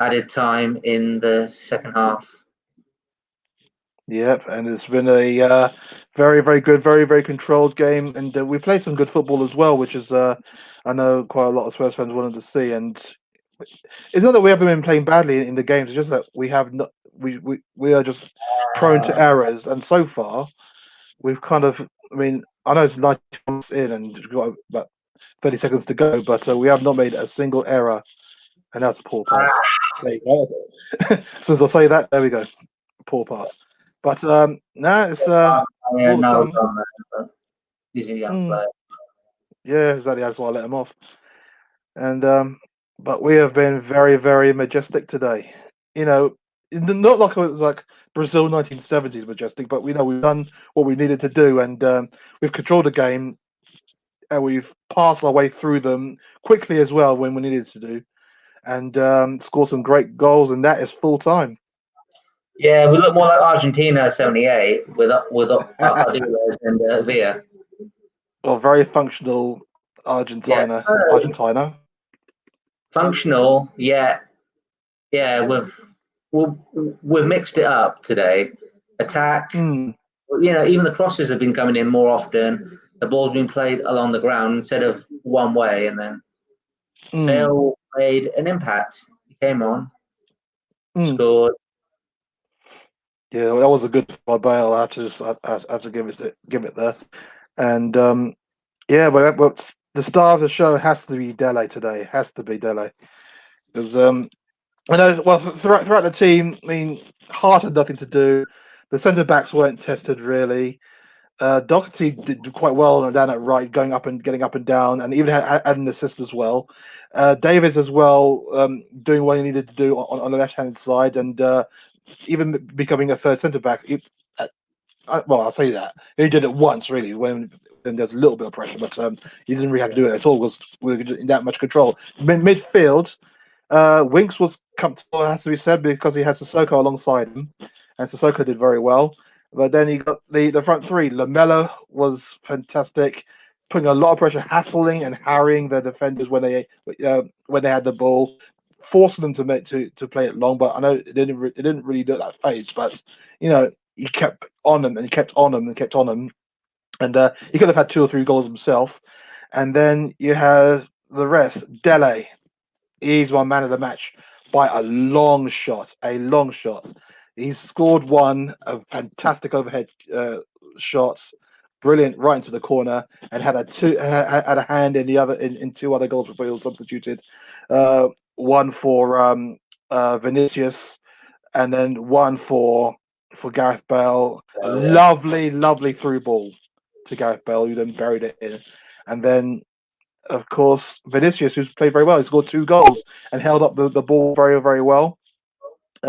added time in the second half. Yep, and it's been a very, very good, very, very controlled game, and we played some good football as well, which is I know quite a lot of Spurs fans wanted to see. And it's not that we haven't been playing badly in the games; it's just that we have not. We are just prone to errors, and so far we've kind of. I mean, I know it's 90 minutes in, and we've got about 30 seconds to go, but we have not made a single error, and that's a poor pass. There you go. So as I say that, there we go, poor pass. But no, it's he's a young player. Yeah, exactly. That's why I let him off. And but we have been very, very majestic today. You know, not like it was like Brazil 1970s majestic, but we know we've done what we needed to do, and we've controlled the game, and we've passed our way through them quickly as well when we needed to do, and scored some great goals, and that is full time. Yeah, we look more like Argentina '78 with Ardiles and Villa. Well, very functional Argentina. Functional, yeah. We've mixed it up today. Attack, you know, even the crosses have been coming in more often. The ball's been played along the ground instead of one way, and then Bale made an impact. He came on, scored. Yeah, well, that was a good by Bale. I have to give it there. And yeah, but the star of the show has to be Dele today. It has to be Dele, because I know. Well, throughout the team, I mean, Hart had nothing to do. The centre backs weren't tested really. Doherty did quite well down at right, getting up and down, and even had an assist as well. Davies as well, doing what he needed to do on the left-hand side, and even becoming a third centre back. Well, I'll say that he did it once, really, when there's a little bit of pressure, but he didn't really have to do it at all because we were in that much control. Midfield, Winks was comfortable, has to be said, because he has Sissoko alongside him, and Sissoko did very well. But then he got the front three. Lamela was fantastic, putting a lot of pressure, hassling and harrying the defenders when they had the ball, forcing them to play it long. But I know it didn't really do it that phase. But you know, he kept on them and he kept on them and kept on them, and he could have had 2 or 3 goals himself. And then you have the rest. Dele, he's my man of the match by a long shot. He's scored one of fantastic overhead shots, brilliant right into the corner, and had a hand in the other in two other goals before he was substituted. One for Vinicius, and then one for Gareth Bale. A lovely through ball to Gareth Bale, who then buried it in, and then of course Vinicius, who's played very well. He scored 2 goals and held up the ball very well. Who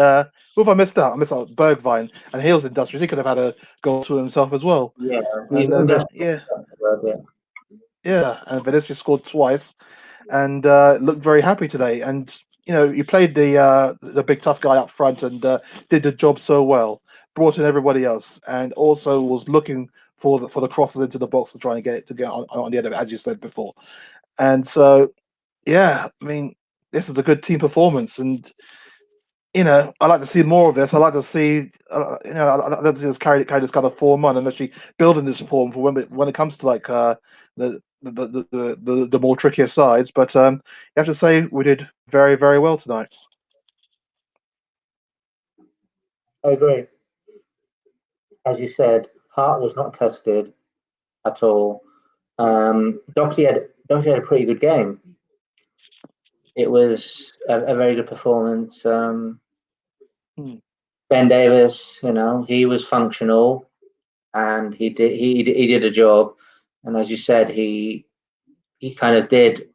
have I missed out? I missed out Bergwijn, and he was industrious. He could have had a goal to himself as well. Yeah, And and Vinicius scored twice, and looked very happy today. And he played the big tough guy up front and did the job so well. Brought in everybody else, and also was looking for the crosses into the box and trying to get on the end of it, as you said before. And so, yeah, I mean, this is a good team performance, and I like to see more of this. I like to see, I don't just carry this kind of form on and actually building this form for when it comes to like the more trickier sides. But you have to say we did very well tonight. I agree. As you said, heart was not tested at all. Doherty had a pretty good game. It was a very good performance. Ben Davis, he was functional, and he did a job. And as you said, he kind of did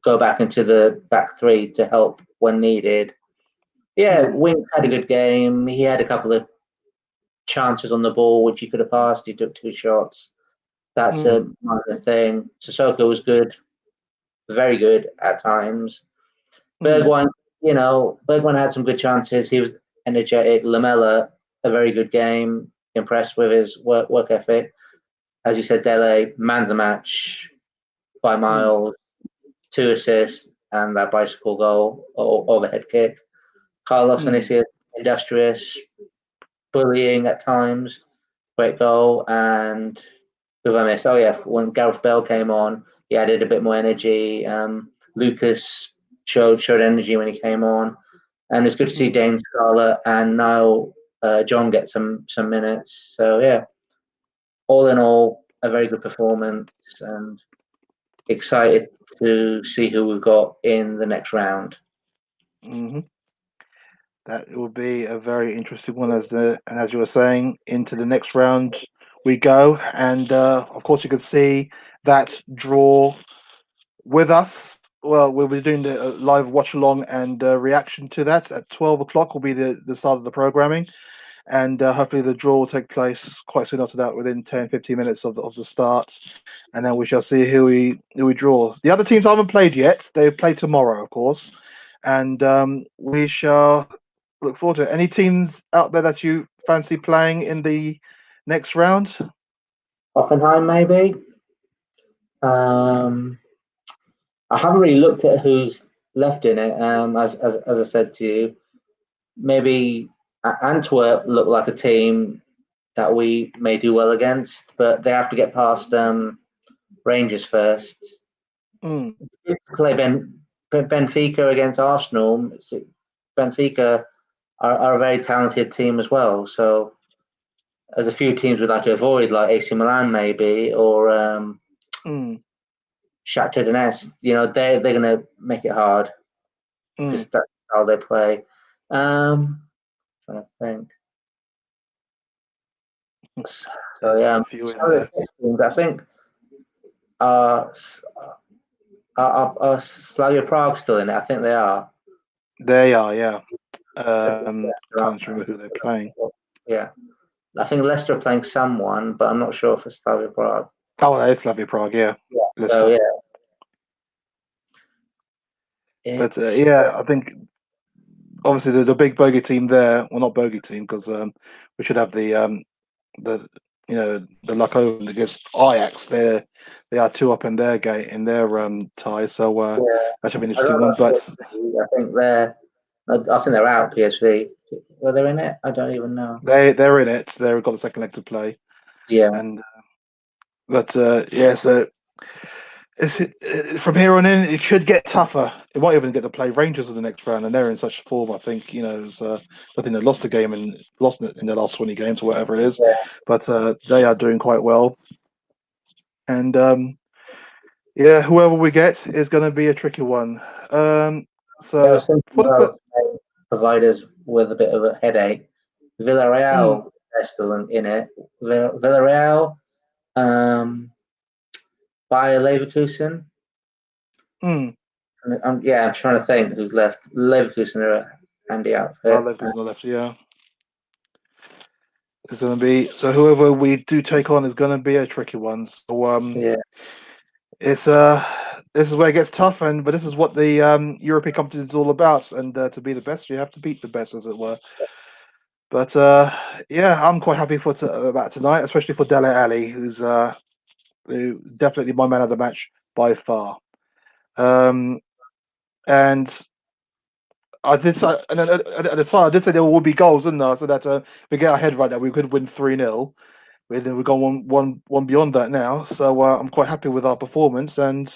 go back into the back three to help when needed. Yeah, Wink had a good game. He had a couple of chances on the ball which he could have passed. He took 2 shots. That's a minor thing. Sissoko was good, very good at times. Bergwijn, Bergwijn had some good chances. He was energetic. Lamela, a very good game. Impressed with his work ethic. As you said, Dele, man of the match by miles. 2 assists and that bicycle goal or overhead kick. Carlos Vinicius, industrious, bullying at times, great goal. And who have I missed? Oh yeah, when Gareth Bale came on, he added a bit more energy. Lucas showed energy when he came on, and it's good to see Dane Scarlett and now John get some minutes. So yeah, all in all, a very good performance, and excited to see who we've got in the next round. That will be a very interesting one, as you were saying, into the next round we go, and of course you can see that draw with us. Well, we'll be doing the live watch along and reaction to that at 12 o'clock. Will be the start of the programming, and hopefully the draw will take place quite soon after that, within 10-15 minutes of the start, and then we shall see who we draw. The other teams haven't played yet. They play tomorrow, of course, and we shall look forward to it. Any teams out there that you fancy playing in the next round? Hoffenheim, maybe. I haven't really looked at who's left in it. As I said to you, maybe Antwerp look like a team that we may do well against, but they have to get past Rangers first. Play Benfica against Arsenal. Benfica are a very talented team as well. So there's a few teams we'd like to avoid, like AC Milan maybe, or Shakhtar Donetsk. They're going to make it hard because that's how they play. Trying to think. So yeah, I think are Slavia Prague still in it? I think they are. They are, yeah. Can't remember who they're playing. Yeah, I think Leicester are playing someone, but I'm not sure if it's Slavia Prague. Oh, it's Slavia Prague, yeah. So But I think obviously the big bogey team there. Well, not bogey team, because we should have the luck over against Ajax. They are 2 up in their tie, so that should be an interesting one. But I think they're out. PSV. Were they in it? I don't even know. They're in it. They've got the second leg to play. Yeah. And so from here on in, it should get tougher. It might even get to play Rangers in the next round, and they're in such form. I think I think they lost a game and lost in the last 20 games or whatever it is. But they are doing quite well. And yeah, whoever we get is going to be a tricky one. I So was thinking for the provide us with a bit of a headache. mm, Villarreal, they're still in it. Villarreal, Bayer Leverkusen. mm, I'm trying to think who's left. Leverkusen are a handy outfit. left is on the left, yeah. It's going to be so whoever we do take on is going to be a tricky one. So Yeah, it's this is where it gets tough, and but this is what the European competition is all about. And to be the best, you have to beat the best, as it were. But yeah, I'm quite happy for about tonight, especially for Dele Alli, who definitely my man of the match by far. Um, and I did say, and then at the time I did say there will be goals, didn't I? So that we get our head right that we could win 3-0. We've gone one beyond that now, so I'm quite happy with our performance and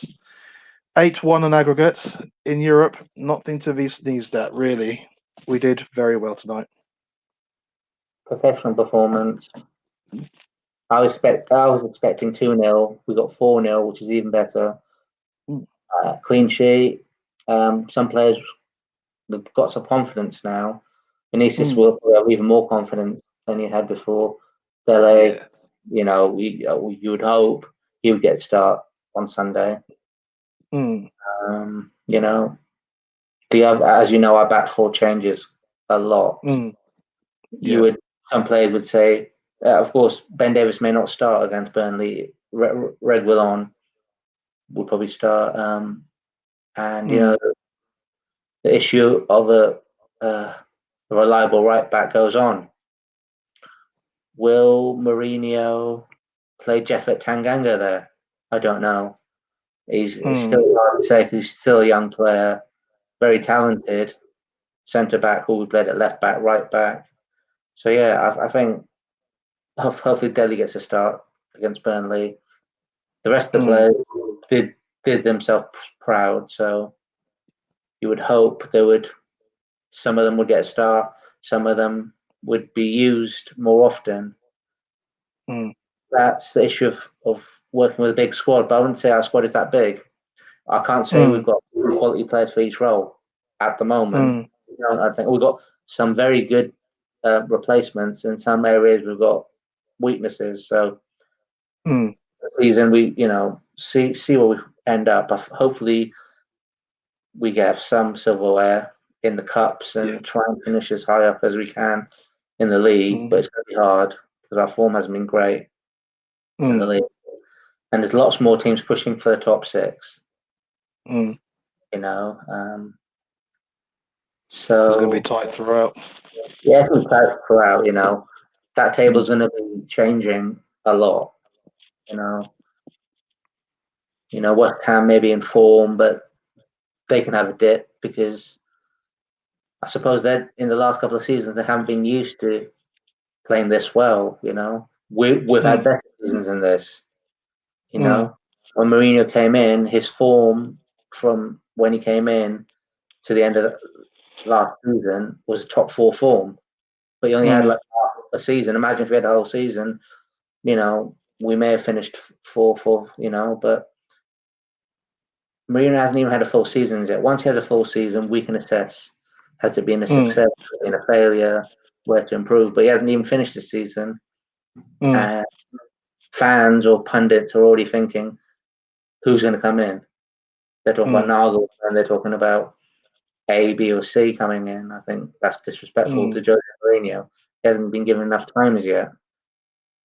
8-1 on aggregate in Europe. Nothing to be sneezed at, really. We did very well tonight. professional performance. I was expecting 2-0. We got 4-0, which is even better. Clean sheet. Some players have got some confidence now. Vinicius will have even more confidence than he had before. Dele, Yeah. you would hope he would get start on Sunday. Mm. As you know, our back four changes a lot. Mm. You would Some players would say, of course, Ben Davis may not start against Burnley. Red Willon would probably start, and the issue of a reliable right back goes on. Will Mourinho play Jeffet Tanganga there? I don't know. It's still hard to say because he's still a young player, very talented centre back who we played at left back, right back. So yeah, I think hopefully Dele gets a start against Burnley. The rest of the players did themselves proud, so you would hope some of them would get a start, some of them would be used more often. That's the issue of working with a big squad, but I wouldn't say our squad is that big. I can't say we've got quality players for each role at the moment. I think we've got some very good replacements. In some areas, we've got weaknesses. So season we see where we end up. Hopefully, we get some silverware in the cups and try and finish as high up as we can in the league. But it's going to be hard because our form hasn't been great in the league, and there's lots more teams pushing for the top six. So So it's going to be tight throughout. Yeah, it's tight throughout. That table's going to be changing a lot. West Ham may be in form, but they can have a dip because I suppose that in the last couple of seasons they haven't been used to playing this well. We've had better seasons than this. When Mourinho came in, his form from when he came in to the end of the last season was a top four form, but he only had like half a season. Imagine if we had a whole season. We may have finished fourth, but Mourinho hasn't even had a full season yet. Once he has a full season, we can assess has it been a success, has it been a failure, where to improve. But he hasn't even finished the season. Fans or pundits are already thinking, who's going to come in? They're talking about Nagel and they're talking about A, B, or C coming in. I think that's disrespectful to Jose Mourinho. He hasn't been given enough time as yet.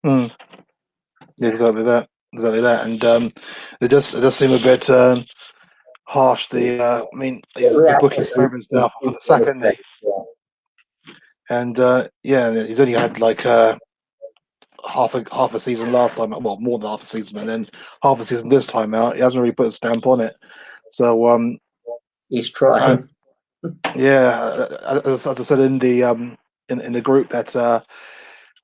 Yeah, exactly that. And it does seem a bit harsh. He's the bookie's favourites now for the second day. And he's only had like half a season last time. Well, more than half a season, and then half a season this time out. He hasn't really put a stamp on it. So he's trying. As I said in the group, that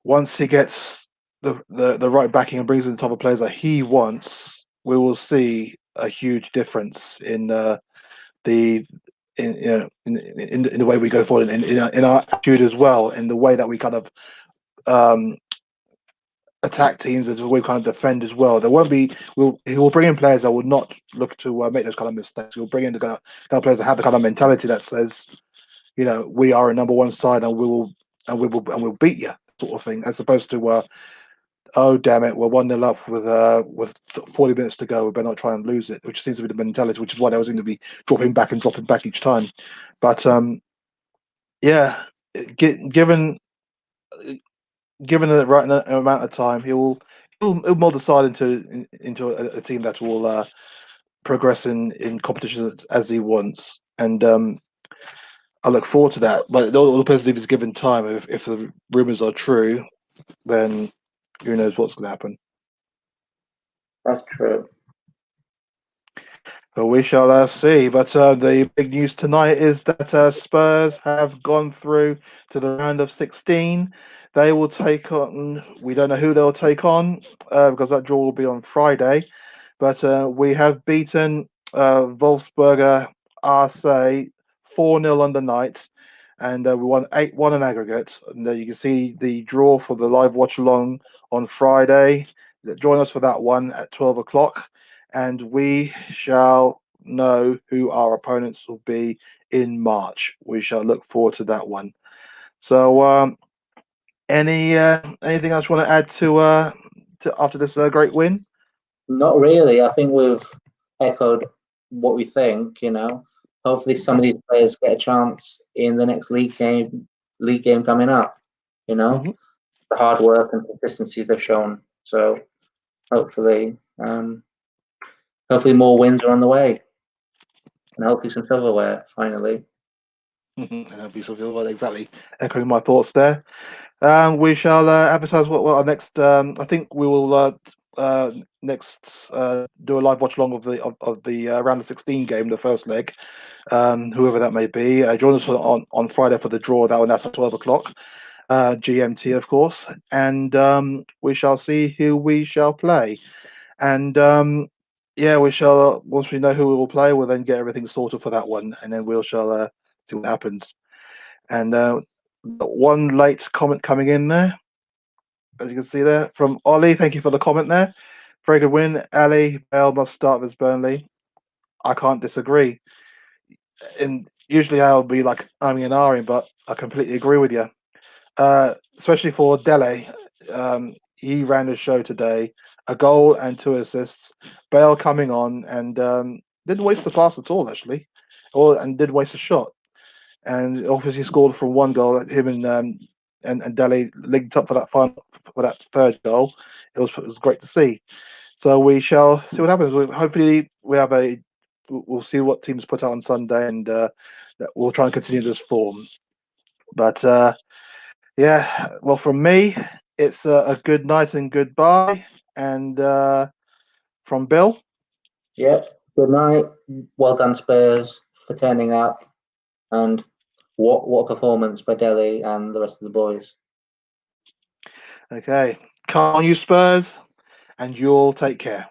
once he gets the right backing and brings in the type of players that he wants, we will see a huge difference in in the way we go forward, in our attitude as well, in the way that we kind of attack teams as we kind of defend as well. There won't be. He will bring in players that will not look to make those kind of mistakes. He'll bring in the kind of players that have the kind of mentality that says, we are a number one side and we'll beat you, sort of thing, as opposed to oh damn it, we're 1-0 up with 40 minutes to go. We better not try and lose it, which seems to be the mentality, which is why they was going to be dropping back each time. But yeah, given the right amount of time, he'll mold the side into a team that will progress in competition as he wants, and I look forward to that. But all depends if he's given time. If the rumors are true, then who knows what's going to happen. That's true. But we shall see. But the big news tonight is that Spurs have gone through to the round of 16. They will take on. We don't know who they'll take on because that draw will be on Friday. But we have beaten Wolfsberger RC 4-0 on the night, and we won 8-1 in aggregate. And you can see the draw for the live watch along on Friday. Join us for that one at 12 o'clock, and we shall know who our opponents will be in March. We shall look forward to that one. So, anything else you want to add to after this great win? Not really. I think we've echoed what we think. Hopefully some of these players get a chance in the next league game coming up. The hard work and consistency they've shown. So hopefully more wins are on the way, and hopefully some silverware finally. And hopefully some silverware. Exactly, echoing my thoughts there. We shall advertise what our next. I think we will next do a live watch along of the round of 16 game, the first leg. Whoever that may be, join us on Friday for the draw. That's at 12 o'clock GMT, of course, and we shall see who we shall play. And yeah, we shall once we know who we will play, we'll then get everything sorted for that one, and then we shall see what happens. And one late comment coming in there, as you can see there from Ollie. Thank you for the comment there. Very good win. Ali Bale must start with Burnley. I can't disagree. And usually I'll be like I'm and ahhing, but I completely agree with you. Especially for Dele, he ran the show today. A goal and 2 assists. Bale coming on and didn't waste the pass at all, actually, and did waste a shot. And obviously scored from one goal. Him and Dele linked up for that third goal. It was great to see. So we shall see what happens. Hopefully we'll see what teams put out on Sunday, and we'll try and continue this form. But yeah, well, from me, it's a good night and goodbye. And from Bill, Yep. Good night. Well done, Spurs, for turning up, and what performance by Dele and the rest of the boys. Okay, come on, you Spurs, and you'll take care.